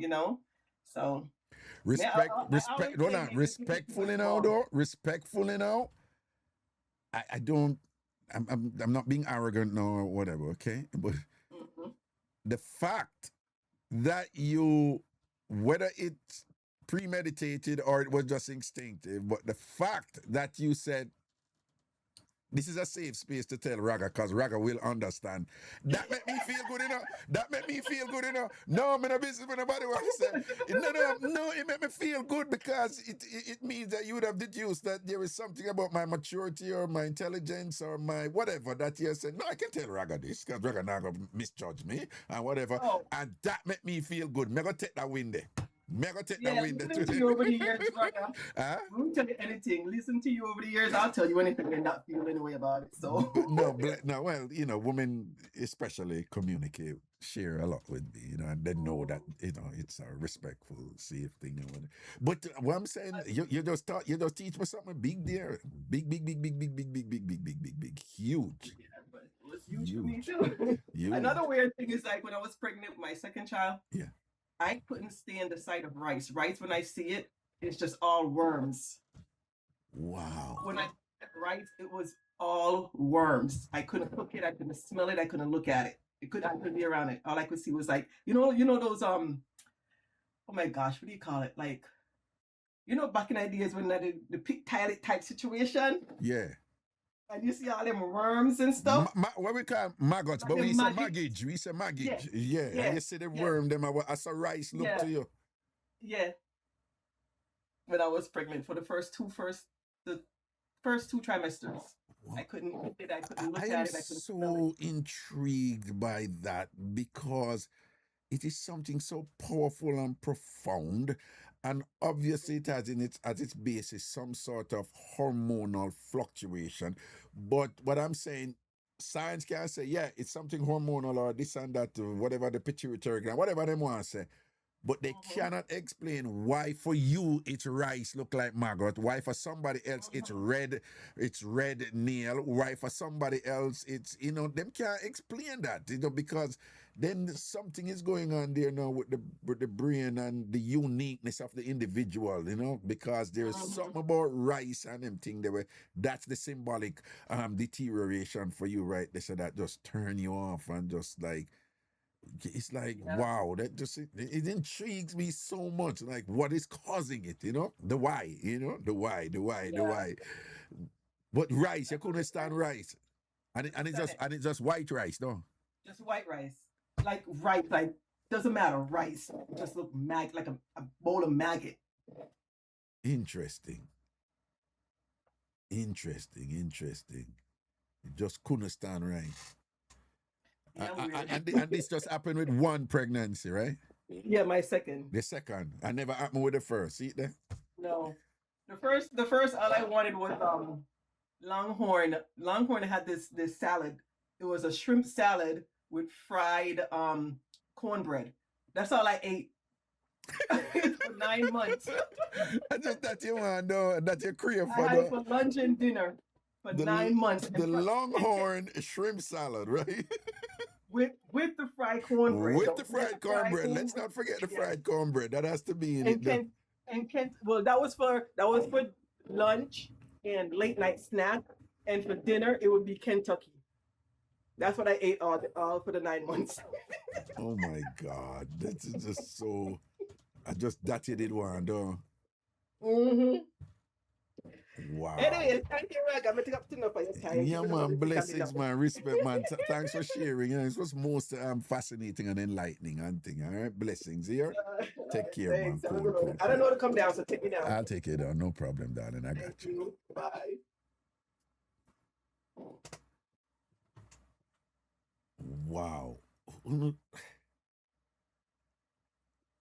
so respectfully now though, respectfully now, I don't, I'm not being arrogant now or whatever, okay? But the fact that whether it's premeditated or it was just instinctive, but the fact that you said, this is a safe space to tell Raga, because Raga will understand. That make me feel good enough. That make me feel good enough. No, I'm in a business with nobody what I say. No, it made me feel good, because it means that you would have deduced that there is something about my maturity or my intelligence or my whatever that you said, no, I can tell Raga this, because Raga not going to misjudge me and whatever. And that made me feel good. Me go take that win there. Listen to you over the years, Raga. I won't tell you anything. Listen to you over the years, I'll tell you anything and not feel any way about it. So no, well, women especially communicate, share a lot with me, and they know that it's a respectful, safe thing. But what I'm saying, you just teach me something big there, big, huge. Yeah, but it was huge for me too. Another weird thing is, like, when I was pregnant with my second child, I couldn't stand the sight of rice. Rice, when I see it, it's just all worms. Wow. When I ate rice, it was all worms. I couldn't cook it. I couldn't smell it. I couldn't look at it. I couldn't be around it. All I could see was, like, those oh my gosh, what do you call it? Like, back in the days when the pig toilet type situation. Yeah. And you see all them worms and stuff. What we call maggots, but we say maggage. We say maggage. Yeah. And you see the worm, them as a rice look to you. Yeah. When I was pregnant for the first two trimesters. Wow. I couldn't eat it. I couldn't look at it. I couldn't smell it. Intrigued by that, because it is something so powerful and profound. And obviously it has at its basis some sort of hormonal fluctuation. But what I'm saying, science can say, yeah, it's something hormonal or this and that, whatever the pituitary gland, whatever they want to say. But they cannot explain why for you it's rice look like maggot, why for somebody else it's red nail, why for somebody else it's, them can't explain that, because then something is going on there now with the brain and the uniqueness of the individual, because there's something about rice and them thing that's the symbolic deterioration for you, right? They said that just turn you off and just like, it's like, wow, that just, it intrigues me so much. Like, what is causing it, the why, the why. But rice, you couldn't stand rice. And it's just white rice, no? Just white rice. Like rice, like, doesn't matter, rice. It just look like a bowl of maggot. Interesting. You just couldn't stand rice. And this just happened with one pregnancy, right? Yeah, my second. The second. I never happened with the first. See there? No. The first all I wanted was Longhorn had this salad. It was a shrimp salad with fried cornbread. That's all I ate for 9 months. I just that you want though, that you crave I for had it the for lunch and dinner for the 9 months. the Longhorn shrimp salad, right? with the fried cornbread. With Don't the forget fried cornbread. Let's not forget the Yeah. fried cornbread. That has to be in And it. Though. well, that was for lunch and late night snack, and for dinner it would be Kentucky. That's what I ate all for the 9 months. Oh my God, this is just so. I just that you did one, though. Mm-hmm. Wow. Anyway, thank you, Rag. I'm gonna take up enough for your time. Yeah, Keep it man. on. Blessings, man. Respect, man. Thanks for sharing. You know, it was most fascinating and enlightening and thing. All right, blessings here. Take care, man. Thanks. I Cool, cool. don't know how to come down, so take me down. I'll take it down. No problem, darling. I got Thank you. you. Bye. Wow.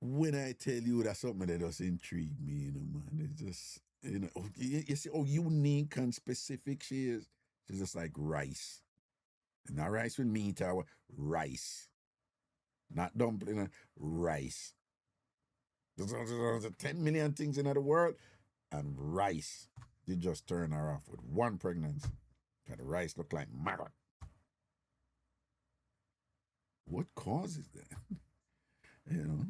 When I tell you that's something that just intrigued me, you know, man. It's just, you know, you see how unique and specific she is. She's just like rice. Not rice with meat or rice. Not dumpling, rice. There's 10 million things in the world, and rice. You just turn her off with one pregnancy. Because the rice look like maggot. What causes that? You know?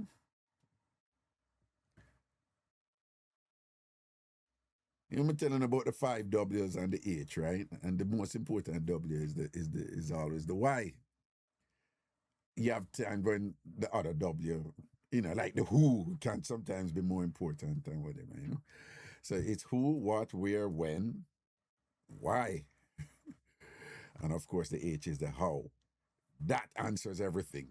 You know, I'm telling about the 5 W's and the H, right? And the most important W is always the Y. You have time when the other W, you know, like the who can sometimes be more important than whatever, you know. So it's who, what, where, when, why. And of course the H is the how. That answers everything.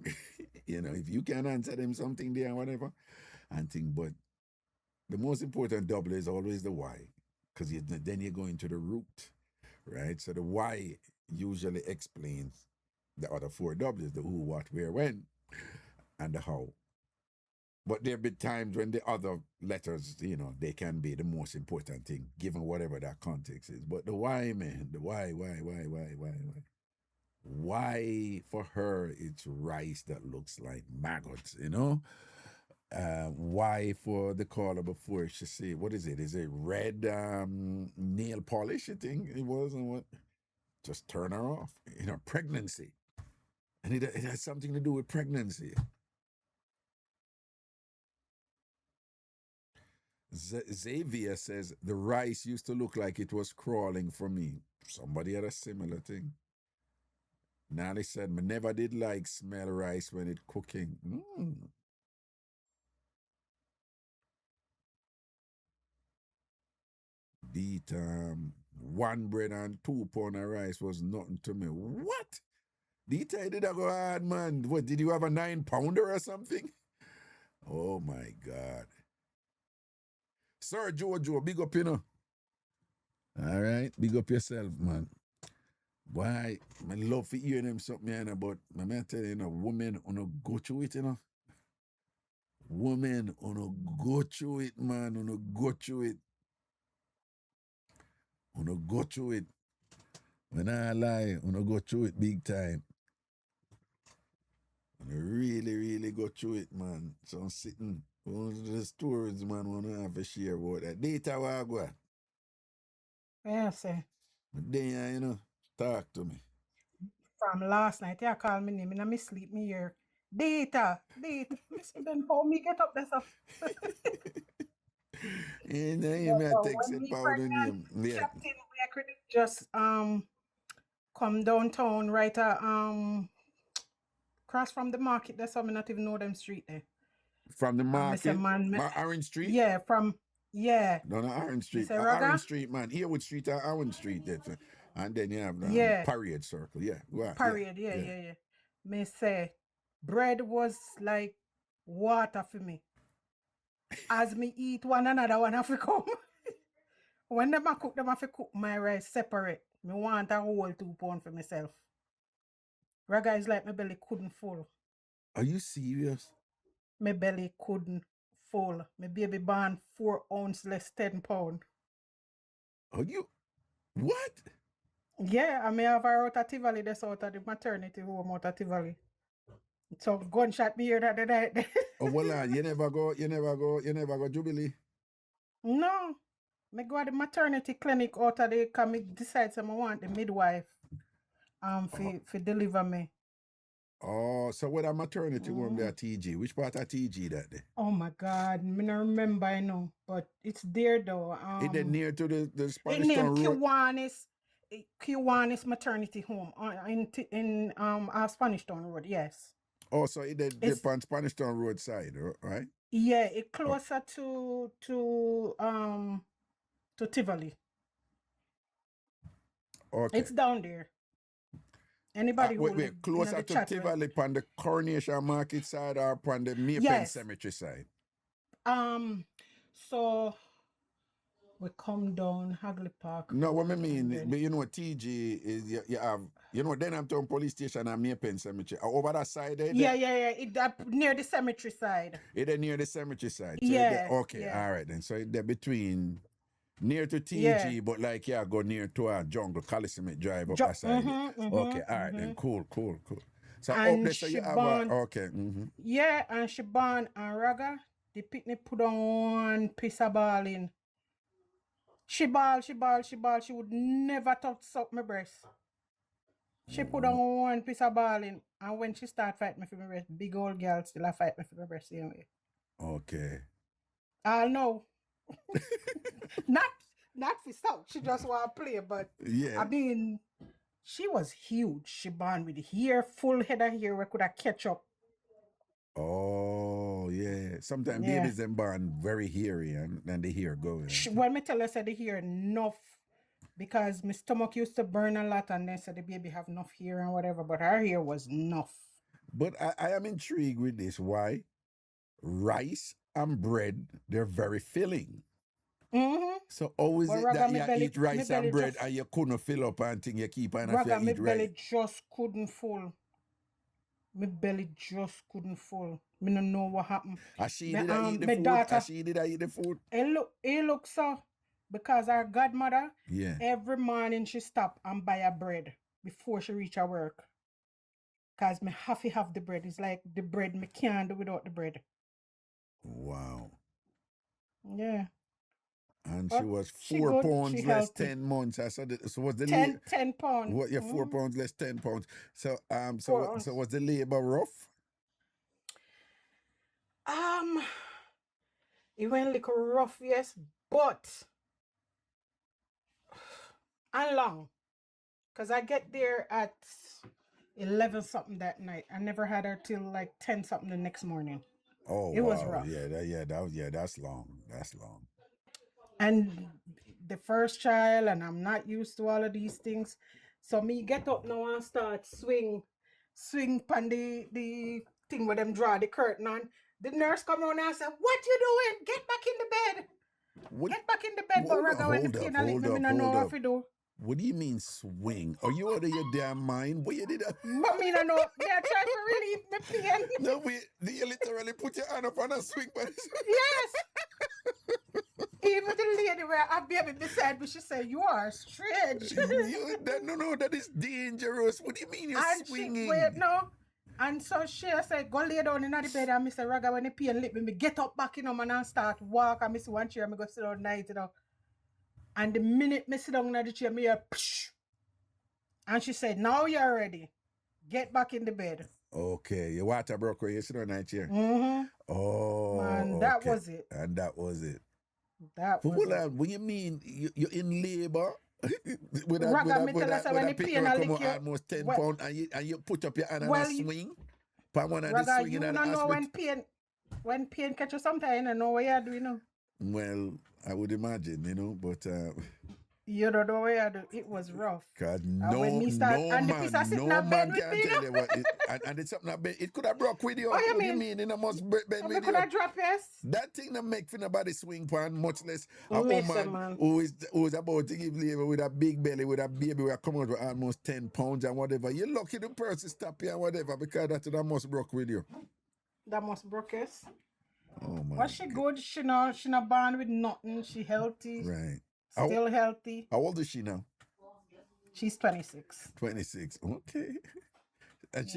You know, if you can answer them something there or whatever, and think, but the most important W is always the why. Because then you go into the root, right? So the why usually explains the other 4 W's, the who, what, where, when, and the how. But there be times when the other letters, you know, they can be the most important thing, given whatever that context is. But the why, man, the why. Why for her it's rice that looks like maggots, you know? Why for the caller before she say, what is it? Is it red nail polish, you think it was? And what? Just turn her off. You know, pregnancy. And it has something to do with pregnancy. Xavier says, the rice used to look like it was crawling for me. Somebody had a similar thing. Nally said, me never did like smell rice when it cooking. Eat 1 bread and 2 pound of rice was nothing to me. What? Dita did I go hard, man? What, did you have a 9 pounder or something? Oh my God. Sir Jojo, big up, you know. All right, big up yourself, man. Why? I love to hear them something, you know, but I tell you, you know, women wanna go through it, you know. Women wanna go through it, man. Wanna go through it. Wanna go through it. When I lie, wanna go through it big time. Wanna really, really go through it, man. So I'm sitting. One of the stories, man, wanna have a share about that. Data wagwa. Yeah, say. But then, you know, talk to me. From last night, you call me name, and I sleep me here. Data. Listen, then how me get up there, so. And then you may take When it me powder pregnant, name. Yeah. Captain, I could just come downtown, right cross from the market. That's how me not even know them street there. From the Me say, market, man, Orange Street? yeah, No, Orange Street. say, Orange Raga? Street, man. Earwood Street or Orange Street. That's, and then you have Yeah. Parade Circle. Yeah. Right. Parade, yeah. Me say, bread was like water for me. As me eat one another one have to come. When them a cook, them have to cook my rice separate. Me want a whole 2 pound for myself. Raga is like my belly couldn't full. Are you serious? My belly couldn't full. My baby born 4 ounce less 10 pound. Are you? What? Yeah, I may have her out of Tivoli, that's out of the maternity home out of Tivoli. So gunshot me here that the night. Oh, well, you never go Jubilee. No. Me go to the maternity clinic out of the come decide some I want the midwife for deliver me. Oh, so what a maternity home there TG? Which part of TG that day? Oh my God, me not remember I know, but it's there though. Is it near to the It Spanish named Town Road? Kiwanis Maternity Home in Spanish Town Road. Yes. Oh, so it It's on Spanish Town Road side, right? yeah, it closer to Tivoli. Okay. It's down there. Anybody who wait, live in closer the to chat room. Tivoli on the Coronation Market side or on the Maypen Yes. Cemetery side? So we come down Hagley Park. No, what I Road, mean, and then- but you know, TG is you have, Denhampton Police Station and Maypen Cemetery. Over that side there? Yeah. It near the cemetery side. It is near the cemetery side. So Yeah, okay, yeah. all right then. So they're between near to TG, Yeah. but like go near to a jungle, Coliseum Drive up Ju- that side. mhm, Okay, mhm, all right then. Cool. So up And there, so you she have born- okay. Yeah, and she born and Raga, the picnic put on one piece of ball in. She ball. She would never touch up my breast. She put on one piece of ball in, and when she start fight me for my breast, big old girl still a fight me for my breast same way. Okay. I know. not for stop. She just want to play, but Yeah. I mean, she was huge. She born with hair, full head of hair where could have catch up. Oh yeah. Sometimes Yeah. babies them born very hairy and the hair going. When me tell her said the hair enough because my stomach used to burn a lot and then said the baby have enough hair and whatever, but her hair was enough. But I am intrigued with this. Why? Rice and bread, they're very filling. Mm-hmm. So how is But it Raga, that me you belly- eat rice me and belly bread just- and you couldn't fill up and thing you keep on Raga, if my you eat belly rice? just couldn't full. My belly just couldn't full. Me no know what happened. And she Me, did I eat the my food? daughter- And she did I eat the food? It look so because our godmother Yeah. every morning she stop and buy a bread before she reach her work. Cause me have to have the bread. It's like the bread me can't do without the bread. Wow. Yeah. And But she was she 4 good, pounds she less, healthy. 10 months. I saw so was the 10 pounds. what? Yeah, 4 pounds less, 10 pounds. So 4 so was the labor rough? It went like rough, yes, but and long. Cause I get there at 11 something that night. I never had her till like 10 something the next morning. Oh, It was wow. rough. That's long. That's long. And the first child, and I'm not used to all of these things. So me get up now and start swing pan the thing where them draw the curtain on. The nurse come around and say, "What you doing? Get back in the bed. What, Get back in the bed." But Raga, when the pain a lick me, me no know what to do. What do you mean swing? Are you out of your damn mind? What you did that? But me no know. They are trying to relieve the pain. No, you literally put your hand up on a swing, but Yes. Even the lady where I baby beside me, she said, "You are strange." that is dangerous. What do you mean you're And swinging? she wait no. And so she said, "Go lay down in the bed." And Mr. Raga, when the pain lick me get up back in man and start walk. And I see one chair, I go sit down night, And the minute me sit down in the chair, me hear psh. And she said, "Now you're ready. Get back in the bed." Okay, your water broke where you sit on that chair. Mm-hmm. Oh, And that okay. was it. And that was it. That But was hold it. on, what you mean you're in labor? with Raga, me tell us when the pick pain a come lick out you- almost 10 Well- pounds and you put up your hand Well, and you- swing? Pan one of the Raga, swing you in don't the know hospital. when pain catch you sometime, you know what you're doing, Well, I would imagine, but You don't know what you're doing. It was rough. cause when me start- and the piece of sitting no on man bed with can me, tell you what and it's something that it could have broke with you. Oh, you What do mean? It must bend And with could you. I drop yes? That thing that make for nobody swing pan, much less a Listen, woman man. who is about to give labor with a big belly, with a baby who come out with almost 10 pounds and whatever. You're lucky the person stop you and whatever because that must broke with you. That must broke yes. Oh my Was she good? She not born with nothing. She healthy. Right. Still healthy. How old is she now? She's 26. 26. Okay. And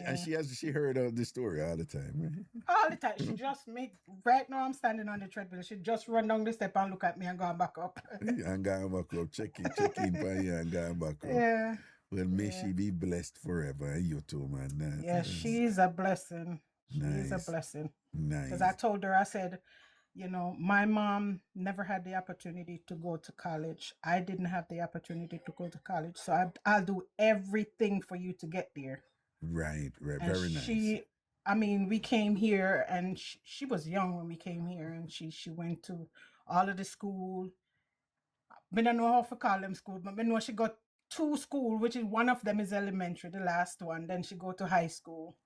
she heard of the story all the time, right? All the time. She just make, right now I'm standing on the treadmill. She just run down the step and look at me and go back up. And going back up, check in for you and going back up. Yeah. Well, may she be blessed forever. And you too, man. Yeah, she's a blessing. She's a Nice. blessing. Nice. Because I told her, I said, you know, my mom never had the opportunity to go to college. I didn't have the opportunity to go to college. So I'll do everything for you to get there. Right. And Very nice. I mean, we came here and she was young when we came here, and she went to all of the school. I don't know how to call them school, but I know she got 2 school, which is one of them is elementary, the last one. Then she go to high school,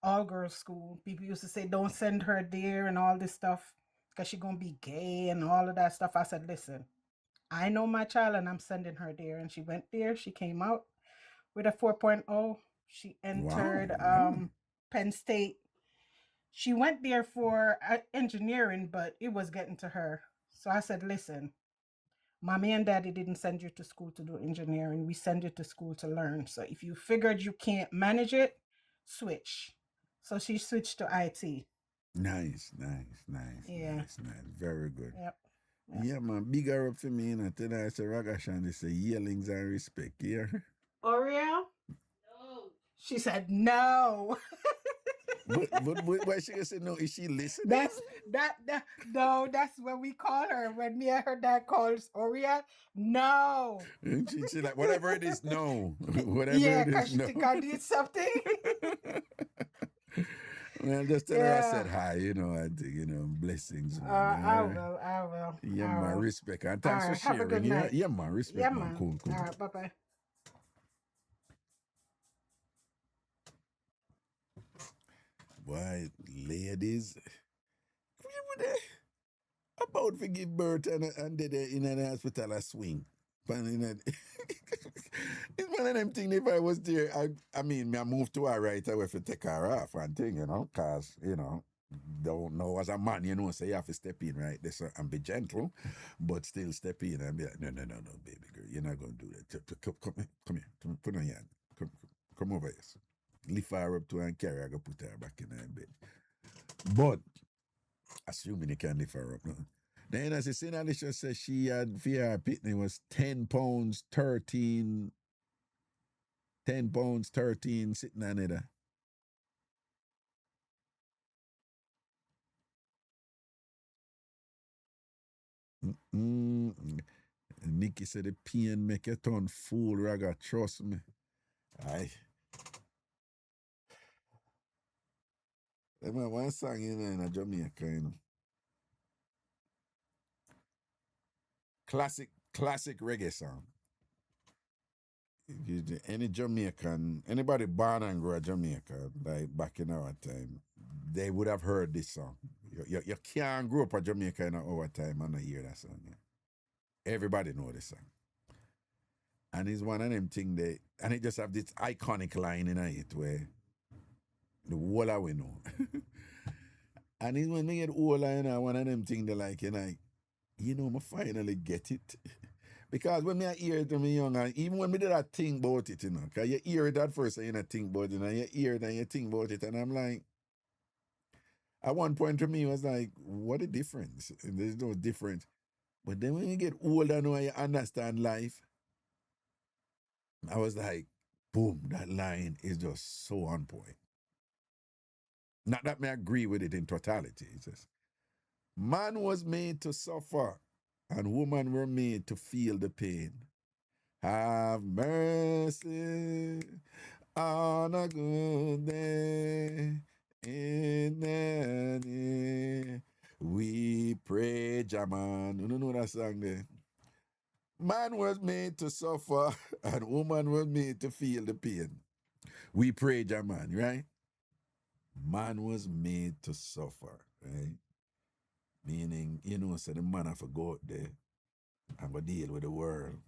all girls school. People used to say, don't send her there and all this stuff because she gonna be gay and all of that stuff. I said, listen, I know my child and I'm sending her there. And she went there. She came out with a 4.0. She entered Penn State. She went there for engineering, but it was getting to her. So I said, listen, mommy and daddy didn't send you to school to do engineering. We send you to school to learn. So if you figured you can't manage it, switch. So she switched to IT. Nice. Yeah. Nice. Very good. Yep. Yeah, man. Big up for me. And today I say Ragashanti say yellings and respect. Yeah. Oriel? No. She said no. but why she say no? Is she listening? No, that's what we call her. When me and her dad calls Oriel, no. And she like, whatever it is, no. Whatever Yeah, it because is, she no. think I did something. Well, just tell her I said hi, I think, blessings. Man. I will. Yeah, I man, will. respect. And thanks All right, for sharing. have a good night. Yeah, man, respect, Yeah, man. man. Cool. All right, bye-bye. Boy, ladies, we were there about to give birth and they in an hospital a swing. It's one of them things. If I was there, I mean, I moved to her right away to take her off and thing, because, don't know as a man, so you have to step in right there and be gentle, but still step in and be like, no, baby girl, you're not going to do that. Come here, put on your hand. Come over here. Lift her up to her and carry her, go put her back in her bed. But, assuming you can lift her up, no. Then as the Sister Alicia said, she had for her pitney was 10 pounds 13 sitting on it. Nikki said the pain make you turn fool, Raga, trust me. Aye. There's one song in Jamaica, Classic reggae song. Any Jamaican, anybody born and grew up Jamaica, like back in our time, they would have heard this song. You can't grow up in Jamaica in our time and not hear that song. Yeah. Everybody know this song. And it's one of them things and it just have this iconic line in it where the whole of we know. And it's when they get older, one of them things they like, I finally get it. Because when I hear it when I'm young, and even when I did that thing about it, because you hear it at first and you think about it, and you hear it and you think about it, and I'm like, at one point to me, it was like, what a difference. There's no difference. But then when you get older now and you understand life, I was like, boom, that line is just so on point. Not that I agree with it in totality. It's just, man was made to suffer, and women were made to feel the pain. Have mercy on a good day. In the day we pray, Jaman. You don't know that song there? Man was made to suffer, and woman was made to feel the pain. We pray, Jaman, right? Man was made to suffer, right? Meaning, so the man have to go out there and go deal with the world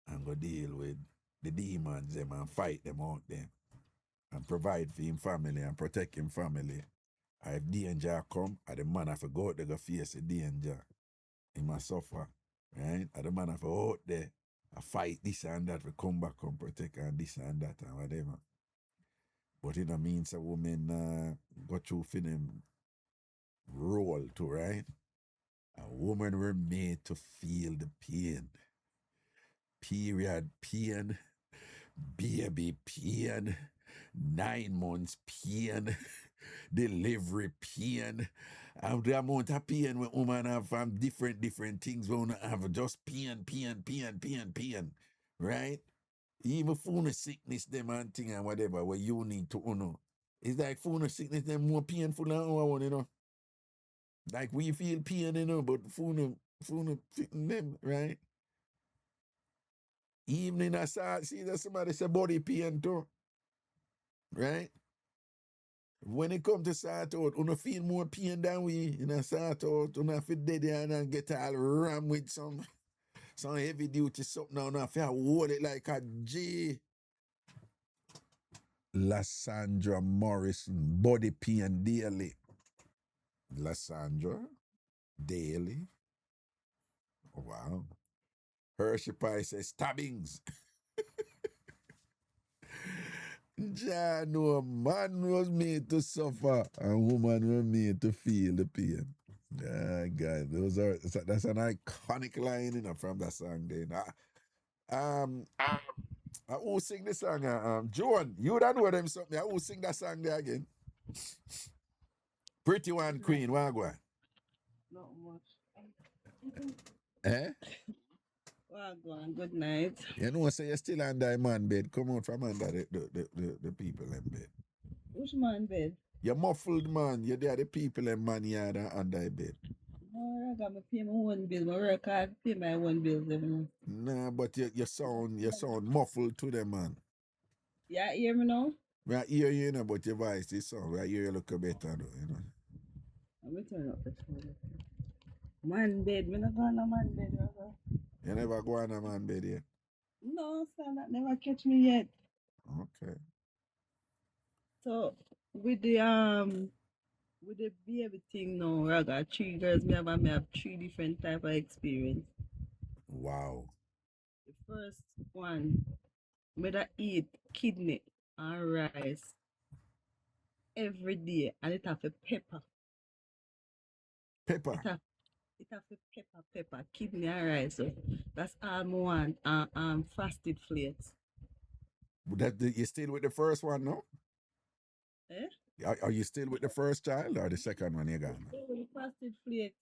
and go deal with the demons them and fight them out there and provide for him family and protect him family. And if danger come, and the man have to go out there go face the danger. He must suffer, right? And the man have to go out there I fight this and that, we come back and protect and this and that and whatever. But it means a woman go through for them role too, right? A woman were made to feel the pain. Period pain, baby pain, 9 months pain, delivery pain. And the amount of pain when women have from different things we have just pain, right? Even phone sickness them and thing and whatever where you need to know. It's like phone sickness them more painful than our one, you know. Like we feel pain, you know, but phone fitting them, right? Even in a side, see that somebody say body pain too, right? When it comes to sort out, you feel more pain than we in a sort out, you feel dead and get all ram with some heavy duty something now, you feel hold it like a G. Lysandra Morrison, body pain daily. Lysandra, daily. Wow. Hershey Pie says stabbings. Jah no man was made to suffer and woman was made to feel the pain. Yeah, God, that's an iconic line, you know, from that song there. Who sing the song? Joan, you don't know them something. Who sing that song there again? Pretty One Queen, Wagwan. Not much. Eh? Wagwan, good night. You know, say you're still under a man bed. Come out from under the people in bed. Which man bed? You're muffled, man. You're there, the people in man yard and under a bed. No, I got to pay my own bill. I work hard, pay my own bills every month. Nah, but you sound muffled to them, man. Yeah, hear me now? I hear you, know, but your voice is sound. I hear you look better, though, you know. I'm going to turn up the phone. Man bed, me not going to man bed, brother. You never go on a man bed yet? No, son, that never catch me yet. Okay. So, with the baby thing now, I got 3 girls, me have 3 different type of experience. Wow. The first one, me that eat kidney and rice every day, and it have a pepper. Pepper? It have a pepper, kidney and rice. So that's all I want, frosted flakes. You still with the first one, no? Eh? Are you still with the first child or the second one you got? The frosted flakes.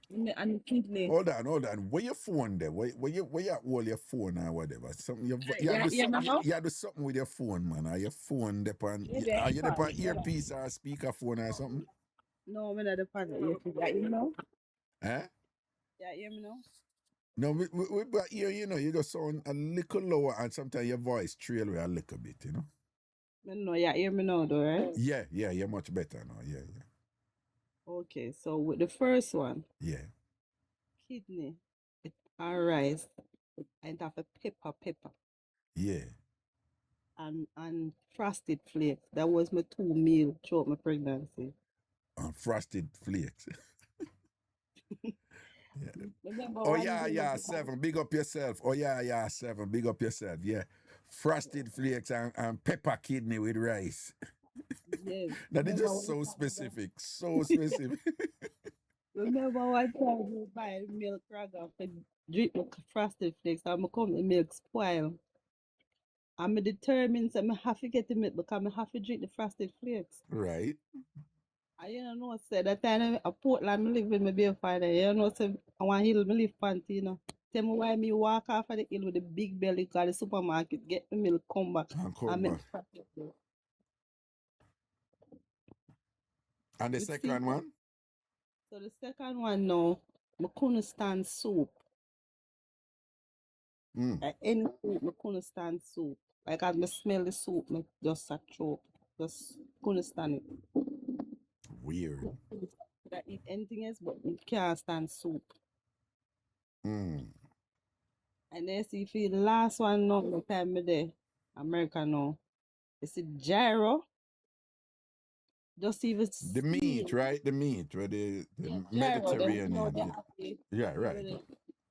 And the kidney. Hold on. Where your phone there? Where you hold your phone or whatever? Something you do something with your phone, man. Are your phone depend? Are you depend earpiece or speakerphone or something? No, I'm not depend earpiece. Yeah, you know. Eh? Yeah, hear me now. No, we but here, you know, you just sound a little lower and sometimes your voice trail away a little bit, you know. No, yeah, hear me now, though, right? Yeah, you're much better now. Yeah. Okay, so with the first one, yeah, kidney and rice, and have a pepper. Yeah. And frosted flakes. That was my 2 meals throughout my pregnancy. Frosted flakes. Yeah. Oh yeah, 7. Big up yourself. Oh yeah, 7. Big up yourself. Yeah. Frosted flakes and pepper kidney with rice. Yes. That is just so specific. So specific. Remember one time we buy milk Raga for drink the frosted flakes and I come the milk spoil. I'm determined that I have to get the milk because I have to drink the frosted flakes. Right. I know said that time I Portland I live with my baby father. You know say I want hill me live panty, you know. Tell me why me walk off of the hill with the big belly because the supermarket get the milk come back and make frosted flakes. And the second one? So the second one now, I couldn't stand soup. Like any soup, I couldn't stand soup. Like as I smell the soup, I just a choke. Just couldn't stand it. Weird. I eat anything else, but I can't stand soup. And then see if the last one now, the time me there, America now, it's a gyro. Just even the meat, right? The meat, right? The Mediterranean. Yeah, right.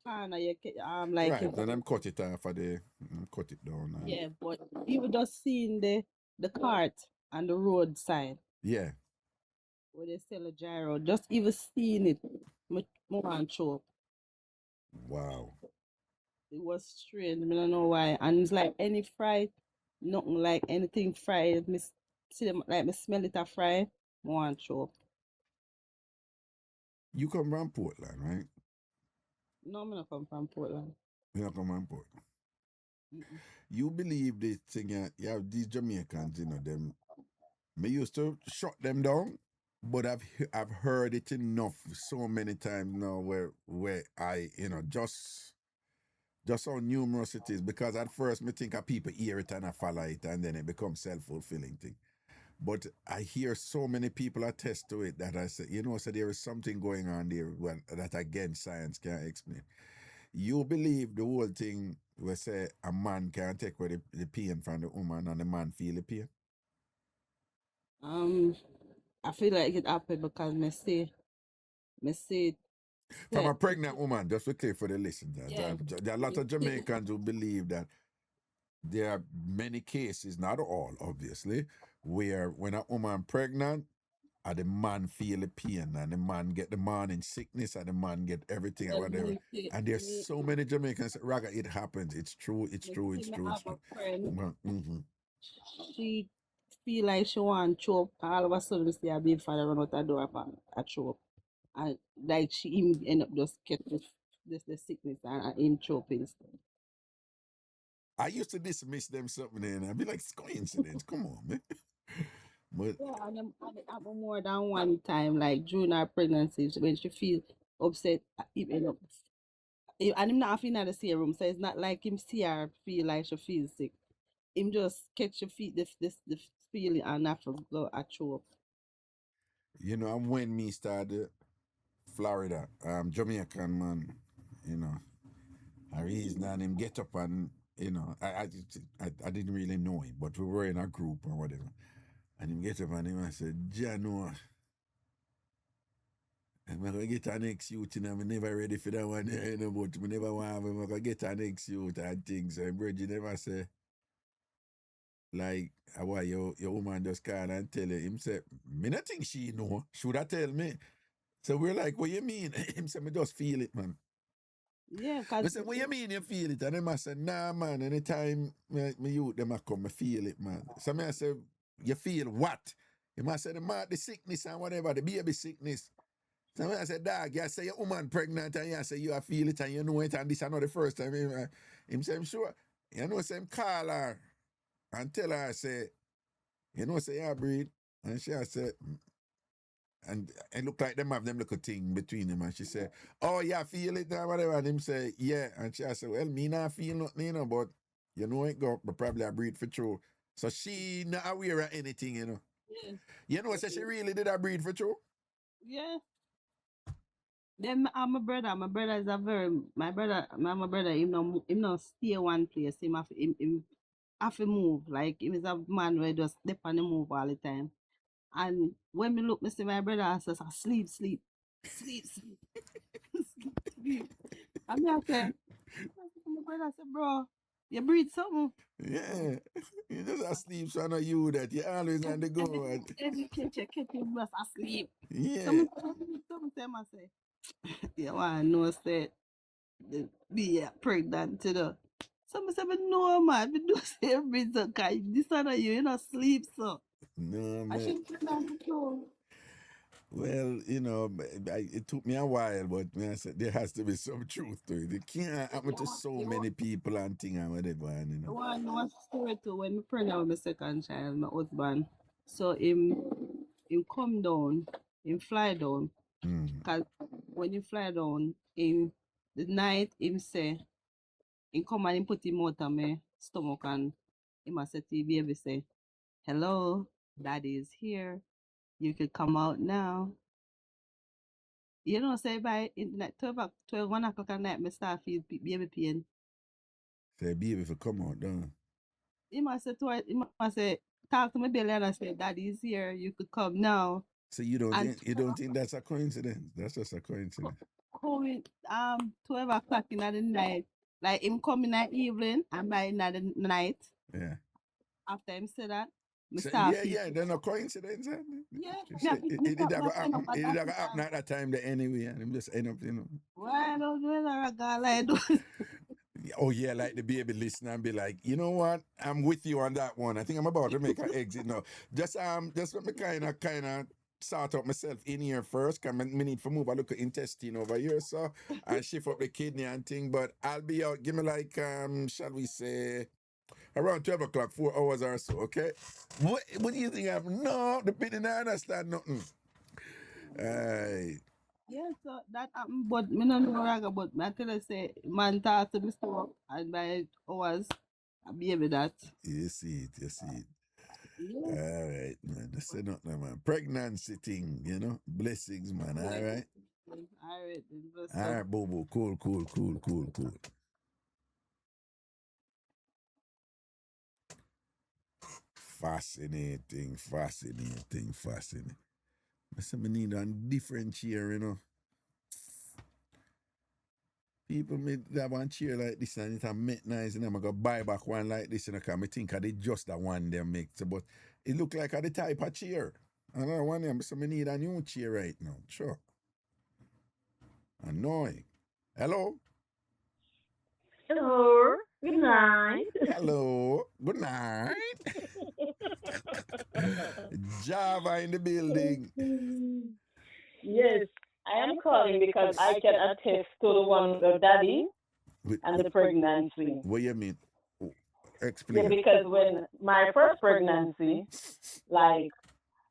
corner, you like Right, then I'm cut it off of the, cut it down. And, yeah, but even just seeing the cart on the roadside yeah. where they sell a gyro, just even seeing it, more and choke. Wow. It was strange. I don't know why. And it's like any fry, nothing like anything fried. See them like me smell it a fry, more and choke. You come from Portland, right? No, I'm not come from Portland. You don't come from Portland. You believe this thing, you have these Jamaicans, them. Me used to shut them down, but I've heard it enough so many times now where I, just how numerous it is, because at first me think people hear it and I follow it and then it becomes self-fulfilling thing. But I hear so many people attest to it that I say, so there is something going on there that again science can't explain. You believe the whole thing where say a man can take away the pain from the woman and the man feel the pain? I feel like it happened because me see From a pregnant woman, just to clear for the listeners. Yeah. There are a lot of Jamaicans who believe that there are many cases, not all obviously, where when a woman pregnant, and the man feel the pain and the man get the morning sickness and the man get everything and whatever. And there's so many Jamaicans, Raga, it happens. It's true. I have a friend, Mm-hmm. she feel like she want choke. All of a sudden, see her baby father run out the door for a choke. And like she even end up just get the sickness and him choke instead. I used to dismiss them something and I'd be like, it's coincidence. Come on, man. But yeah, and it happened more than one time, like during her pregnancy, when she feel upset, him end up. And him not feeling in the same room, so it's not like him see her feel like she feels sick. Him just catch your feet, the feeling, and have to go a choke. and when me started Florida, Jamaican man, I reason and him get up and I didn't really know him, but we were in a group or whatever. And him get up and him I said, Jano, I'm gonna get an next youth, I'm never ready for that one, but we never want to have him, get an next youth and things. So Bridget never say, like, why your woman just call and tell him say, me not think she know, should I tell me? So we're like, what you mean? Him say, me just feel it, man. Yeah, I because said, what you mean you feel it? And them I said, nah, man, anytime me youth them I come, I feel it, man. So me I say, you feel what? Him I say, the sickness and whatever, the baby sickness. So I said, dog, you say your woman pregnant and you say you feel it and you know it and this is not the first time. Him say, I'm sure. Say him call her and tell her, say, say, yeah, breed. And she said, and it look like them have them little thing between them. And she said, oh, yeah, feel it or whatever. And him say, yeah. And she said, well, me not feel nothing, but it go, but probably I breed for true. So she not aware of anything, Yeah. Say she really did a breed for true? Yeah. Then my brother is my brother, him no stay one place. Him have to move. Like him is a man where just step on the move all the time. And when me look, me see my brother I says, sleep. And I say, my brother said, bro, you breathe something. Yeah. You just asleep, so I know you that you always on the go. Every catch him just asleep. Yeah. Sometimes I say, you want to know, say, be pregnant, Some say, but no, man, we do say every so because this one of you not sleep, so. No, I man. should not know. Well, it took me a while, but I said there has to be some truth to it. It can't happen to so many people and things and whatever. And, I want to know a story too. When I pregnant with my second child, my husband, so him come down, him fly down. Because when he fly down, in the night, him say, him come and him put him out of my stomach and him a say to the baby, say, hello, daddy is here. You can come out now. Say by 1 o'clock at night, I start feel baby pain. Say baby if you come out, done. He must say, talk to my belly and I say, daddy is here. You could come now. So you don't think that's a coincidence? That's just a coincidence. coming 12 o'clock in the night. Like him coming at evening and by in the night. Yeah. After him say that, me So, start yeah, feel yeah. There's no coincidence. yeah, It did happen. It did happen at that time anyway, and him just end up, why don't you know a like do? Oh yeah, like the baby listen and be like, you know what? I'm with you on that one. I think I'm about to make an exit now. Just let me kind of sort out myself in here first. Cause me need to move a look at intestine over here, so and shift up the kidney and thing. But I'll be out. Give me like shall we say around 12 o'clock, 4 hours or so. Okay. What do you think happened? No, the pit didn't understand nothing. Aye. Yeah, so that happened, but me no know raga, but me tell you say man talk to me Stewart and by hours I baby that. You see it. Yeah. All right, man. That's nothing, man. Pregnancy thing, Blessings, man. All right. All right, then, All right, boo. Cool. Fascinating. I say me need a different chair, People may have one chair like this and it make nice and I'm going to buy back one like this, because I think they just the one they make. So, but it look like the type of chair. Another one of them, so I need a new chair right now. Sure. Annoying. Hello? Hello. Good night. Hello. Good night. Java in the building. Yes, I am calling because I can attest to the one with daddy and the pregnancy. What do you mean? Yeah, Explain. because when my first pregnancy, like,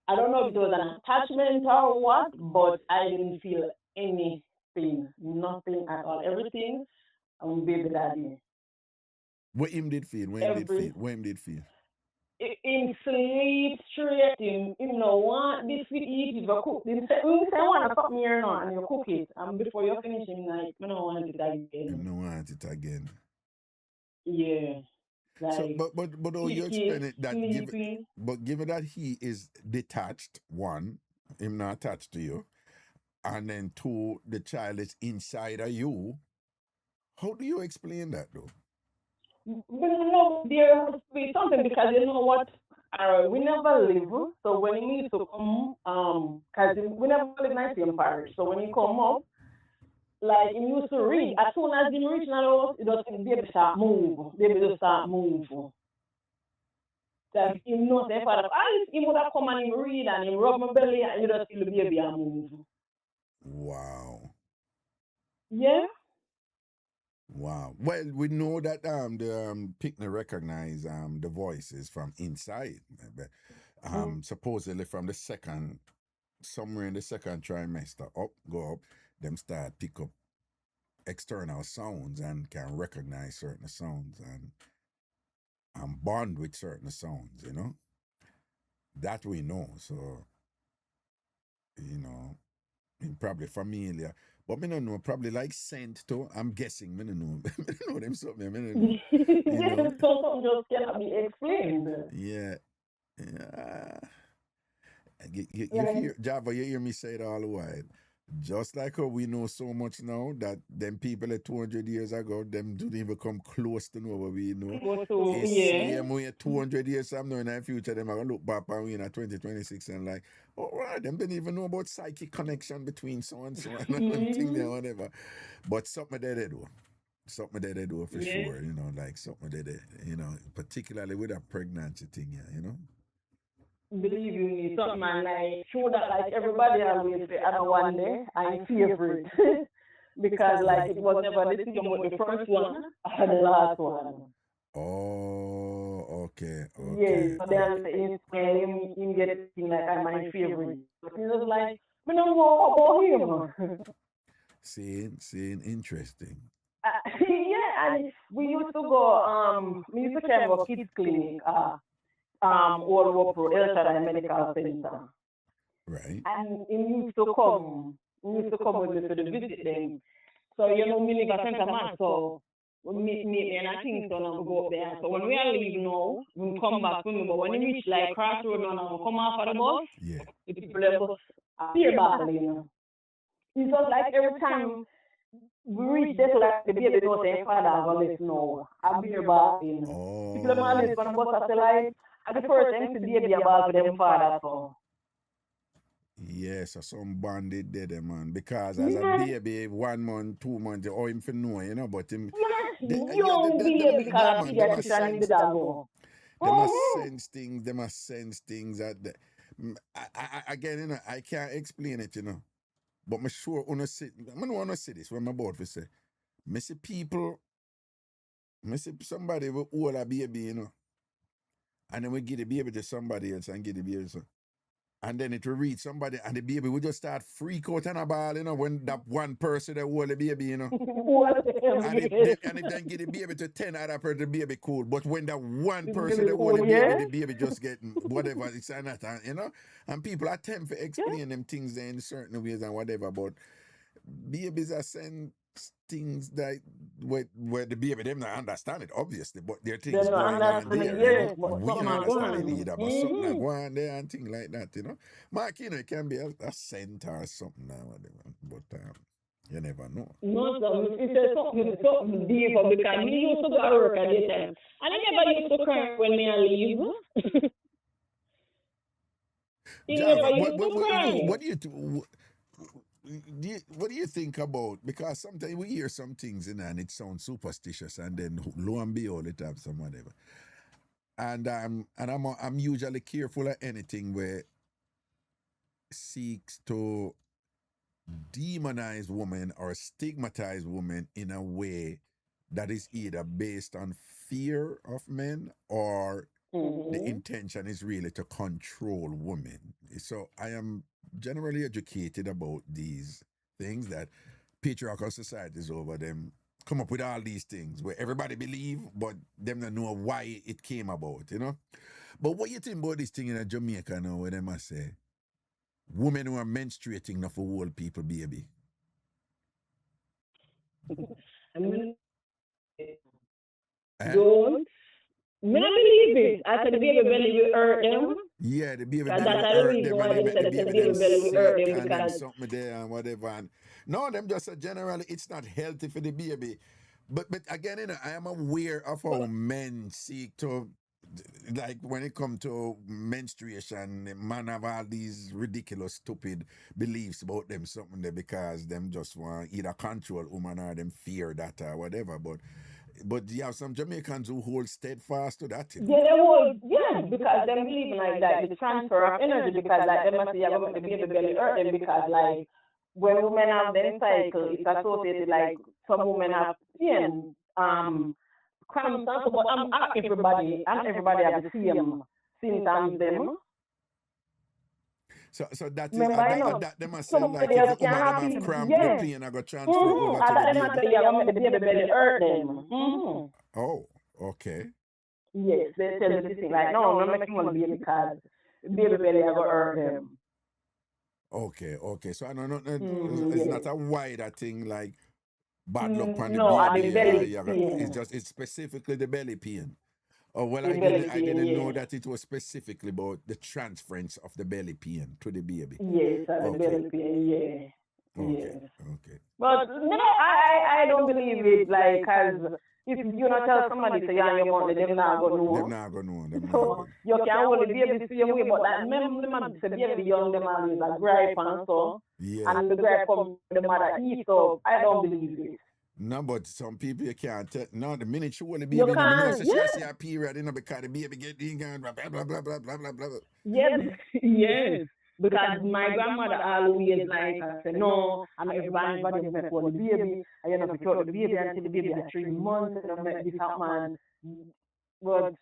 I don't know if it was an attachment or what, but I didn't feel anything, nothing at all. Everything, baby daddy. What him did feel? What him did feel? In sleep straight, him no want this to eat, if you cook, him say want to cook me here now, and you cook it, and before you finish, him like, I don't want it again. Him no want it again. Yeah. So, Like, but how he you explain it that sleeping. given that he is detached, one, him not attached to you, and then two, the child is inside of you. How do you explain that though? But no, there must be something because you know what? We never live. So when he needs to come, because we never live in the same parish. So when he come up, like he used to read. As soon as he reach the house, he just baby start move. Baby just start move. That he knows that father. He would have come and he read and he rub my belly and you just feel the baby and move. Wow. Yeah. Wow. Well, we know that the Picnic recognize the voices from inside, but supposedly from the somewhere in the second trimester go up, them start pick up external sounds and can recognize certain sounds and bond with certain sounds, That we know. So, probably familiar. But me don't know, probably like scent too. I'm guessing, me don't know. Me don't know them something, me don't know. Something just cannot be explained. Yeah. You hear, Java, you hear me say it all the while. Just like how we know so much now that them people at 200 years ago, them didn't even come close to know what we know. It's same way 200 years from now in the future, them are going to look back and we in 2026 and like, oh, right, them didn't even know about psychic connection between so and so and thing there, whatever. But something they do. Something that they do for sure, like something that they, particularly with a pregnancy thing, Believe you me, something like sure that like everybody always say, I don't want it, I'm favorite. Because like it was never the decision about the first one and the last one. Oh, okay. Yes, so then him get it like I'm my favorite. But he was like, I don't know about him. Seeing interesting. Yeah, and we used to go, we used to have a kids clinic, all over El Shaddai Medical Center. Right. And he used to come with me to visit them. So, me live at Center Man, so we meet me in Kingston and we go up there. So when we are leaving now, we come back with me, but when we reach like Crossroad and we come off of the bus, the people there bus appear back, It's just like every time we reach this like the baby knows their father have a list now. I'll be here back in. People them all list when bus say like at the first time the baby about for them father so. Yes, so some bandit did them, man. Because as a baby, 1 month, 2 months, or him for know, you know, but him Young baby because pediatrician in the dog. Them a sense things that again, you know, I can't explain it, you know. But I'm sure wanna see this when my board for say. Me see people, me see somebody will hold a baby, you know. And then we give the baby to somebody else and give the baby so. And then it will reach somebody and the baby will just start freak out and a ball, you know, when that one person that hold the baby, you know. and if then give the baby to 10 other person, the baby cool. But when that one person that hold the baby just get whatever, it's not, you know. And people attempt to explain them things in certain ways and whatever, but babies are saying things that where the baby them not understand it, obviously, but there are things going on there. We don't understand it either, but something like go on there and things like that, you know. Mark, you know, it can be a scent or something now, whatever, but you never know. No, so if there's something deep because me used to go to work at the time. And I never used to cry when I leave. What do you think about, because sometimes we hear some things in and it sounds superstitious and then lo and behold it have some whatever. And I'm usually careful of anything where seeks to demonize women or stigmatize women in a way that is either based on fear of men or the intention is really to control women. So I am generally educated about these things that patriarchal societies over them come up with all these things where everybody believe, but them don't know why it came about, you know? But what you think about this thing in Jamaica now where they must say, women who are menstruating not for old people, baby? I mean, don't. Me not believe it. I said the baby belly will hurt them. Yeah, the baby belly will hurt them and the baby belly will hurt them because something there and whatever. And no, them just generally it's not healthy for the baby. But again, you know, I am aware of how men seek to, like when it comes to menstruation, man have all these ridiculous, stupid beliefs about them something there because them just want either control woman or them fear that or whatever. But you have some Jamaicans who hold steadfast to that. Yeah, they hold, because them believe like that, the transfer of energy, because like they must say, yeah, the baby belly hurt them because like when women have their cycle, it's associated like some women have pain, cramps, but I'm everybody have the same symptoms them. So that is that they must say like if the woman have cramp, the pain I got transfer over to the baby. Yeah, make the baby belly hurt them. Oh, okay. Yes, they tell you this thing like no make you want to be because baby belly I got hurt them. Okay. So I know it's not a wider thing like bad luck on the baby. Belly it's specifically the belly pain. Oh, well, I didn't know that it was specifically about the transference of the belly pain to the baby. Yes, the belly pain, Okay. But no, I don't believe it, like, because if you not tell somebody, say, yeah, you want them not going to know. Them not going to know. So, you can't hold the baby the same way, but like, remember, the baby young, them always like gripe and so, and the gripe from the mother eat, so I don't believe it. No, but some people you can't tell. No, the minute you want the baby, you know, so she see a period, you know, because the baby get in and blah, blah, blah, blah, blah, blah, blah. Yes. Because my grandmother always like, I said, no, I'm everybody make for the baby. I end up to the baby until the baby at 3 months, and I met this man. But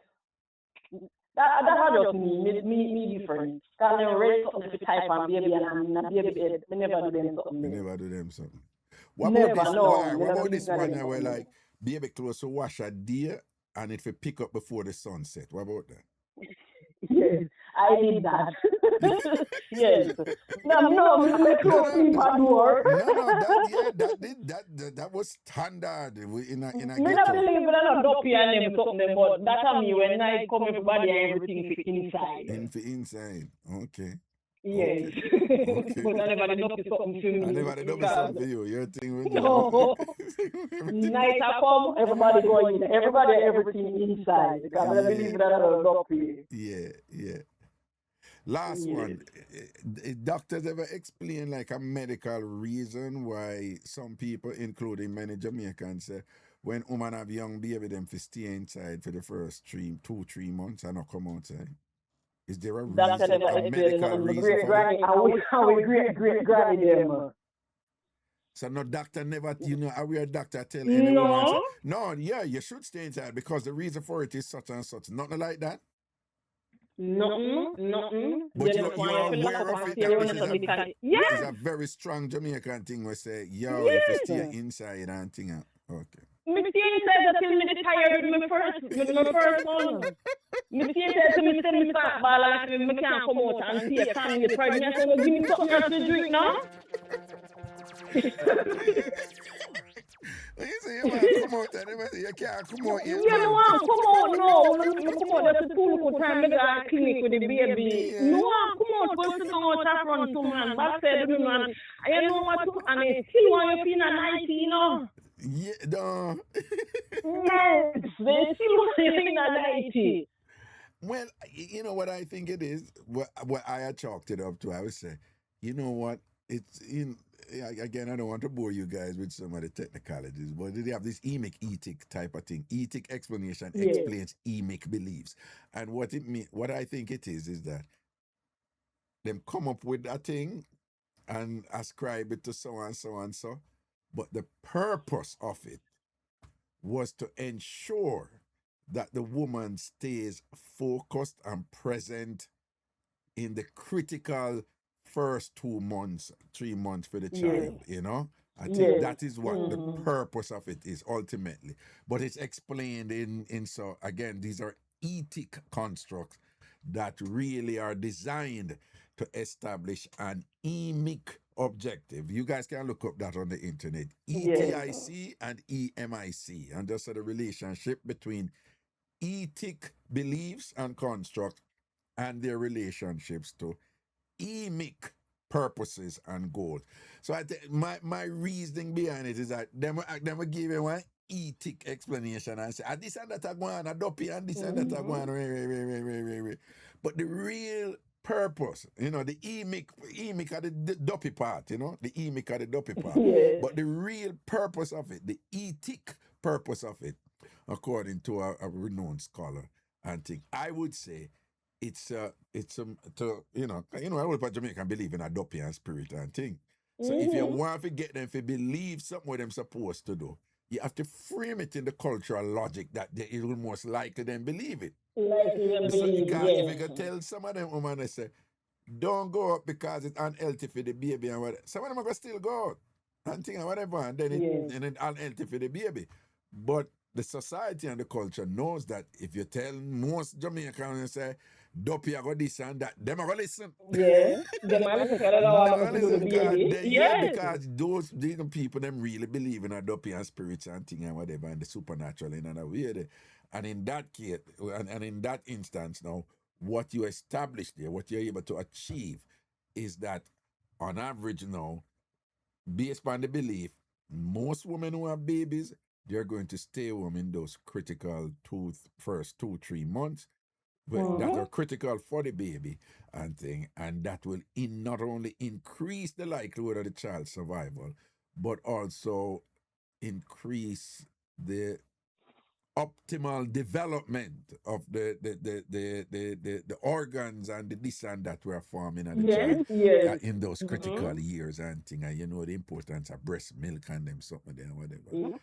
that was just me different. Because I raised something to type on baby, and a baby bed, I never do them something. What about this one now where like baby clothes to wash a day and it will pick up before the sunset? What about that? Yes, I did that. Yes. No, my clothes in my door. That was standard in a I never believe that I'm not paying them something, but that time when I come everybody and everything fit inside. Inside. Okay. Yes. Okay. But I never did up to something for me. I never did double something for you. Your thing with No. Night I come, everybody going in. Everybody everything inside. Because I believe that I up here. Yeah. Last one. Doctors ever explain like a medical reason why some people, including many Jamaicans, say when women have young baby, them to stay inside for the first 3 months and not come outside? Is there a Doctor reason, never a medical explained. reason Great for that? granny, our great granny them. So no doctor never, are we a doctor tell any woman, say, No. no, yeah, you should stay inside because the reason for it is such and such. Nothing like that. Nothing. But They you're don't want you to aware lock up of and it stay that around this so because is yes. a very strong Jamaican thing we say, yo, if you stay inside and thing out. Okay. Me stay inside until me tired with my first one. Me stay inside till me say me start ball and me can't come out and see a family pregnant. So give me something else to drink now. You say you want to come out and you can't come out yet. Yeah, no one come out no. Me come out that's a 2 little time me go to clinic with the baby. No one come out go sit down out in front to man. Back side do man. And you know what? And they still want you feel a 90, you know. Yeah, no. Yes, they still want you feel a 90. Well, you know what I think it is? What I had chalked it up to, I would say, you know what? It's in, again, I don't want to bore you guys with some of the technicalities, but they have this etic type of thing. Etic explanation explains emic beliefs. And what I think it is that them come up with that thing and ascribe it to so and so and so. But the purpose of it was to ensure that the woman stays focused and present in the critical first 2 months, 3 months for the child, you know? I think that is what the purpose of it is ultimately. But it's explained in so, again, these are etic constructs that really are designed to establish an emic objective. You guys can look up that on the internet. ETIC and EMIC. And just the relationship between etic beliefs and constructs and their relationships to emic purposes and goals. So I think my reasoning behind it is that them will give you one etic explanation and say, this and that are going on, dopey and this and that are going on. But the real purpose, the emic are the dopey part, the emic are the dopey part. But the real purpose of it, the etic purpose of it, according to a renowned scholar and thing, I would say it's to I would Jamaican believe in a Dopian spirit and thing. So if you want to get them to believe something what them supposed to do, you have to frame it in the cultural logic that it will most likely them believe it. If you can tell some of them women, they say, don't go up because it's unhealthy for the baby and whatever. Some of them are going to still go out and thing and whatever, and then it's unhealthy for the baby. But the society and the culture knows that if you tell most Jamaicans and say, dopey, I got this and that, them are going to listen. Yeah, them are listen because these people, them really believe in a dopey and spirits and thing and whatever, and the supernatural in a way. And in that case, and in that instance now, what you establish there, what you're able to achieve is that on average now, based on the belief, most women who have babies, they're going to stay home in those critical first 2-3 months that are critical for the baby and thing, and that will not only increase the likelihood of the child's survival, but also increase the optimal development of the organs and the this and that we're forming at the child in those critical years and thing, and the importance of breast milk and them something there and whatever.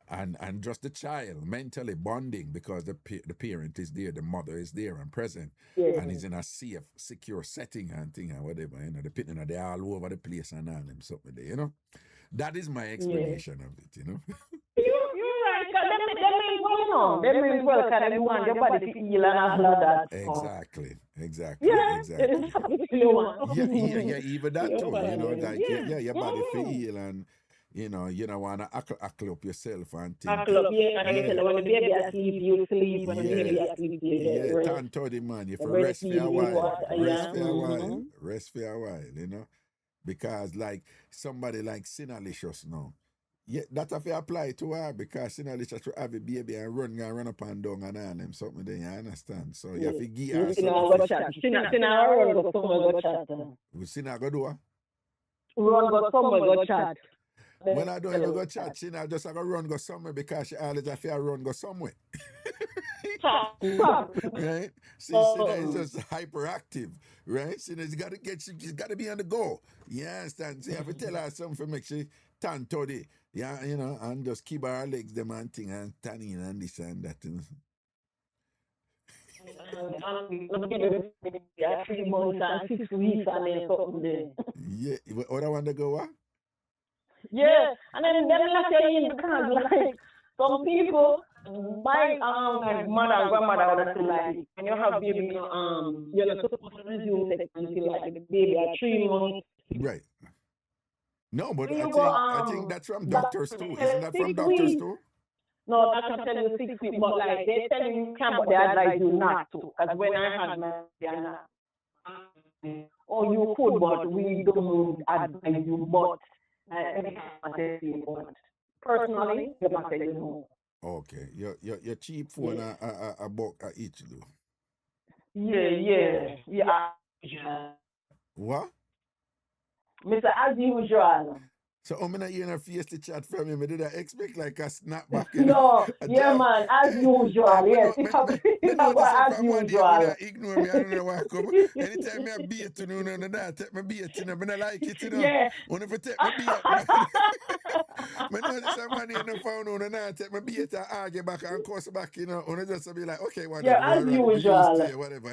And just the child mentally bonding because the parent is there, the mother is there and present, and is in a safe, secure setting and thing and whatever. They're all over the place and all them something there. That is my explanation of it. You're right. That means well, because you want your body to heal and all of that. Exactly. Yeah, even that too. Your body to heal and you don't want to ackle up yourself and things. Buckle up, yeah, and Yeah. when the baby asleep, you sleep. When the baby Yeah. asleep, you Yeah, rest. 10:30, man. You The for rest for breastfeed a with while. water, Rest yeah. for a while. Rest for a while. Because like somebody like Sinalicious now. Yeah, that have to apply to her because Sinalicious will have a baby and run up and down and all them something there, you understand? So you have to give her You something. know, go chat. Sina run go somewhere go chat. We Sina go do what? Run go somewhere go chat. When I don't even go chat, Sina just have to run go somewhere because she always have to run go somewhere. Right? See, Sina is just hyperactive, right? Sina's got to she's got to be on the go. You understand? So you have to tell her something for make she tan toddy. Yeah, and just keep her legs them and thing and tanning and this and that. Yeah, 3 months and 6 weeks and then something there. Yeah, other one to go what? Yeah, and then let you in because like some people, my like mother and grandmother would say like when you have baby, you're not supposed to resume sex until like the baby at 3 months. Right. No, but When you I think that's from doctors too. Isn't that from doctors too? No, I can tell you 6 weeks, but like they tell you you can, but they advise you not to. Because when I had my or you could, but we don't advise you. But personally, you must say no. Okay, your cheap phone a buck a each though. Yeah. What? Mr. As usual. So I'm not hearing a face to chat from him. Did I expect like a snapback? No, yeah, man, as usual. Yes, as usual. Ignore me. I don't know why I come. Anytime I beat to no, take my beat. I don't like it. Yeah. When if I take my beat, when I know somebody on the phone, I take my beat and argue back and course back. When I just be like, okay, whatever. Yeah, as usual. Whatever.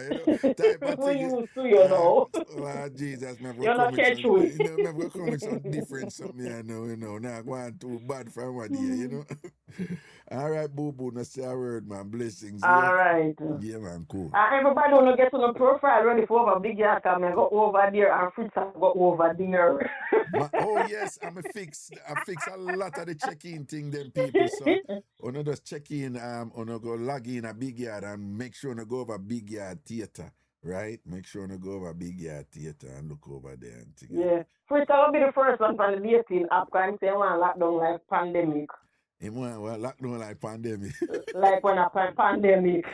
Type of We thing. used to, you know. Oh, Jesus, You're not catch with. Never come with some different something. Yeah, no, not going too bad from what year, All right, boo, now say a word, man. Blessings. All right. Yeah, man, cool. Everybody wanna get on the profile ready for over big yard come and go over there and Fritz go over there. Oh yes, I fix a lot of the check-in thing them people. So wanna just check in, wanna go log in a big yard and make sure to go over big yard theater. Right? Make sure to go over big yard theater and look over there and thing. Yeah. First I will be the first one from the dating app because I'm saying one lockdown like pandemic. Lockdown like pandemic. Like when I pandemic.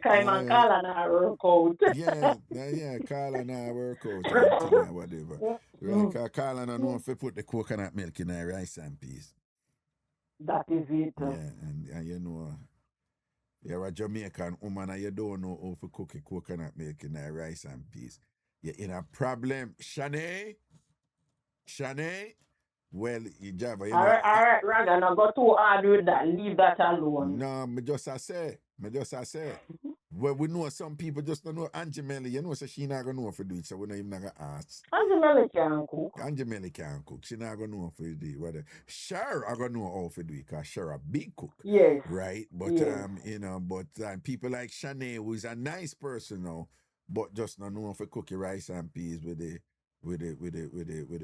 Time and call and I work out. yeah, call and I work out and whatever. Right, cause call and I know if you put the coconut milk in the rice and peas. That is it. Yeah, and you're a Jamaican woman and you don't know how to cook coconut milk in the rice and peas. You're in a problem. Shanae? Well, you Java, all right, Raga, now go too hard with that. Leave that alone. No, me just say. Well, we know some people just don't know Angie Melly. So she not gonna know if to do it, so we're not even gonna ask. Angie Melly can't cook. Angie Melly can't cook. She not gonna know if to do it. Whether Sure, I gonna know how to do it, cause Sure a big cook. Yes. Right? But people like Shanae, who is a nice person now, but just not know if to cook your rice and peas with the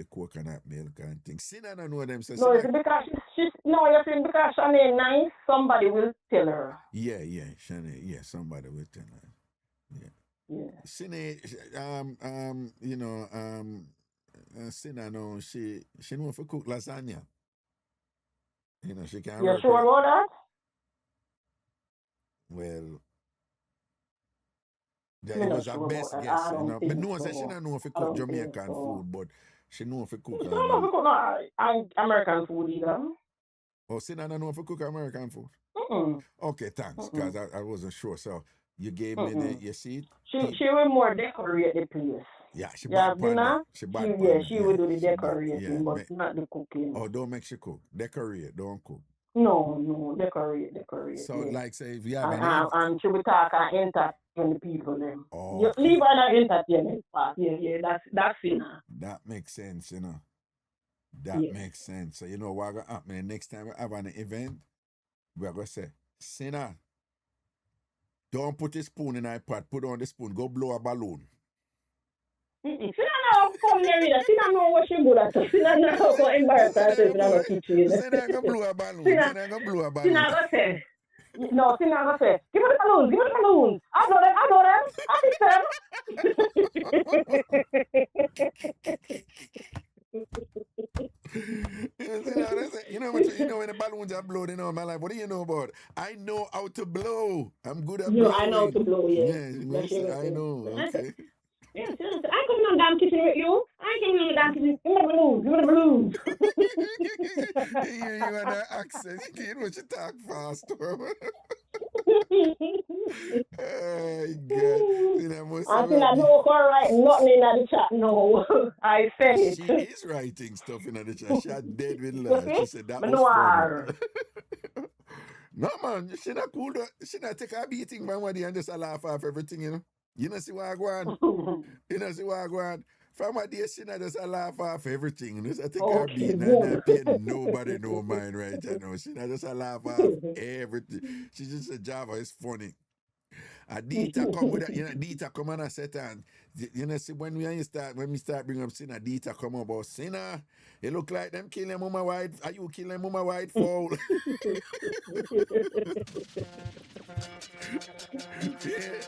coconut milk and things. See, I don't know them. So no, it's because you're saying because Shanae nice, somebody will tell her. Yeah, Shanae, yeah, somebody will tell her. Yeah. Shanae, Sina no, she know if to cook lasagna. She can. You're sure about that? Well. Yeah, it was her best guess. But no, she don't know if to cook Jamaican food, but she know if to cook. She don't know if to cook American food either. Oh, she don't know if to cook American food. Okay, thanks, because I wasn't sure. So you gave me you see it. She will more decorate the place. Yeah, she bad dinner. She will do the decorating, but not the cooking. Oh, don't make she cook. Decorate, don't cook. No, decorate. So, like, say, if you have and she will talk and entertain the people then. Oh, you leave her that entertainment part. Yeah, that's it. That makes sense, That makes sense. So, what going to happen the next time we have an event? We're going to say, Sinner, don't put a spoon in our pot. Put on the spoon. Go blow a balloon. Sina now come here, Sina know what she good at. Sina now go embarrass herself in our kitchen. Say that gonna blow a balloon. Sina, Say that gonna blow a balloon. Sina go say, no, Sina go say, give me the balloons, give me the balloons. I know them, I fix them. You know when the balloons are blowing in all my life, what do you know about? I know how to blow. I'm good at blowing. I know to blow, yeah. I know. Okay. Yeah, I come on damn kitchen with you. I came on damn kitchen. Give me the balloons, give me the balloons. You and that accent, you can't watch you talk fast. Hey, God. I think I know her right nothing in the chat. No, I said it. She is writing stuff in the chat. She had dead with laugh. She said that was funny. No, man, she not cool. She not take a beating from somebody and just laugh off everything, you know. You know see what I go on? You know see what I go on? From a day, she not just laugh off everything. You know, so I take her beating and not pay nobody no mind right now. She not just laugh off everything. She just said Java is funny. Adita come with that, you know, Adita come on a set and you know, see when we start bringing up Sinner, Adita come about Sinner. It look like them killing mama white. Are you killing mama white fowl? Yeah.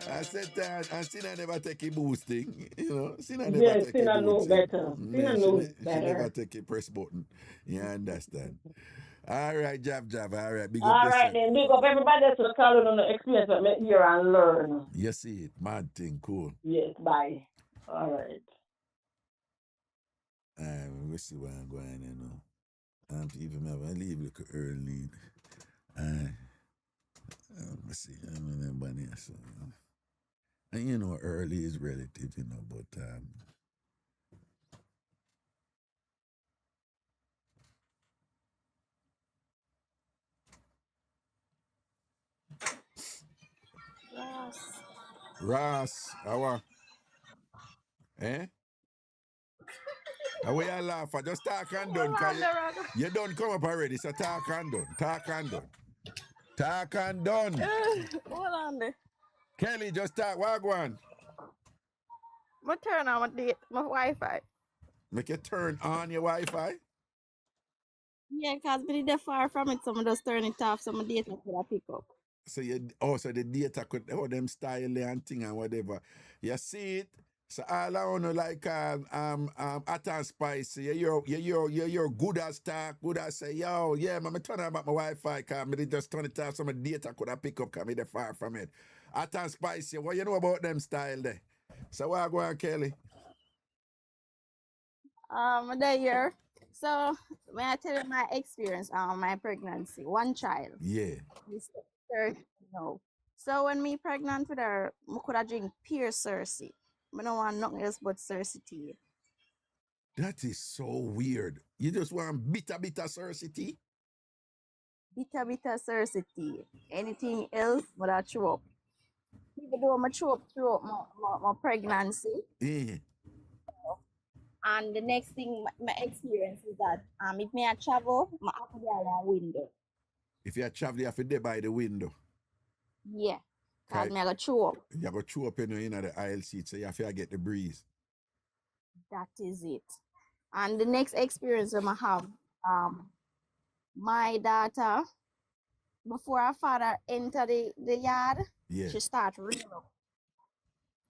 I said that, and Sinner never take a boosting, you know. Sinner never take a boosting. Know better. Sinner knows better. She never take a press button. You understand? All right, Jab. All right, big up. All right, then big up everybody that's calling on the experience that make hear and learn. You see it, mad thing, cool. Yes, bye. All right. We'll see where I'm going, you know. I'm even I leave a little early. Let's see, I'm in the bunny, so, and you know, early is relative, you know, but Ross, how eh? How you laugh at? Just talk and done, cause you don't come up already, so talk and done. Talk and done. Hold on there. Kelly, just talk, wagwan. I turn on my Wi-Fi. Make you turn on your Wi-Fi? Yeah, because we did far from it, so I just turn it off, so my data could pick up. So so the data could them style and thing and whatever. You see it? So all I wanna like hot and spicy. You're good as talk, good as say, yo, yeah, man, I turn on about my Wi-Fi, cause me just turn it off so my data could have pick up, cause me the far from it. Hot and spicy, what you know about them style there? So what go on, Kelly? There. So when I tell you my experience my pregnancy, one child. Yeah. No. So when me pregnant with her, I could have drink pure Cersei. I don't want nothing else but Cersei tea. That is so weird. You just want bitter Cersei tea? Bitter Cersei tea. Anything else, but I throw up. Even though I throw up my pregnancy. Yeah. And the next thing, my experience is that if me I travel, I have to be around window. If you travel, you have to be by the window. Yeah. Because me I go chew up. You go chew up in the aisle seat, so you have to get the breeze. That is it. And the next experience I have, my daughter, before her father enter the yard, she start reading up.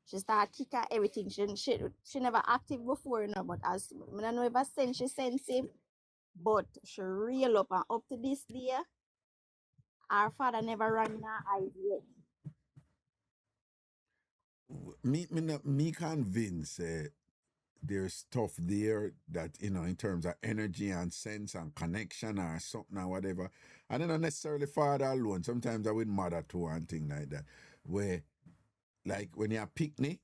She start kicking everything. She never active before, you know, but as I don't know if I sense she sensitive, but she reel up and up to this day, our father never rang in her eyes yet. Me convinced there's stuff there that, you know, in terms of energy and sense and connection or something or whatever. And not necessarily father alone. Sometimes I with mother too and things like that. Where, like, when you're picnic,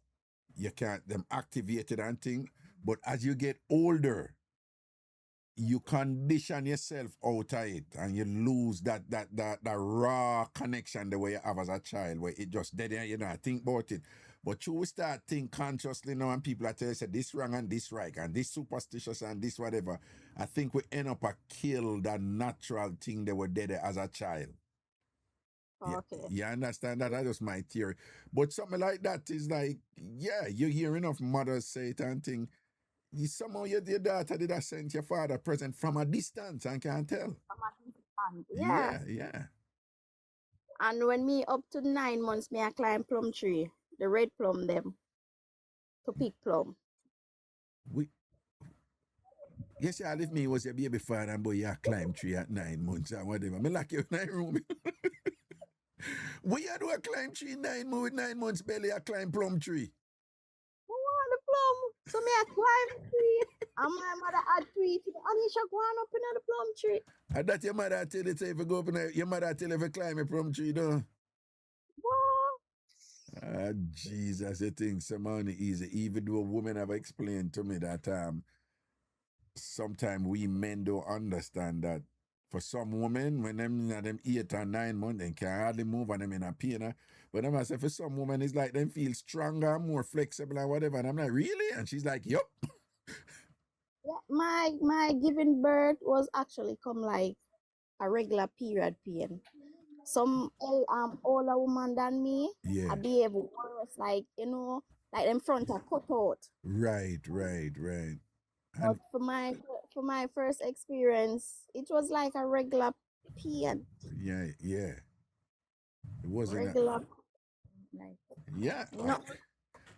you can't them activated and thing. But as you get older, you condition yourself out of it and you lose that raw connection the way you have as a child, where it just dead and you know, think about it. But you will start think consciously now and people are telling you say this wrong and this right and this superstitious and this whatever. I think we end up a kill that natural thing that were dead as a child. Okay. You understand that? That's just my theory. But something like that is like, yeah, you hear enough mothers say it and think, somehow your daughter did send your father a present from a distance and can't tell. Yeah. Yeah. And when me up to 9 months, me I climb plum tree, the red plum them, to pick plum. Yes, yeah, if me was your baby father and boy, you climb tree at 9 months or whatever. Me like you in my room. We you do a climb tree 9 months with 9 months belly, a climb plum tree. Who want the plum? So me I climb tree. And my mother had tree to the Anisha going up in the plum tree. And that your mother tell you, say if you go up in your mother tell you if you climb a plum tree, though. Ah, Jesus, you think some money easy. Even though women have explained to me that sometimes we men don't understand that for some women, when them 8 or 9 months, they can hardly move and them in a pain. But I say for some women, it's like them feel stronger, more flexible and whatever. And I'm like, really? And she's like, yup. Yeah, my giving birth was actually come like a regular period pain. Some older woman than me, I behave worse, like like them front are cut out. Right. But for my first experience, it was like a regular pain. Yeah. It wasn't regular.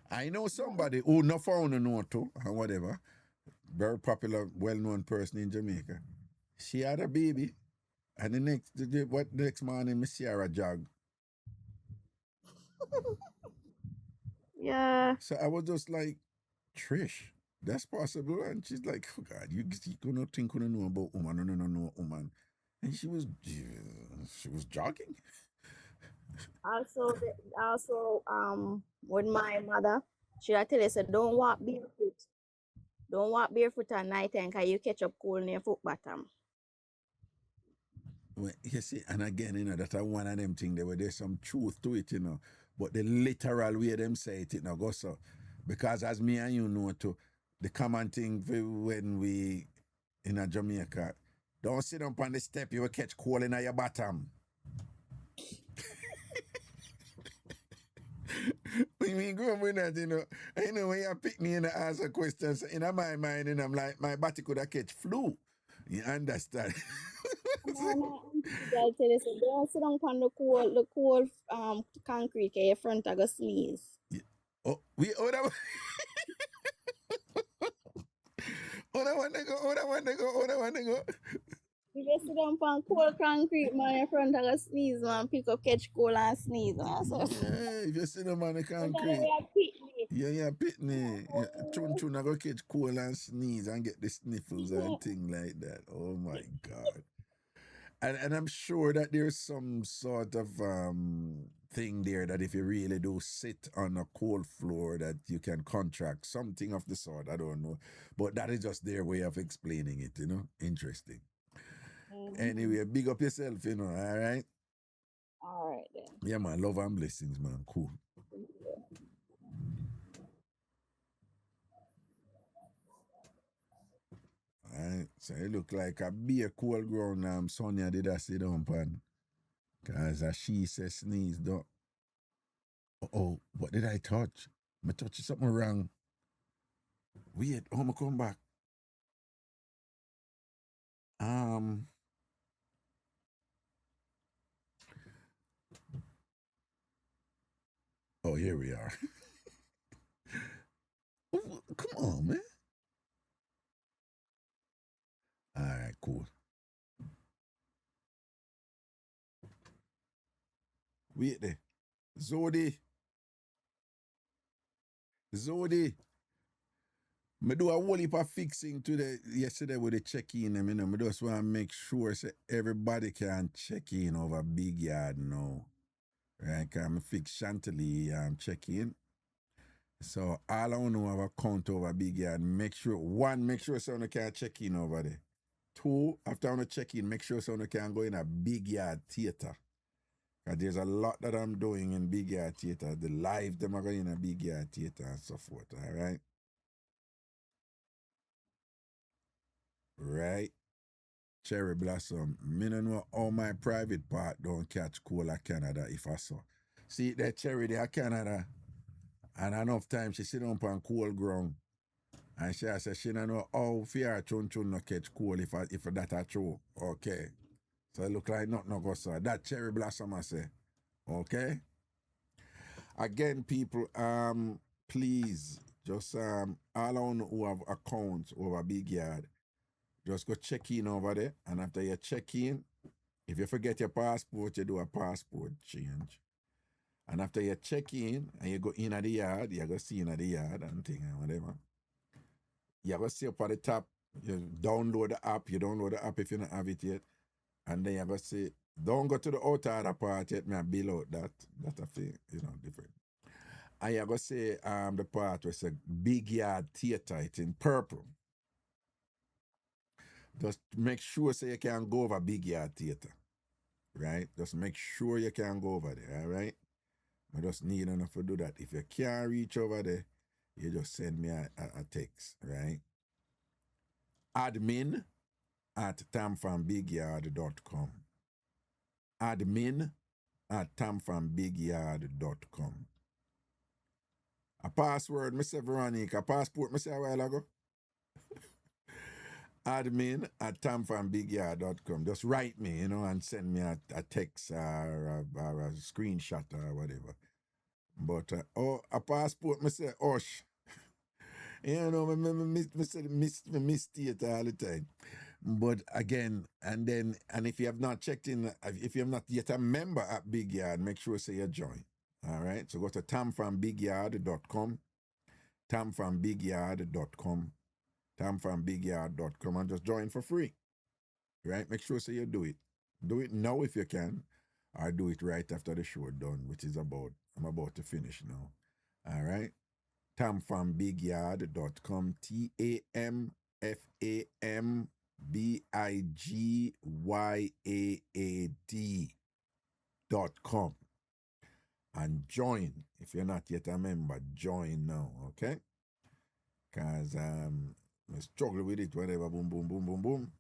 I know somebody who no found a note too, or whatever. Very popular, well-known person in Jamaica. She had a baby, and the next morning, Miss Sierra jog. Yeah. So I was just like, Trish, that's possible. And she's like, oh God, you gonna think you know about woman, no woman. And she was jogging. Also, with my mother, she had tell us, don't walk barefoot. Don't walk barefoot at night time because you catch up cold in your foot bottom. Well, you see, and again, that's one of them things where there's some truth to it, but the literal way them say it, go so. Because as me and you know too, the common thing when we in a Jamaica, don't sit up on the step, you will catch cold in your bottom. When we grow up with that, I know when you pick me and ask a question, so in my mind, and I'm like, my body could have catch flu. You understand? I tell you, so don't sit down on the cold concrete, your front of go sneeze. Oh, hold on. Hold on. You just sit down on cold concrete, man, your front of go sneeze, man, pick up, catch cold and sneeze, man. So. Yeah, if you sit down on the concrete. Yeah, pitney. Chun, I go catch cold and sneeze and get the sniffles and things like that. Oh my God. And I'm sure that there's some sort of thing there that if you really do sit on a cold floor that you can contract something of the sort. I don't know. But that is just their way of explaining it, Interesting. Anyway, big up yourself, all right? All right, then. Yeah, man. Love and blessings, man. Cool. Alright, so it look like a beer cold ground Sonia did I sit down pan. Cause she says sneeze don't. Oh, what did I touch? I touched something wrong. Wait, I come back. Oh, here we are. Come on, man. All right, cool. Wait there. Zodi. Me do a whole heap of fixing yesterday with the check-in. Me just want to make sure so everybody can check in over Big Yard now. Right, because I fix Chantilly check-in. So all I want to have a count over Big Yard. Make sure someone can check in over there. 2, after I want to check in, make sure someone can go in a Big Yard theater. Because there's a lot that I'm doing in Big Yard theater. The live, them are going in a Big Yard theater and so forth. All right? Right. cherry blossom. Me no know how my private part don't catch cold at Canada if I saw. See that cherry there Canada, and enough time she sit on cold ground. And she said she don't know how fear chun no catch cold if that a true. Okay. So it look like nothing no go so. That cherry blossom I say. Okay. Again, people, please just all on who have accounts over Big Yard, just go check in over there. And after you check in, if you forget your passport, you do a passport change. And after you check in and you go in at the yard, you go see in at the yard and thing and whatever. You go see up at the top, you download the app. You download the app if you don't have it yet. And then you go see, don't go to the outer part yet, me below that. That's a thing, different. And you go say the part where it's a Big Yard Theater, it's in purple. Just make sure so you can go over Big Yard Theater. Right? Just make sure you can go over there, all right? I just need enough to do that. If you can't reach over there, you just send me a text, right? Admin at tamfambigyard.com. Admin at tamfambigyard.com. A password, Mr. Veronica. Passport, Mr. a while ago. Admin at tamfambigyard.com. Just write me, and send me a text or a screenshot or whatever. But, a passport, I say, osh. I miss it all the time. But again, and if you have not checked in, if you have not yet a member at Big Yard, make sure you join. All right? So go to tamfambigyard.com, tamfambigyard.com, tamfambigyard.com, and just join for free. Right? Make sure you do it. Do it now if you can, or do it right after the show done, which is I'm about to finish now. All right? tamfambigyard.com, tamfambigyard.com, and join. If you're not yet a member, join now, okay? Because I struggle with it, whatever, boom, boom, boom, boom, boom.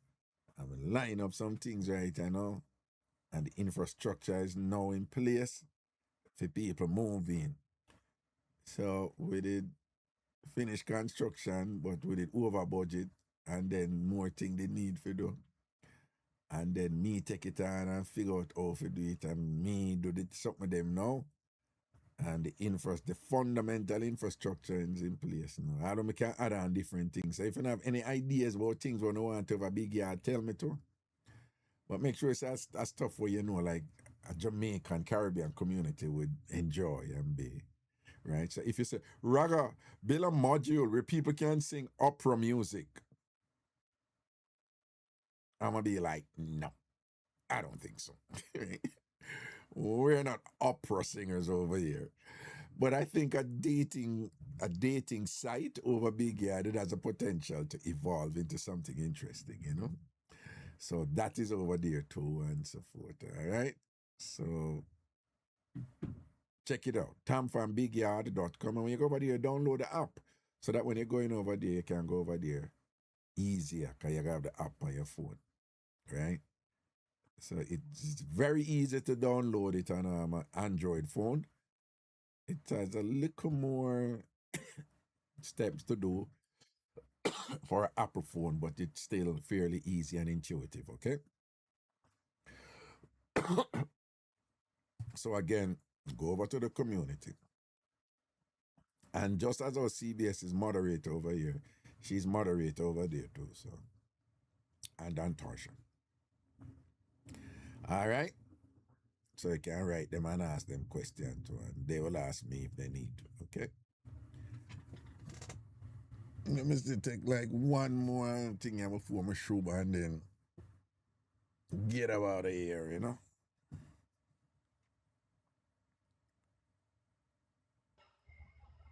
I will line up some things right now, and the infrastructure is now in place for people moving. So we did finish construction, but we did over budget, and then more thing they need for do. And then me take it on and figure out how to do it, and me do something with them now. And the fundamental infrastructure is in place now. I don't can add on different things. So if you have any ideas about things we want to have a Big Yard, tell me too. But make sure it's as stuff where like a Jamaican Caribbean community would enjoy and be. Right? So if you say, Raga, build a module where people can sing opera music, I'm going to be like, no, I don't think so. We're not opera singers over here. But I think a dating site over Big Yard, it has a potential to evolve into something interesting, So that is over there too and so forth, all right? So check it out, tamfambigyard.com. And when you go over there, download the app so that when you're going over there, you can go over there easier because you have the app on your phone, right? So it's very easy to download it on an Android phone. It has a little more steps to do for an Apple phone, but it's still fairly easy and intuitive, okay? So again, go over to the community. And just as our CBS is moderator over here, she's moderator over there too, so. And Antorsha. All right? So you can write them and ask them questions too, and they will ask me if they need to, okay? Let me still take like one more thing before my shoe and then get out of here,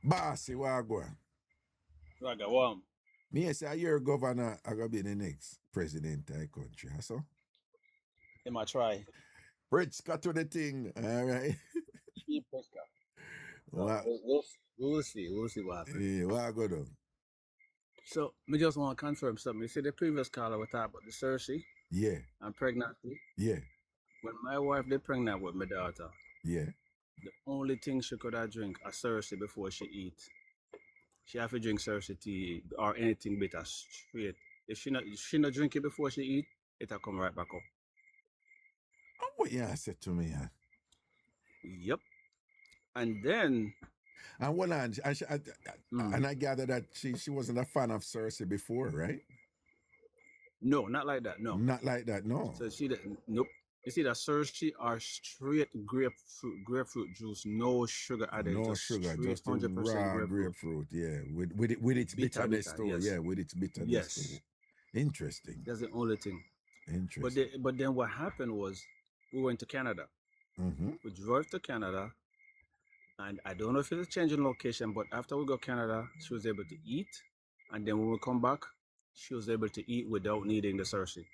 Bossy, what I go? Raga, warm. Me say your governor I gonna be the next president of the country, so? They might try. Bridge cut to the thing, all right? We'll see what happens. Yeah, what I go do? So, I just want to confirm something. You see, the previous caller we talked about the Cersei. Yeah. and pregnancy. Yeah. When my wife did pregnant with my daughter, Yeah. the only thing she could have drink a Cersei before she eat. She have to drink Cersei tea or anything bitter straight. If she not drink it before she eat, it'll come right back up. Oh, what you said to me? Yep. And then And well, and I gather that she wasn't a fan of Cersei before, right? no, not like that. No. Not like that, no. So she didn't. Nope. You see that Cersei are straight grapefruit juice, no sugar added. No just sugar, straight just a 100% raw grapefruit. Yeah, with its Bitter, bitterness too. yes. Yeah, with its bitterness Yes. too. Interesting. That's the only thing. Interesting. But then what happened was we went to Canada. Mm-hmm. We drove to Canada, and I don't know if it's a change in location, but after we got Canada, she was able to eat, and then when we come back, she was able to eat without needing the Cersei.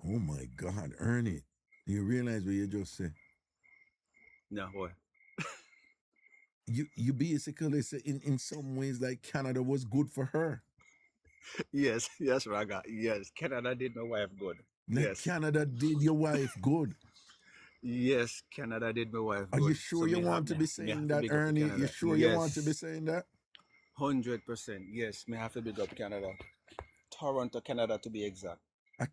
Oh my God, Ernie, you realize what you just said? No, boy. You basically say in some ways like Canada was good for her. Yes, Raga. Yes, Canada did my wife good. Like Yes. Canada did your wife good. Yes, Canada did my wife Are good. you sure So you me want have- to me- be me saying have to that, big up Ernie? Canada. You sure you want to be saying that? 100%. Yes, me have to big up Canada. Toronto, Canada to be exact.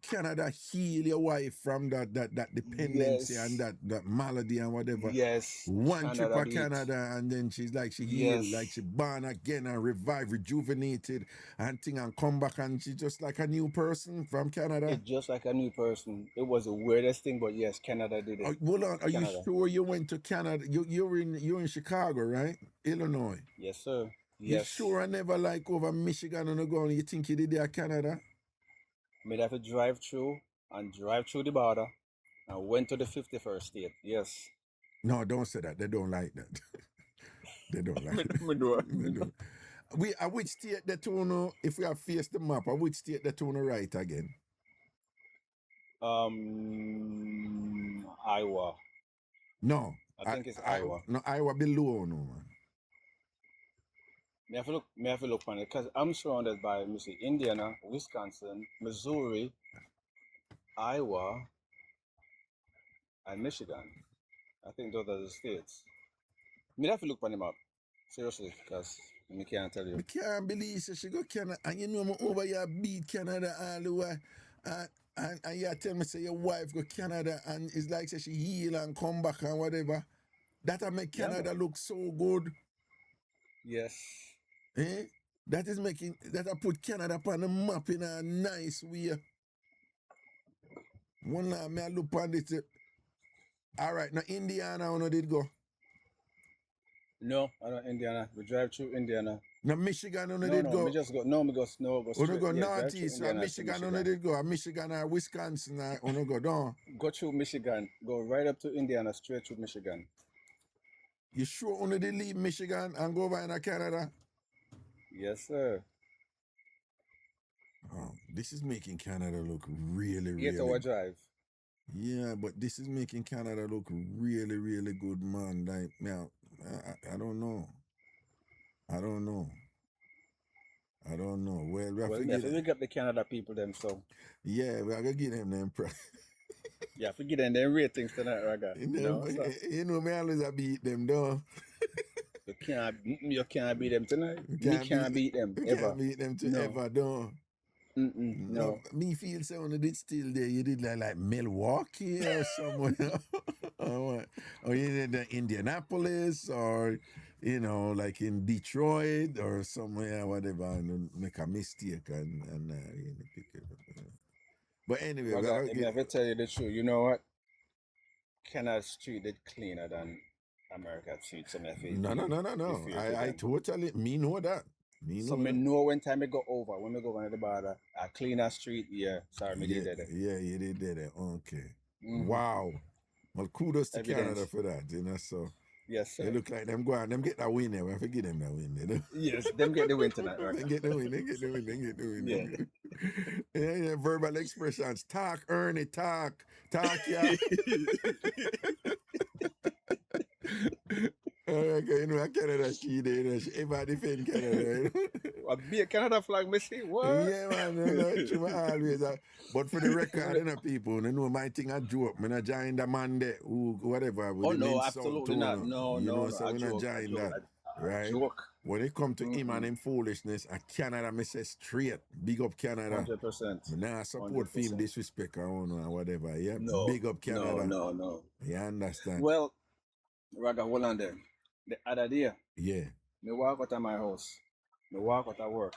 Canada heal your wife from that dependency Yes. and that malady and whatever. Yes. One trip Canada to do it. Canada and then she's like she healed, Yes. like she born again and revived, rejuvenated and thing and come back and she's just like a new person from Canada. It's just like a new person. It was the weirdest thing, but yes, Canada did it. Hold on, are you Canada. sure you went to Canada? You're in Chicago, right? Illinois. Yes, sir. You Yes. sure I never like over Michigan and go and you think you did there Canada? Made have to drive through the border and went to the 51st state. Yes. No, don't say that. They don't like that. They don't like that. Me do. They don't. Which state the tune, if we have faced the map, which state the tune right again? Iowa. No. I think it's Iowa. No, Iowa below, no, man. Me have to look on it because I'm surrounded by Indiana, Wisconsin, Missouri, Iowa, and Michigan. I think those are the states. Me have to look on the map. Seriously, because me can't tell you. I can't believe she go Canada and you know me over here beat Canada all the way. And you tell me say your wife go Canada and it's like say she heal and come back and whatever. That make Canada look so good. Yes. Eh? That I put Canada upon the map in a nice way. One night me I look on it. All right, now Indiana, I did go. No, I don't Indiana. We drive through Indiana. Now Michigan, No, did go. we just go. No, we go straight. Go yeah, drive northeast. through So Indiana to Michigan, did go. Michigan or Wisconsin, go down. Go through Michigan. Go right up to Indiana, straight through Michigan. You sure did leave Michigan and go over in Canada? Yes, sir. Oh, this is making Canada look really, really 8-hour drive. Yeah, but this is making Canada look really, really good, man. Like, now, I don't know. I don't know. Well, we have to we got the Canada people them, so. Yeah, we are going to give them them Yeah, forget them ratings tonight, Raga. You know, me always I beat them, though. You can't beat them tonight. You can't beat them You ever. can't beat them ever, though. No. Me feel so when did still there. You did like Milwaukee or somewhere. or you did Indianapolis or, like in Detroit or somewhere, whatever, and make a mistake and really pick it up. But anyway, Let me ever tell you the truth. You know what? Canada street did cleaner than America street. So No. I totally, me know that. Me know when time I go over, when I go over the border, a cleaner street, yeah. Sorry, me did it. Yeah, you did it. Okay. Wow. Well, kudos to Canada for that, so. Yes, sir. They look like them go out, them get that win there. We forget them that win. Yes, them get the win tonight, right? They get the win. Yeah, verbal expressions. Talk, Ernie, talk, yeah. Okay, Canada, she did. She ever defend Canada. A big Canada flag, Missy. What? Yeah, man, true, always. But for the record, people, know my thing a joke. Me not join the man there who whatever with Oh him no, insult absolutely to not. no. No, You no, know, no. so A we not joke, join that. a Right? joke. When it come to him and him foolishness, I Canada, me say straight. Big up Canada. 100%. Me nah support film 100%. disrespect or whatever. Yeah. No, Big up Canada. no. You understand? Well, Raga, hold on there. The other day, yeah. me walk out of my house. Me walk out of work.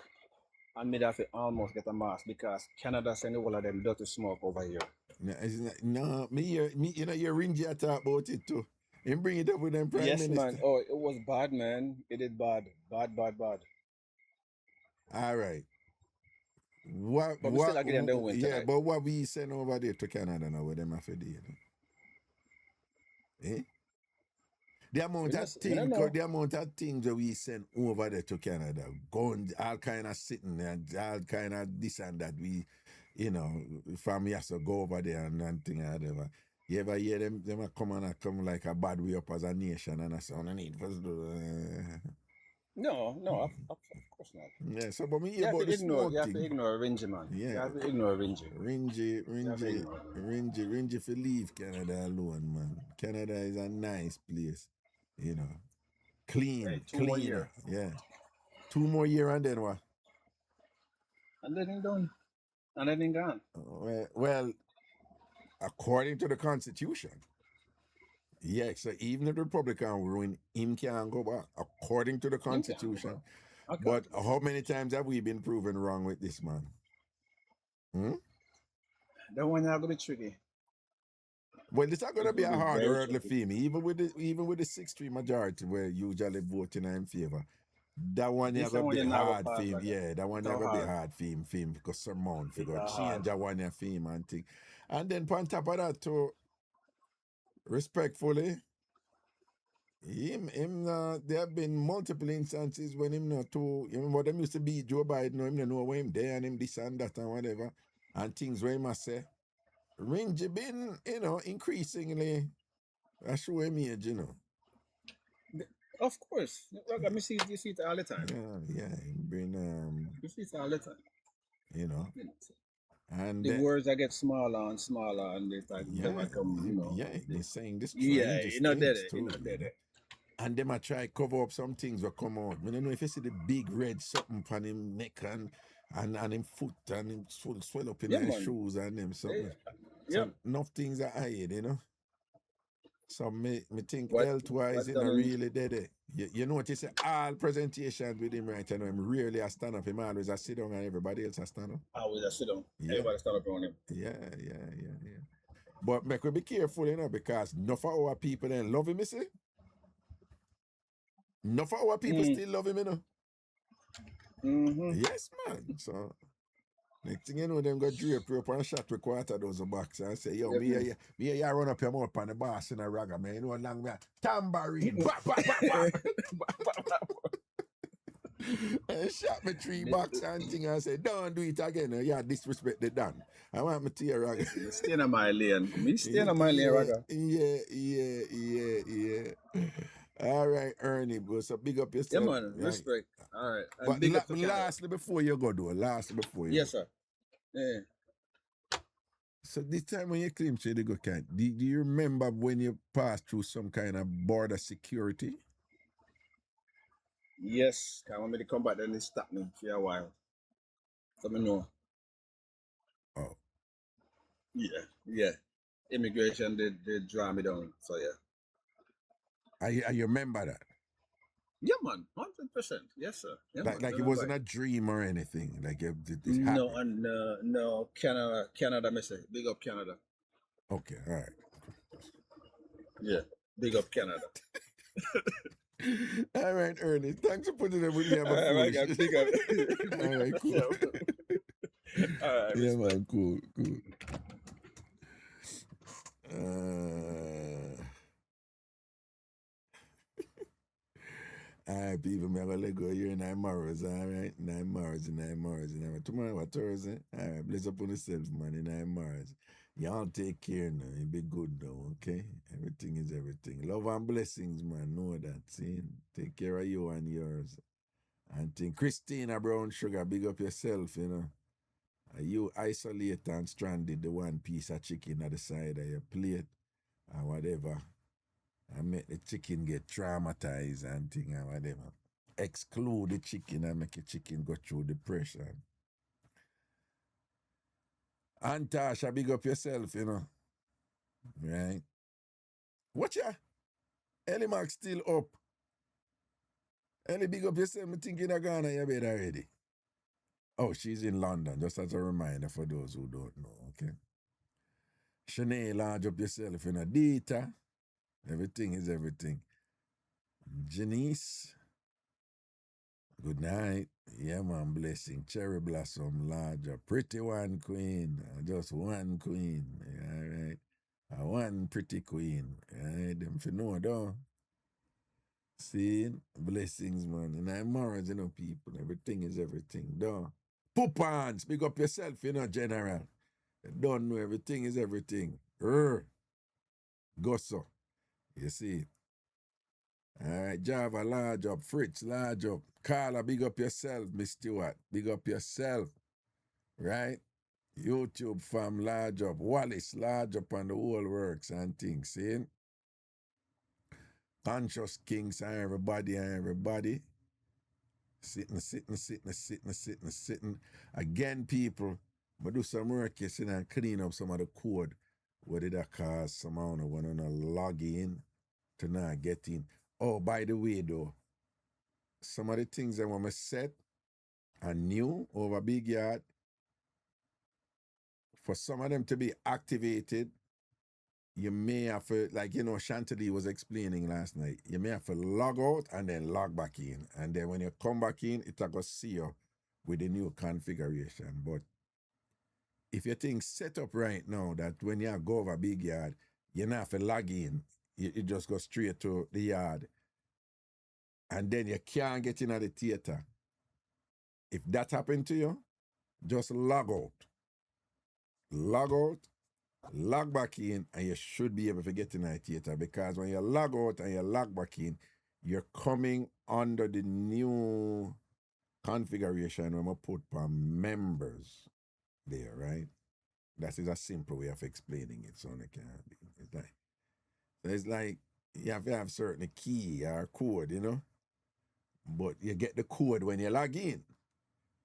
And me have to almost get a mask because Canada send all of them dirty smoke over here. No, me, you know, you're Ringy talk about it too. And bring it up with them Prime Yes, Minister. man. Oh, it was bad, man. It did bad. Bad. All right. What? But we still again them win yeah, tonight. but what we send over there to Canada now with them after the, you know? Eh? The amount of things that we send over there to Canada, guns, all kind of sitting and all kind of this and that, we, you know, family has to go over there and thing and whatever. You ever hear them come like a bad way up as a nation and I say, I need for No, of course not. yeah, so but me You have about to the ignore. smoke You have to thing. ignore Ringy, man. Yeah. You have to ignore Ringy. Ringy for leave Canada alone, man. Canada is a nice place, you know. Clean, Hey, 2 clean. more years. Yeah. 2 more years and then what? And then done. And then gone. Well, according to the Constitution. Yeah, so even if the Republican will ruin, him can't go back, according to the Constitution. Okay. But how many times have we been proven wrong with this man? That one not gonna be tricky. Well, it's not gonna be a hard hurdle for me, even with the 6-3 majority where usually voting in favor. That one is gonna be hard for him. Yeah, that one is gonna be hard for him because surmount figure change that one for him and thing. And then on top of that too, respectfully, there have been multiple instances when him not too, you remember them used to beat Joe Biden, him don't know where him there and him this and that and whatever, and things where he must say. Ringy been, you know, increasingly I show him age, you know. Of course. You see it all the time. Yeah. You see it all the time. You know. And the words that get smaller and smaller and it's like they might come, you know. Yeah, they're saying this you know that. And them I try cover up some things that come out. I don't know if you see the big red something on him neck and him foot and him swell up in his shoes and them something. So enough things are hide, you know. So me think health-wise, it not really dead. You notice all presentations with him right now, him rarely a stand up. Him always a sit down and everybody else a stand up. Always a sit down. Everybody stand up around him. Yeah. But make we be careful, you know, because enough of our people then love him, you see? Enough of our people still love him, you know? Yes, man. So next thing you know, them got drape up and shot with quarter dozen box and say, yo, me run up your mouth on the boss in a ragga, man. You know, long me tambourine. And shot me 3 box and thing and say, don't do it again. Yeah, disrespect the done. I want me to hear ragga. Stay in my lane. Me stay in my lane, ragga. Yeah. All right, Ernie, bro. So big up yourself. Yeah, man. Respect. All right. But lastly, before you go, though. Yes, sir. Yeah. So this time when you claim to the go can, do you remember when you passed through some kind of border security? Yes. I want me to come back then and stop me for a while. So me know. Oh. Yeah. Immigration, they draw me down. So yeah. I remember that. Yeah, man, 100%. Yes, sir. Yeah, like it wasn't a dream or anything. Like it happened. No. Canada, me say. Big up Canada. Okay, all right. Yeah, big up Canada. All right, Ernie. Thanks for putting it with me. All right, big up. All right, cool. All right. Yeah, man, cool. All right, people, I'm going to let go here in 9 hours, all right? 9 hours. Tomorrow, what Thursday? All right, bless up on yourself, man, in 9 hours. Y'all take care now. You be good now, okay? Everything is everything. Love and blessings, man. Know that, see? Take care of you and yours. And think Christina Brown Sugar, big up yourself, you know. You isolate and stranded the one piece of chicken at the side of your plate or whatever. And make the chicken get traumatized and thing and whatever. Exclude the chicken and make the chicken go through depression. And Tasha, big up yourself, you know. Right? Watch ya. Ellie Mac still up. Ellie, big up yourself. I think you're gone your bed already. Oh, she's in London, just as a reminder for those who don't know, okay? Shanae, large up yourself, you know. Dita, everything is everything. Janice, good night. Yeah, man, blessing. Cherry Blossom, larger. Pretty one queen. Just one queen. All right. One pretty queen. All right. Them for know, though. See? Blessings, man. And I'm married, you know, people. Everything is everything, though. Poupons, big up yourself, you know, general. You don't know everything is everything. Go so. You see? All right, Java, large up. Fritz, large up. Carla, big up yourself. Miss Stewart, big up yourself. Right? YouTube fam, large up. Wallace, large up on the whole works and things. See? Conscious Kings and everybody. Sitting. Again, people, I do some work yesterday and clean up some of the code. What did that cause? Somehow when I log in to not get in. Oh, by the way, though, some of the things that I set are new over Big Yard. For some of them to be activated, you may have to, like, you know, Chantilly was explaining last night, you may have to log out and then log back in. And then when you come back in, it'll go see you with the new configuration. But if your thing's set up right now that when you go over Big Yard, you don't have to log in. You just go straight to the yard. And then you can't get in at the theater. If that happened to you, just log out. Log out, log back in, and you should be able to get in the theater, because when you log out and you log back in, you're coming under the new configuration when we put for members there, right? That is a simple way of explaining it, so it can be. It's like you have to have certain key or code, you know, but you get the code when you log in.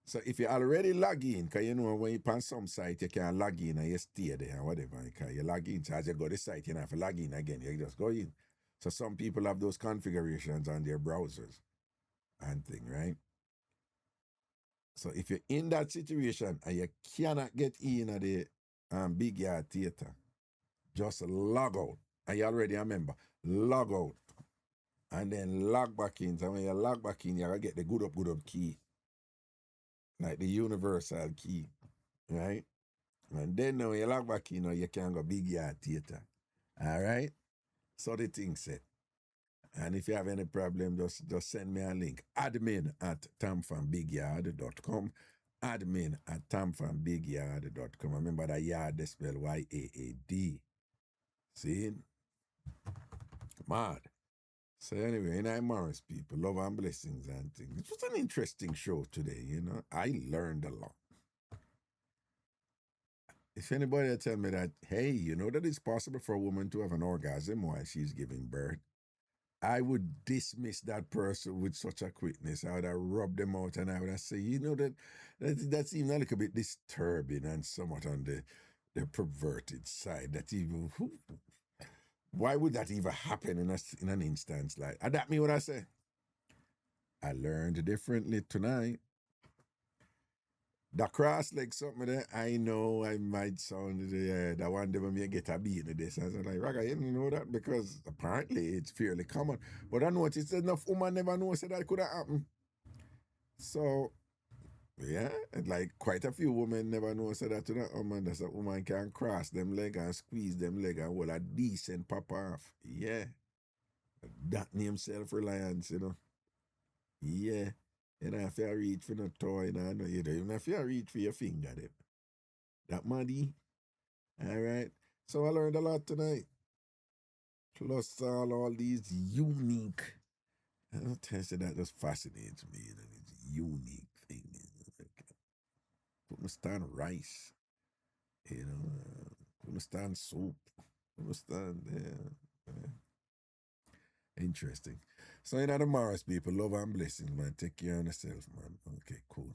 So if you already log in, because you know when you on some site, you can log in and you stay there or whatever. Because you log in, so as you go to the site, you don't have to log in again. You just go in. So some people have those configurations on their browsers and thing, right? So if you're in that situation and you cannot get in at the Big Yard Theater, just log out. And you already remember, log out. And then log back in. So when you log back in, you gotta get the good up key. Like the universal key, right? And then when you log back in, you can go Big Yard Theater. All right? So the thing said. And if you have any problem, just send me a link. admin@tamfambigyard.com. admin@tamfambigyard.com. Remember that yard, they spell YAAD. See? Mad. So anyway, and I'm Morris, people. Love and blessings and things. It was an interesting show today, you know. I learned a lot. If anybody tell me that, hey, you know that it's possible for a woman to have an orgasm while she's giving birth, I would dismiss that person with such a quickness. I would have rubbed them out and I would have said, you know, that's even a little bit disturbing and somewhat on the perverted side. That even, why would that even happen in an instance like that? Me what I say? I learned differently tonight. The cross leg something there, I know I might sound that one day when me get a beat in this. I was like, Raga, you know that? Because apparently it's fairly common. But I noticed enough women never know so that could have happened. So, yeah, like quite a few women never know so that to that woman, that a woman can cross them leg and squeeze them leg and hold a decent pop off. Yeah. That name self-reliance, you know. Yeah. You don't have to reach for no toy, you don't even have to reach for your finger, then. That money. All right. So I learned a lot tonight. Plus all these unique. I don't tell you that just fascinates me. understand rice. You know, understand soup. Understand, Interesting. So, in other Morris people, love and blessings, man. Take care of yourself, man. Okay, cool.